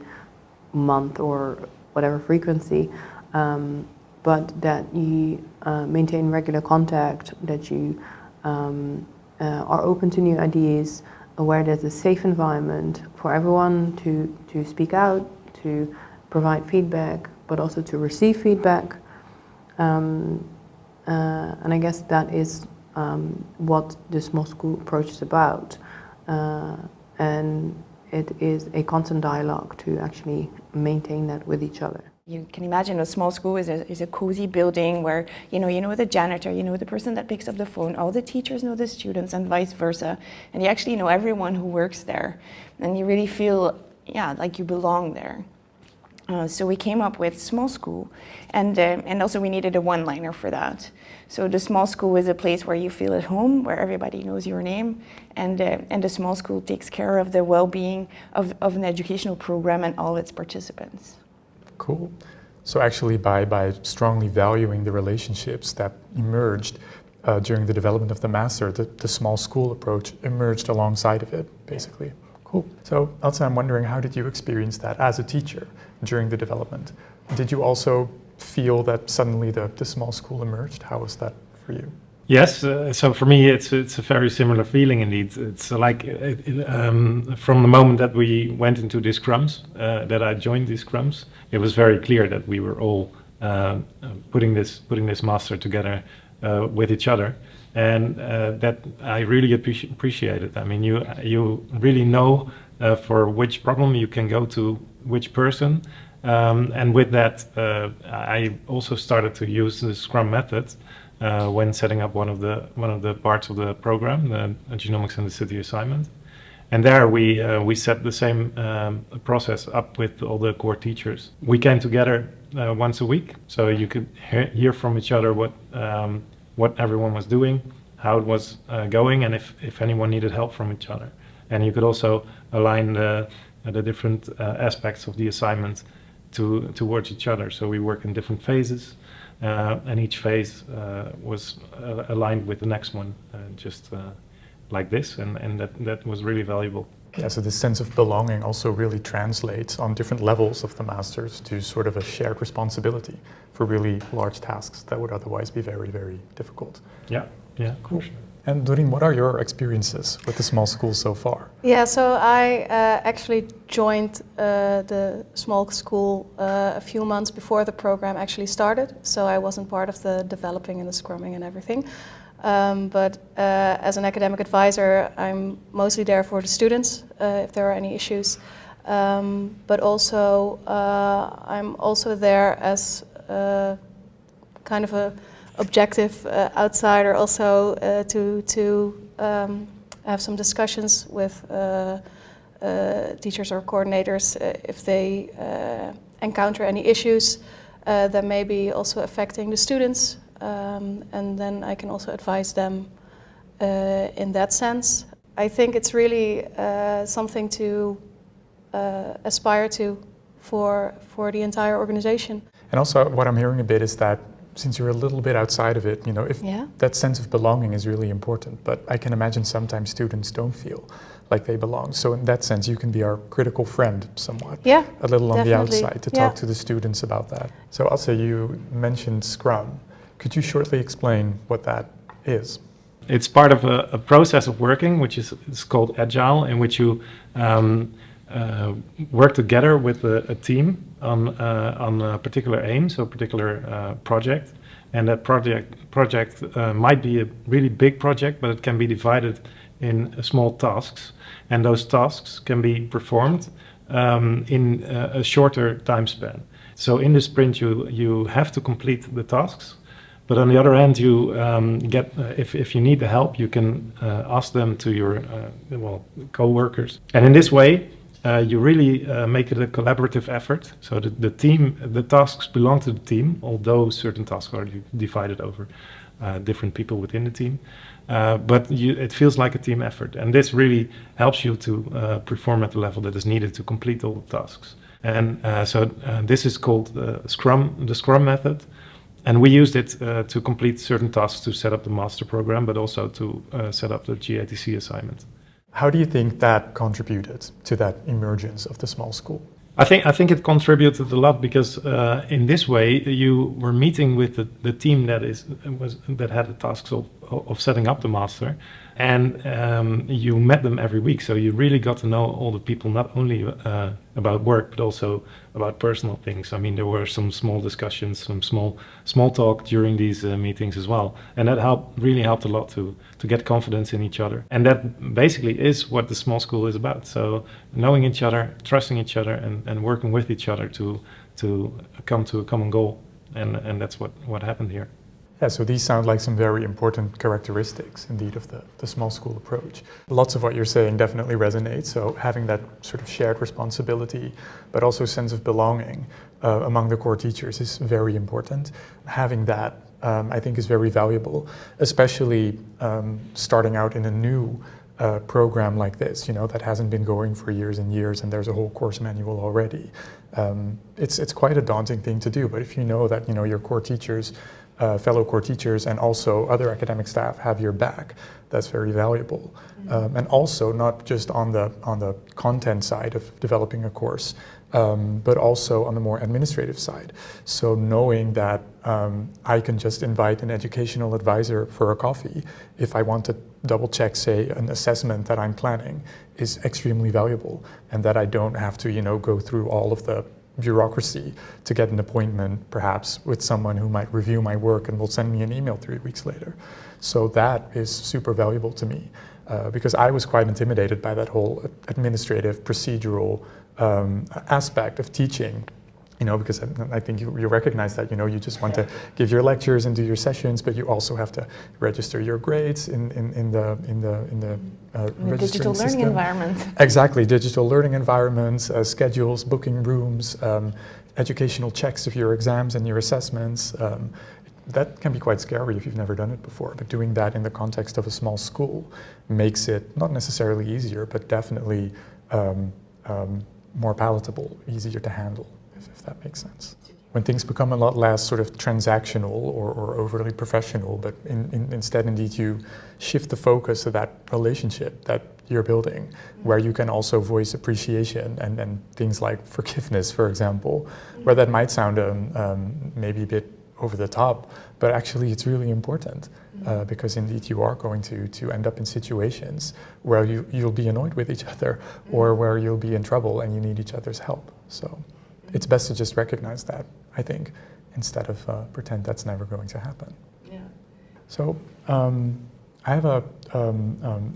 month or whatever frequency, but that you maintain regular contact, that you are open to new ideas, where there's a safe environment for everyone to speak out, to provide feedback, but also to receive feedback. And I guess that is what the small school approach is about. And it is a constant dialogue to actually maintain that with each other. You can imagine a small school is a cozy building where you know the janitor, you know the person that picks up the phone, all the teachers know the students and vice versa, and you actually know everyone who works there, and you really feel like you belong there. So we came up with small school, and also we needed a one-liner for that. So the small school is a place where you feel at home, where everybody knows your name, and the small school takes care of the well-being of an educational program and all its participants. Cool. So actually by strongly valuing the relationships that emerged, during the development of the master, the small school approach emerged alongside of it, basically. Cool. So Elsa, I'm wondering, how did you experience that as a teacher during the development? Did you also feel that suddenly the small school emerged? How was that for you? Yes, so for me it's a very similar feeling indeed. It's like from the moment that we went into these scrums, that I joined these scrums, it was very clear that we were all putting this master together with each other, and that I really appreciated. I mean, you really know for which problem you can go to which person, and with that I also started to use the Scrum method when setting up one of the parts of the program, the Genomics in the City assignment. And there we set the same process up with all the core teachers. We came together once a week, so you could hear from each other what everyone was doing, how it was going, and if anyone needed help from each other. And you could also align the different aspects of the assignment towards each other. So we work in different phases, and each phase was aligned with the next one, just like this, and that was really valuable. Yeah, so this sense of belonging also really translates on different levels of the masters to sort of a shared responsibility for really large tasks that would otherwise be very, very difficult. Yeah, cool. And Doreen, what are your experiences with the small school so far? Yeah, so I actually joined the small school a few months before the program actually started, so I wasn't part of the developing and the scrumming and everything. But as an academic advisor, I'm mostly there for the students if there are any issues. But also, I'm also there as kind of a objective outsider, also to have some discussions with teachers or coordinators if they encounter any issues that may be also affecting the students. And then I can also advise them in that sense. I think it's really something to aspire to for the entire organization. And also what I'm hearing a bit is that since you're a little bit outside of it, that sense of belonging is really important, but I can imagine sometimes students don't feel like they belong. So in that sense, you can be our critical friend somewhat, a little on the outside to talk to the students about that. So also you mentioned Scrum. Could you shortly explain what that is? It's part of a process of working, which is called Agile, in which you work together with a team on a particular aim, so a particular project. And that project might be a really big project, but it can be divided in small tasks. And those tasks can be performed in a shorter time span. So in the sprint, you have to complete the tasks. But on the other hand, you get if you need the help, you can ask them to your co-workers. And in this way, you really make it a collaborative effort. So the tasks belong to the team, although certain tasks are divided over different people within the team. But it feels like a team effort, and this really helps you to perform at the level that is needed to complete all the tasks. And so this is called the Scrum method. And we used it to complete certain tasks to set up the master program, but also to set up the GATC assignment. How do you think that contributed to that emergence of the small school? I think it contributed a lot because in this way you were meeting with the team that had the tasks of setting up the master, and you met them every week. So you really got to know all the people, not only about work but also about personal things. I mean, there were some small discussions, some small talk during these meetings as well, and that really helped a lot to get confidence in each other. And that basically is what the small school is about. So knowing each other, trusting each other, and working with each other to come to a common goal, and that's what happened here. Yeah, so these sound like some very important characteristics, indeed, of the small school approach. Lots of what you're saying definitely resonates, so having that sort of shared responsibility, but also sense of belonging among the core teachers is very important. Having that, I think, is very valuable, especially starting out in a new program like this, that hasn't been going for years and years, and there's a whole course manual already. It's quite a daunting thing to do, but if you know that your core teachers fellow core teachers and also other academic staff have your back. That's very valuable. And also not just on the content side of developing a course, but also on the more administrative side. So knowing that I can just invite an educational advisor for a coffee if I want to double check, say, an assessment that I'm planning is extremely valuable, and that I don't have to, go through all of the bureaucracy to get an appointment, perhaps with someone who might review my work and will send me an email 3 weeks later. So that is super valuable to me, because I was quite intimidated by that whole administrative, procedural aspect of teaching. Because I think you recognize that, you just want to give your lectures and do your sessions, but you also have to register your grades in the registering digital learning system. environment. Exactly, digital learning environments, schedules, booking rooms, educational checks of your exams and your assessments. That can be quite scary if you've never done it before, but doing that in the context of a small school makes it not necessarily easier, but definitely more palatable, easier to handle, if that makes sense. When things become a lot less sort of transactional or overly professional, but instead indeed you shift the focus of that relationship that you're building, where you can also voice appreciation and things like forgiveness, for example, where that might sound maybe a bit over the top, but actually it's really important, because indeed you are going to end up in situations where you'll be annoyed with each other, or where you'll be in trouble and you need each other's help. So it's best to just recognize that, I think, instead of pretend that's never going to happen. Yeah. So I have a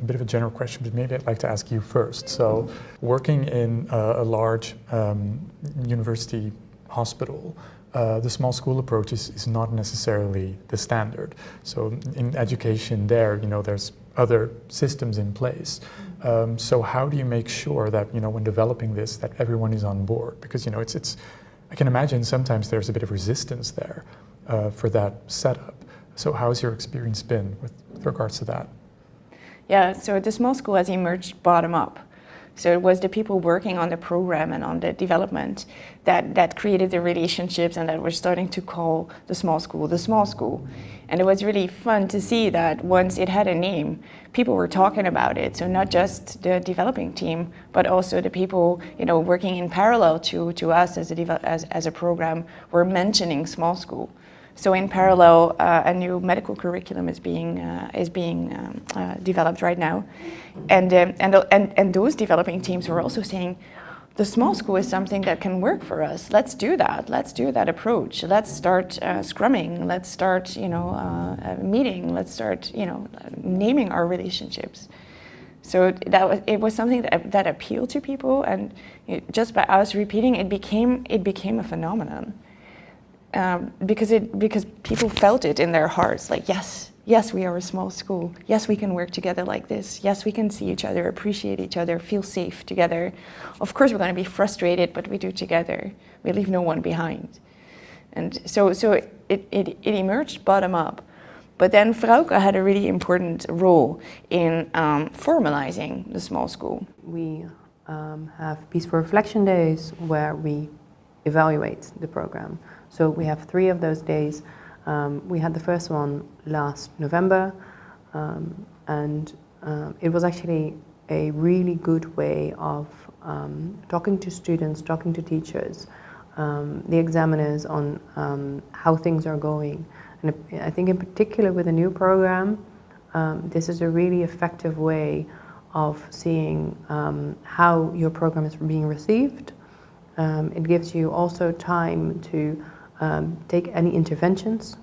bit of a general question, but maybe I'd like to ask you first. So working in a large university hospital, the small school approach is not necessarily the standard. So in education there, there's other systems in place. So how do you make sure that, when developing this, that everyone is on board? Because, I can imagine sometimes there's a bit of resistance there for that setup. So how's your experience been with regards to that? Yeah, so the small school has emerged bottom up. So it was the people working on the program and on the development that created the relationships and that were starting to call the small school the small school. And it was really fun to see that once it had a name, people were talking about it. So not just the developing team, but also the people working in parallel to us as a program were mentioning small school. So in parallel, a new medical curriculum is being developed right now, and those developing teams were also saying, the small school is something that can work for us. Let's do that. Let's do that approach. Let's start scrumming. Let's start meeting. Let's start naming our relationships. So it was something that appealed to people, and just by us repeating, it became a phenomenon. Because people felt it in their hearts, like, yes, we are a small school. Yes, we can work together like this. Yes, we can see each other, appreciate each other, feel safe together. Of course, we're going to be frustrated, but we do together. We leave no one behind. And so it emerged bottom up. But then Frauke had a really important role in formalizing the small school. We have peaceful reflection days where we evaluate the program. So we have 3 of those days. We had the first one last November, and it was actually a really good way of talking to students, talking to teachers, the examiners on how things are going. And I think in particular with a new program, this is a really effective way of seeing how your program is being received. It gives you also time to take any interventions.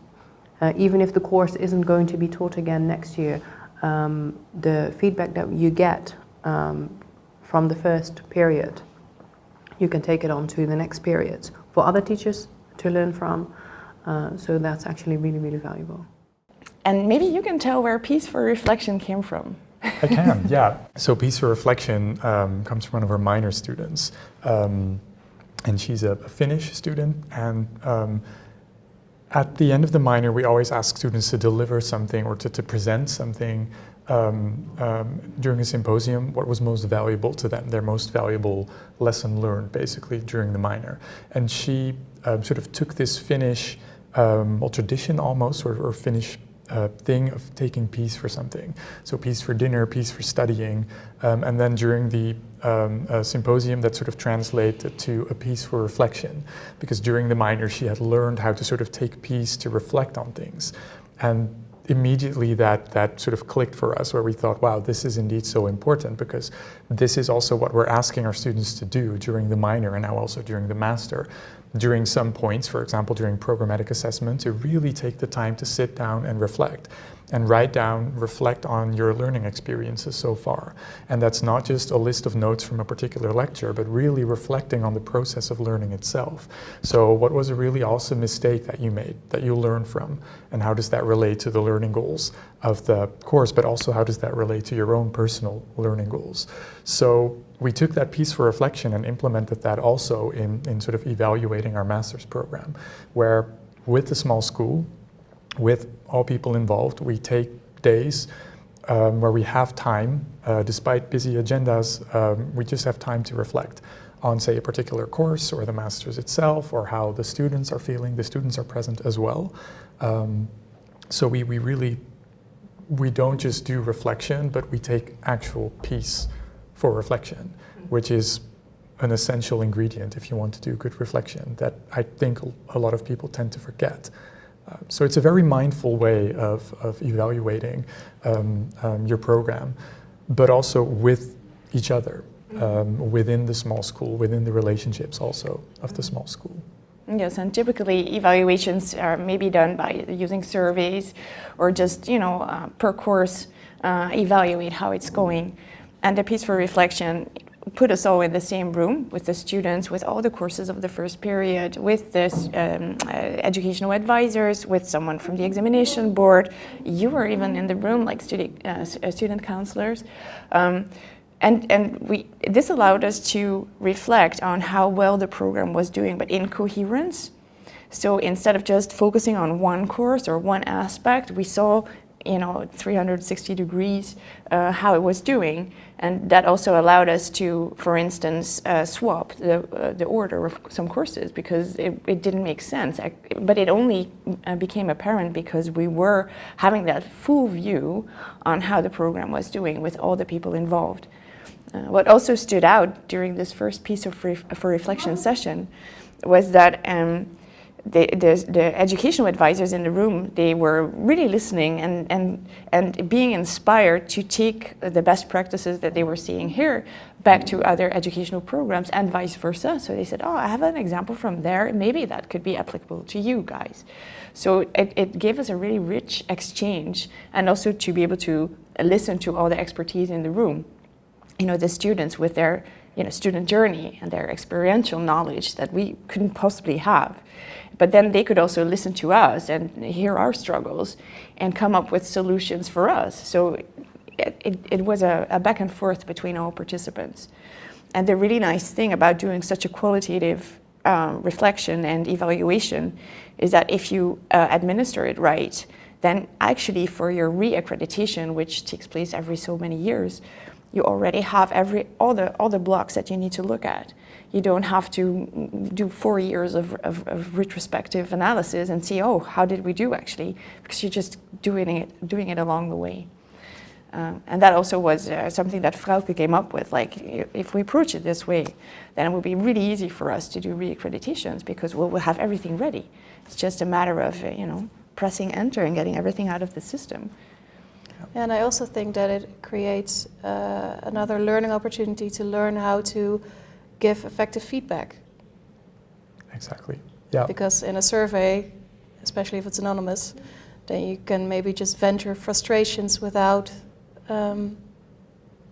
Even if the course isn't going to be taught again next year, the feedback that you get from the first period, you can take it on to the next periods for other teachers to learn from. So that's actually really, really valuable. And maybe you can tell where Peace for Reflection came from. I can, yeah. So Peace for Reflection comes from one of our minor students. And she's a Finnish student, and at the end of the minor, we always ask students to deliver something or to present something during a symposium, what was most valuable to them, their most valuable lesson learned, basically, during the minor. And she sort of took this Finnish tradition almost, or Finnish thing of taking peace for something. So peace for dinner, peace for studying, and then during the symposium that sort of translated to a piece for reflection, because during the minor she had learned how to sort of take peace to reflect on things. And immediately that sort of clicked for us, where we thought, wow, this is indeed so important, because this is also what we're asking our students to do during the minor and now also during the master. During some points, for example, during programmatic assessment, to really take the time to sit down and reflect and write down, reflect on your learning experiences so far. And that's not just a list of notes from a particular lecture, but really reflecting on the process of learning itself. So what was a really awesome mistake that you made, that you learned from, and how does that relate to the learning goals of the course, but also how does that relate to your own personal learning goals? So we took that piece for reflection and implemented that also in sort of evaluating our master's program, where with the small school, with all people involved, we take days where we have time, despite busy agendas, we just have time to reflect on, say, a particular course or the master's itself, or how the students are feeling. The students are present as well. So we don't just do reflection, but we take actual peace for reflection, which is an essential ingredient if you want to do good reflection that I think a lot of people tend to forget. So it's a very mindful way of evaluating your program, but also with each other, within the small school, within the relationships also of the small school. Yes, and typically evaluations are maybe done by using surveys or just, per course, evaluate how it's going. And the piece for reflection put us all in the same room with the students, with all the courses of the first period, with the educational advisors, with someone from the examination board. You were even in the room, like student counselors. This allowed us to reflect on how well the program was doing, but in coherence. So instead of just focusing on one course or one aspect, we saw 360 degrees how it was doing. And that also allowed us to, for instance, swap the order of some courses, because it didn't make sense. But it only became apparent because we were having that full view on how the program was doing with all the people involved. What also stood out during this first piece of for reflection session was that the educational advisors in the room, they were really listening and being inspired to take the best practices that they were seeing here back to other educational programs and vice versa. So they said, oh, I have an example from there, maybe that could be applicable to you guys. So it gave us a really rich exchange, and also to be able to listen to all the expertise in the room. The students with their student journey and their experiential knowledge that we couldn't possibly have. But then they could also listen to us and hear our struggles and come up with solutions for us. So it was a back and forth between all participants. And the really nice thing about doing such a qualitative reflection and evaluation is that if you administer it right, then actually for your re-accreditation, which takes place every so many years, you already have all the blocks that you need to look at. You don't have to do 4 years of retrospective analysis and see, oh, how did we do actually? Because you're just doing it along the way. And that also was something that Frauke came up with. Like, if we approach it this way, then it will be really easy for us to do re-accreditations, because we'll have everything ready. It's just a matter of pressing enter and getting everything out of the system. And I also think that it creates another learning opportunity to learn how to give effective feedback. Exactly, yeah. Because in a survey, especially if it's anonymous, then you can maybe just vent your frustrations without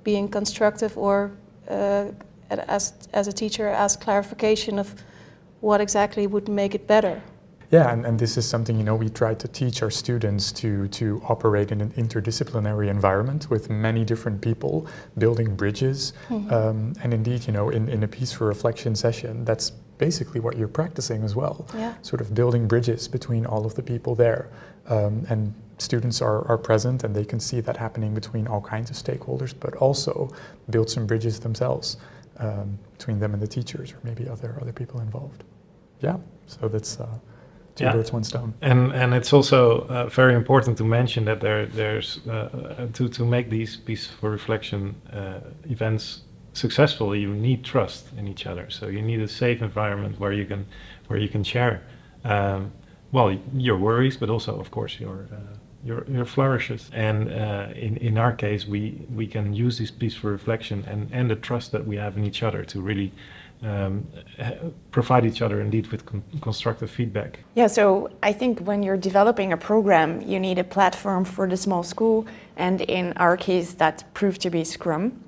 being constructive, or as a teacher ask clarification of what exactly would make it better. Yeah, and this is something, we try to teach our students to operate in an interdisciplinary environment with many different people, building bridges. Mm-hmm. And indeed, in a piece for reflection session, that's basically what you're practicing as well. Yeah. Sort of building bridges between all of the people there. And students are present, and they can see that happening between all kinds of stakeholders, but also build some bridges themselves between them and the teachers, or maybe other people involved. Yeah, so that's Two birds, one stone. And it's also very important to mention that there's to make these pieces for reflection events successful, you need trust in each other. So you need a safe environment where you can share well, your worries, but also, of course, your flourishes. And in our case, we can use this piece for reflection and the trust that we have in each other to really provide each other indeed with constructive feedback. Yeah, so I think when you're developing a program, you need a platform for the small school, and in our case, that proved to be Scrum.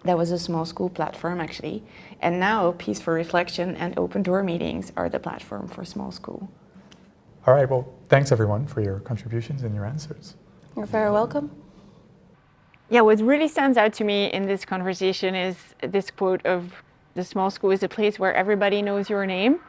That was a small school platform, actually. And now Peace for Reflection and Open Door meetings are the platform for small school. All right, well, thanks everyone for your contributions and your answers. You're very welcome. Yeah, what really stands out to me in this conversation is this quote of the small school is a place where everybody knows your name.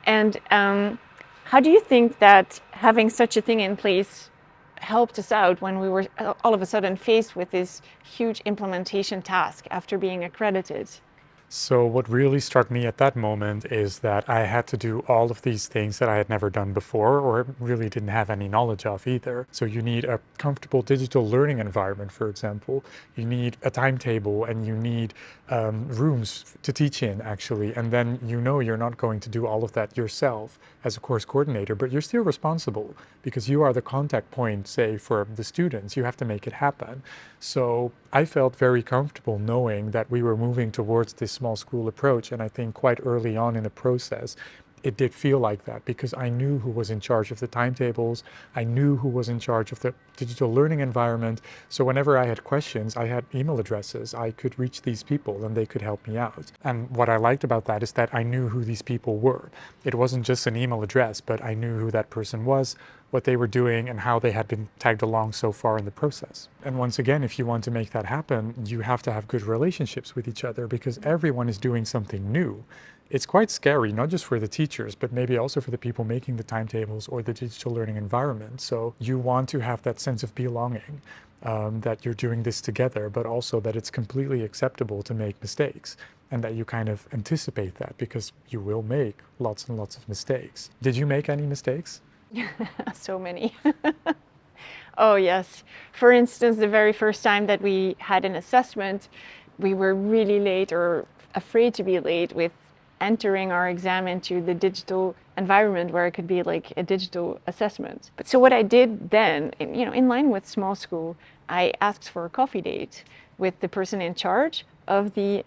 And how do you think that having such a thing in place helped us out when we were all of a sudden faced with this huge implementation task after being accredited? So what really struck me at that moment is that I had to do all of these things that I had never done before or really didn't have any knowledge of either. So you need a comfortable digital learning environment, for example. You need a timetable and you need rooms to teach in, actually. And then you're not going to do all of that yourself as a course coordinator, but you're still responsible because you are the contact point, say, for the students. You have to make it happen. So I felt very comfortable knowing that we were moving towards this small school approach, and I think quite early on in the process it did feel like that because I knew who was in charge of the timetables, I knew who was in charge of the digital learning environment, so whenever I had questions, I had email addresses, I could reach these people and they could help me out. And what I liked about that is that I knew who these people were. It wasn't just an email address, but I knew who that person was, what they were doing, and how they had been tagged along so far in the process. And once again, if you want to make that happen, you have to have good relationships with each other because everyone is doing something new. It's quite scary, not just for the teachers, but maybe also for the people making the timetables or the digital learning environment. So you want to have that sense of belonging, that you're doing this together, but also that it's completely acceptable to make mistakes and that you kind of anticipate that because you will make lots and lots of mistakes. Did you make any mistakes? So many. Oh yes. For instance, the very first time that we had an assessment, we were really late or afraid to be late with entering our exam into the digital environment where it could be like a digital assessment. But so what I did then, in line with small school, I asked for a coffee date with the person in charge of the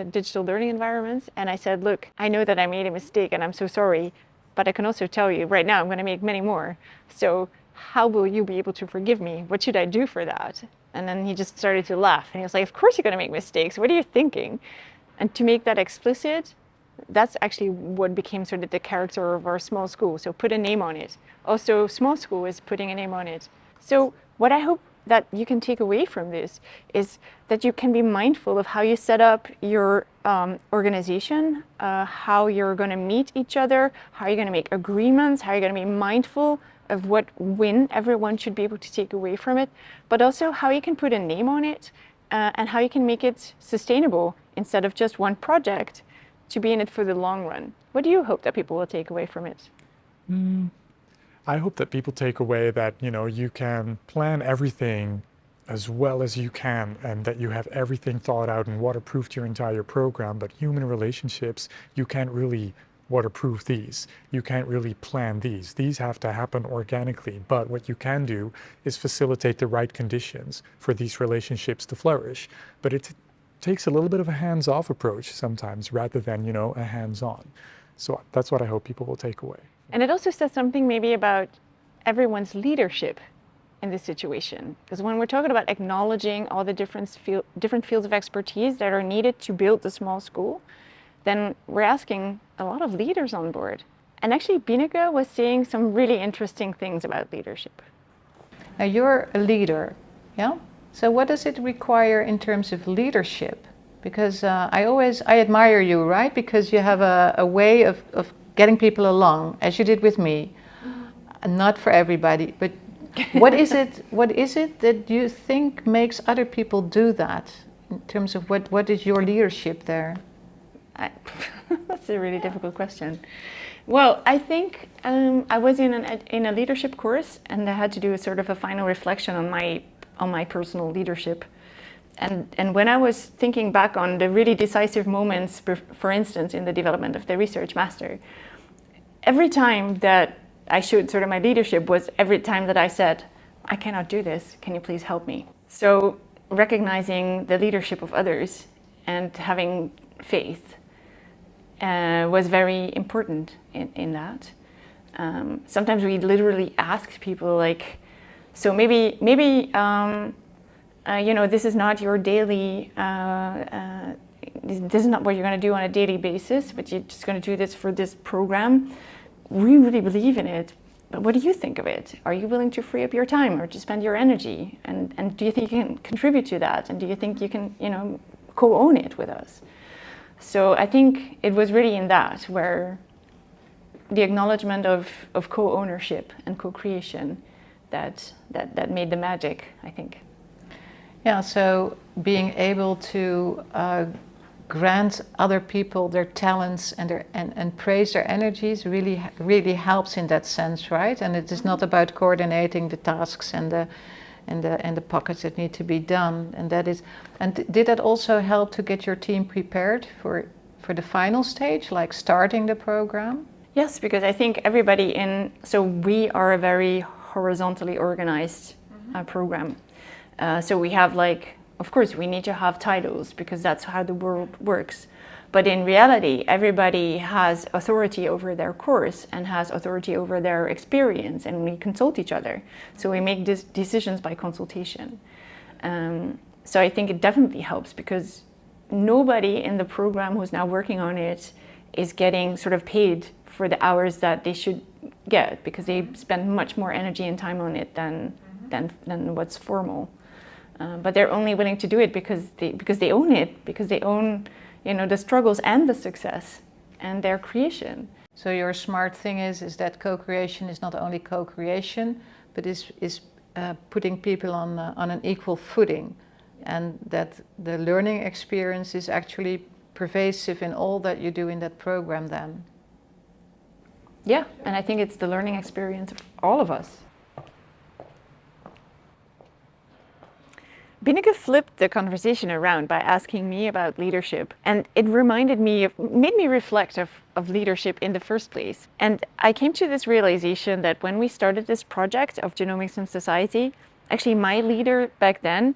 digital learning environments, and I said, look, I know that I made a mistake and I'm so sorry, but I can also tell you right now I'm going to make many more. So how will you be able to forgive me? What should I do for that? And then he just started to laugh and he was like, of course you're going to make mistakes. What are you thinking? And to make that explicit, that's actually what became sort of the character of our small school. So put a name on it. Also, small school is putting a name on it. So what I hope that you can take away from this is that you can be mindful of how you set up your organization, how you're going to meet each other, how you're going to make agreements, how you're going to be mindful of what win everyone should be able to take away from it, but also how you can put a name on it and how you can make it sustainable instead of just one project, to be in it for the long run. What do you hope that people will take away from it? I hope that people take away that, you can plan everything as well as you can and that you have everything thought out and waterproofed your entire program, but human relationships, you can't really waterproof these. You can't really plan these. These have to happen organically, but what you can do is facilitate the right conditions for these relationships to flourish. But it takes a little bit of a hands-off approach sometimes rather than, a hands-on. So that's what I hope people will take away. And it also says something maybe about everyone's leadership in this situation. Because when we're talking about acknowledging all the different fields of expertise that are needed to build the small school, then we're asking a lot of leaders on board. And actually, Bineke was saying some really interesting things about leadership. Now you're a leader, yeah? So what does it require in terms of leadership? Because I admire you, right? Because you have a way of getting people along, as you did with me. Not for everybody, but what is it that you think makes other people do that? In terms of what is your leadership there? That's a really difficult question. Well, I think I was in a leadership course, and I had to do a sort of a final reflection on my personal leadership. And when I was thinking back on the really decisive moments, for instance, in the development of the research master, every time that I showed sort of my leadership was every time that I said, I cannot do this, can you please help me? So recognizing the leadership of others and having faith was very important in that. Sometimes we literally ask people like, so maybe you know, this is not your daily, this is not what you're going to do on a daily basis, but you're just going to do this for this program. We really believe in it, but what do you think of it? Are you willing to free up your time or to spend your energy? And do you think you can contribute to that? And do you think you can, you know, co-own it with us? So I think it was really in that where the acknowledgement of co-ownership and co-creation that made the magic, I think. Yeah, so being able to grant other people their talents and praise their energies really helps in that sense, right? And it is not about coordinating the tasks and the pockets that need to be done. And that is, and did that also help to get your team prepared for the final stage, like starting the program? Yes, because I think everybody so we are a very horizontally organized program. So we have like, of course, we need to have titles because that's how the world works. But in reality, everybody has authority over their course and has authority over their experience, and we consult each other. So we make decisions by consultation. So I think it definitely helps because nobody in the program who's now working on it is getting sort of paid for the hours that they should get because they spend much more energy and time on it than what's formal. But they're only willing to do it because they own it, because they own, you know, the struggles and the success and their creation. So your smart thing is that co-creation is not only co-creation, but is putting people on an equal footing, and that the learning experience is actually pervasive in all that you do in that program then. Yeah, and I think it's the learning experience of all of us. Binneke flipped the conversation around by asking me about leadership, and it made me reflect of leadership in the first place. And I came to this realization that when we started this project of Genomics in Society, actually my leader back then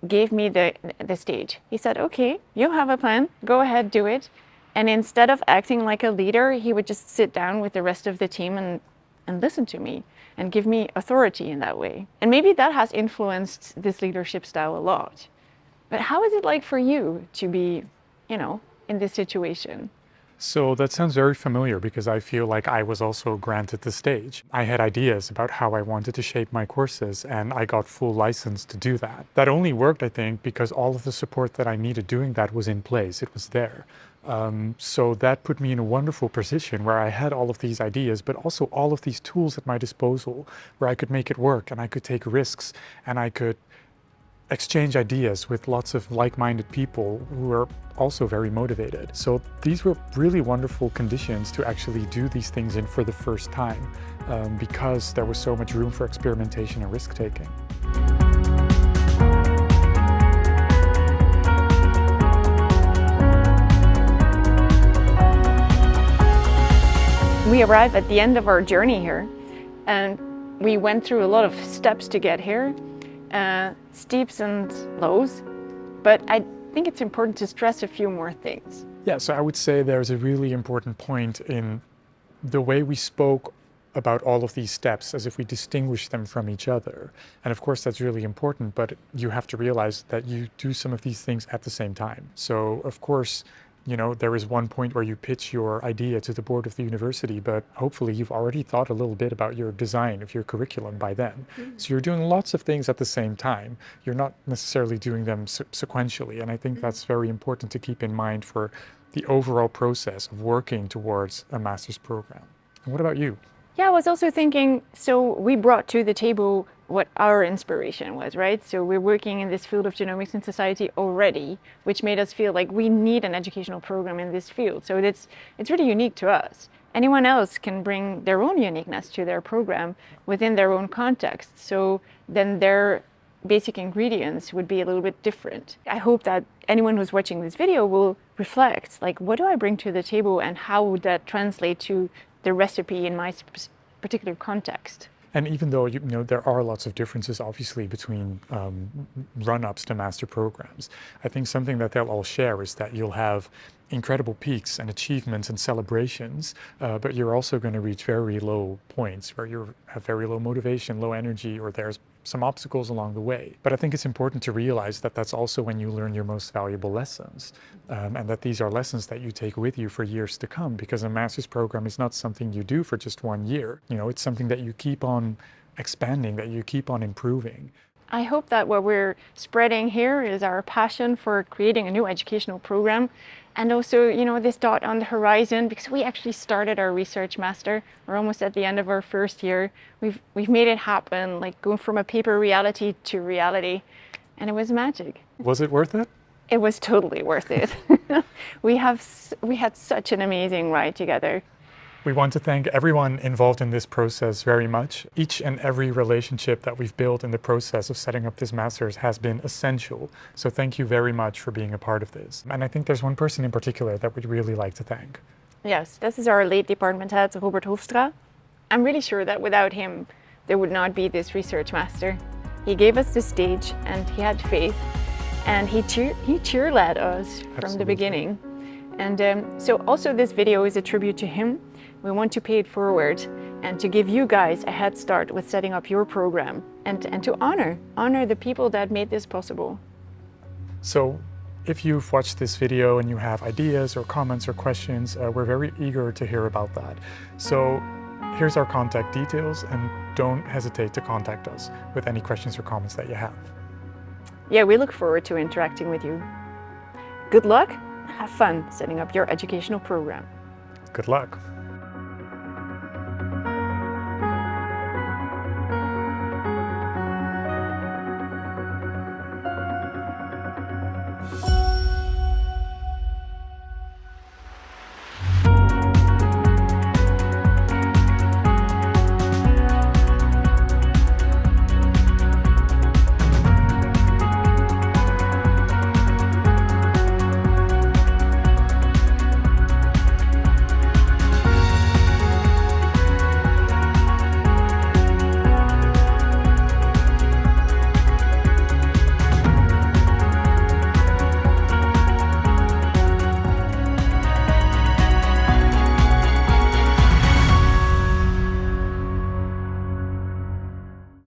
gave me the stage. He said, okay, you have a plan, go ahead, do it. And instead of acting like a leader, he would just sit down with the rest of the team and listen to me and give me authority in that way. And maybe that has influenced this leadership style a lot. But how is it like for you to be, you know, in this situation? So that sounds very familiar because I feel like I was also granted the stage. I had ideas about how I wanted to shape my courses, and I got full license to do that. That only worked, I think, because all of the support that I needed doing that was in place. It was there. So that put me in a wonderful position where I had all of these ideas, but also all of these tools at my disposal where I could make it work and I could take risks and I could exchange ideas with lots of like-minded people who were also very motivated. So these were really wonderful conditions to actually do these things in for the first time because there was so much room for experimentation and risk-taking. We arrive at the end of our journey here, and we went through a lot of steps to get here, steeps and lows, but I think it's important to stress a few more things. Yeah, so I would say there's a really important point in the way we spoke about all of these steps as if we distinguish them from each other. And of course that's really important, but you have to realize that you do some of these things at the same time. So of course, you know, there is one point where you pitch your idea to the board of the university, but hopefully you've already thought a little bit about your design of your curriculum by then. So you're doing lots of things at the same time. You're not necessarily doing them sequentially. And I think that's very important to keep in mind for the overall process of working towards a master's program. And what about you? Yeah, I was also thinking, so we brought to the table what our inspiration was, right? So we're working in this field of genomics in society already, which made us feel like we need an educational program in this field. So it's really unique to us. Anyone else can bring their own uniqueness to their program within their own context. So then their basic ingredients would be a little bit different. I hope that anyone who's watching this video will reflect, like, what do I bring to the table and how would that translate to the recipe in my particular context? And even though you know there are lots of differences, obviously, between run-ups to master programs, I think something that they'll all share is that you'll have incredible peaks and achievements and celebrations, but you're also going to reach very low points where you have very low motivation, low energy, or there's some obstacles along the way. But I think it's important to realize that that's also when you learn your most valuable lessons, and that these are lessons that you take with you for years to come, because a master's program is not something you do for just 1 year. You know, it's something that you keep on expanding, that you keep on improving. I hope that what we're spreading here is our passion for creating a new educational program, and also, you know, this dot on the horizon, because we actually started our research master. We're almost at the end of our first year. We've made it happen, like going from a paper reality to reality, and it was magic. Was it worth it? It was totally worth it. We had such an amazing ride together. We want to thank everyone involved in this process very much. Each and every relationship that we've built in the process of setting up this master's has been essential. So thank you very much for being a part of this. And I think there's one person in particular that we'd really like to thank. Yes, this is our late department head, Robert Hofstra. I'm really sure that without him, there would not be this research master. He gave us the stage and he had faith, and he cheerled us from the beginning. And so also this video is a tribute to him. We want to pay it forward and to give you guys a head start with setting up your program, and to honor the people that made this possible. So if you've watched this video and you have ideas or comments or questions, we're very eager to hear about that. So here's our contact details, and don't hesitate to contact us with any questions or comments that you have. Yeah, we look forward to interacting with you. Good luck, have fun setting up your educational program. Good luck.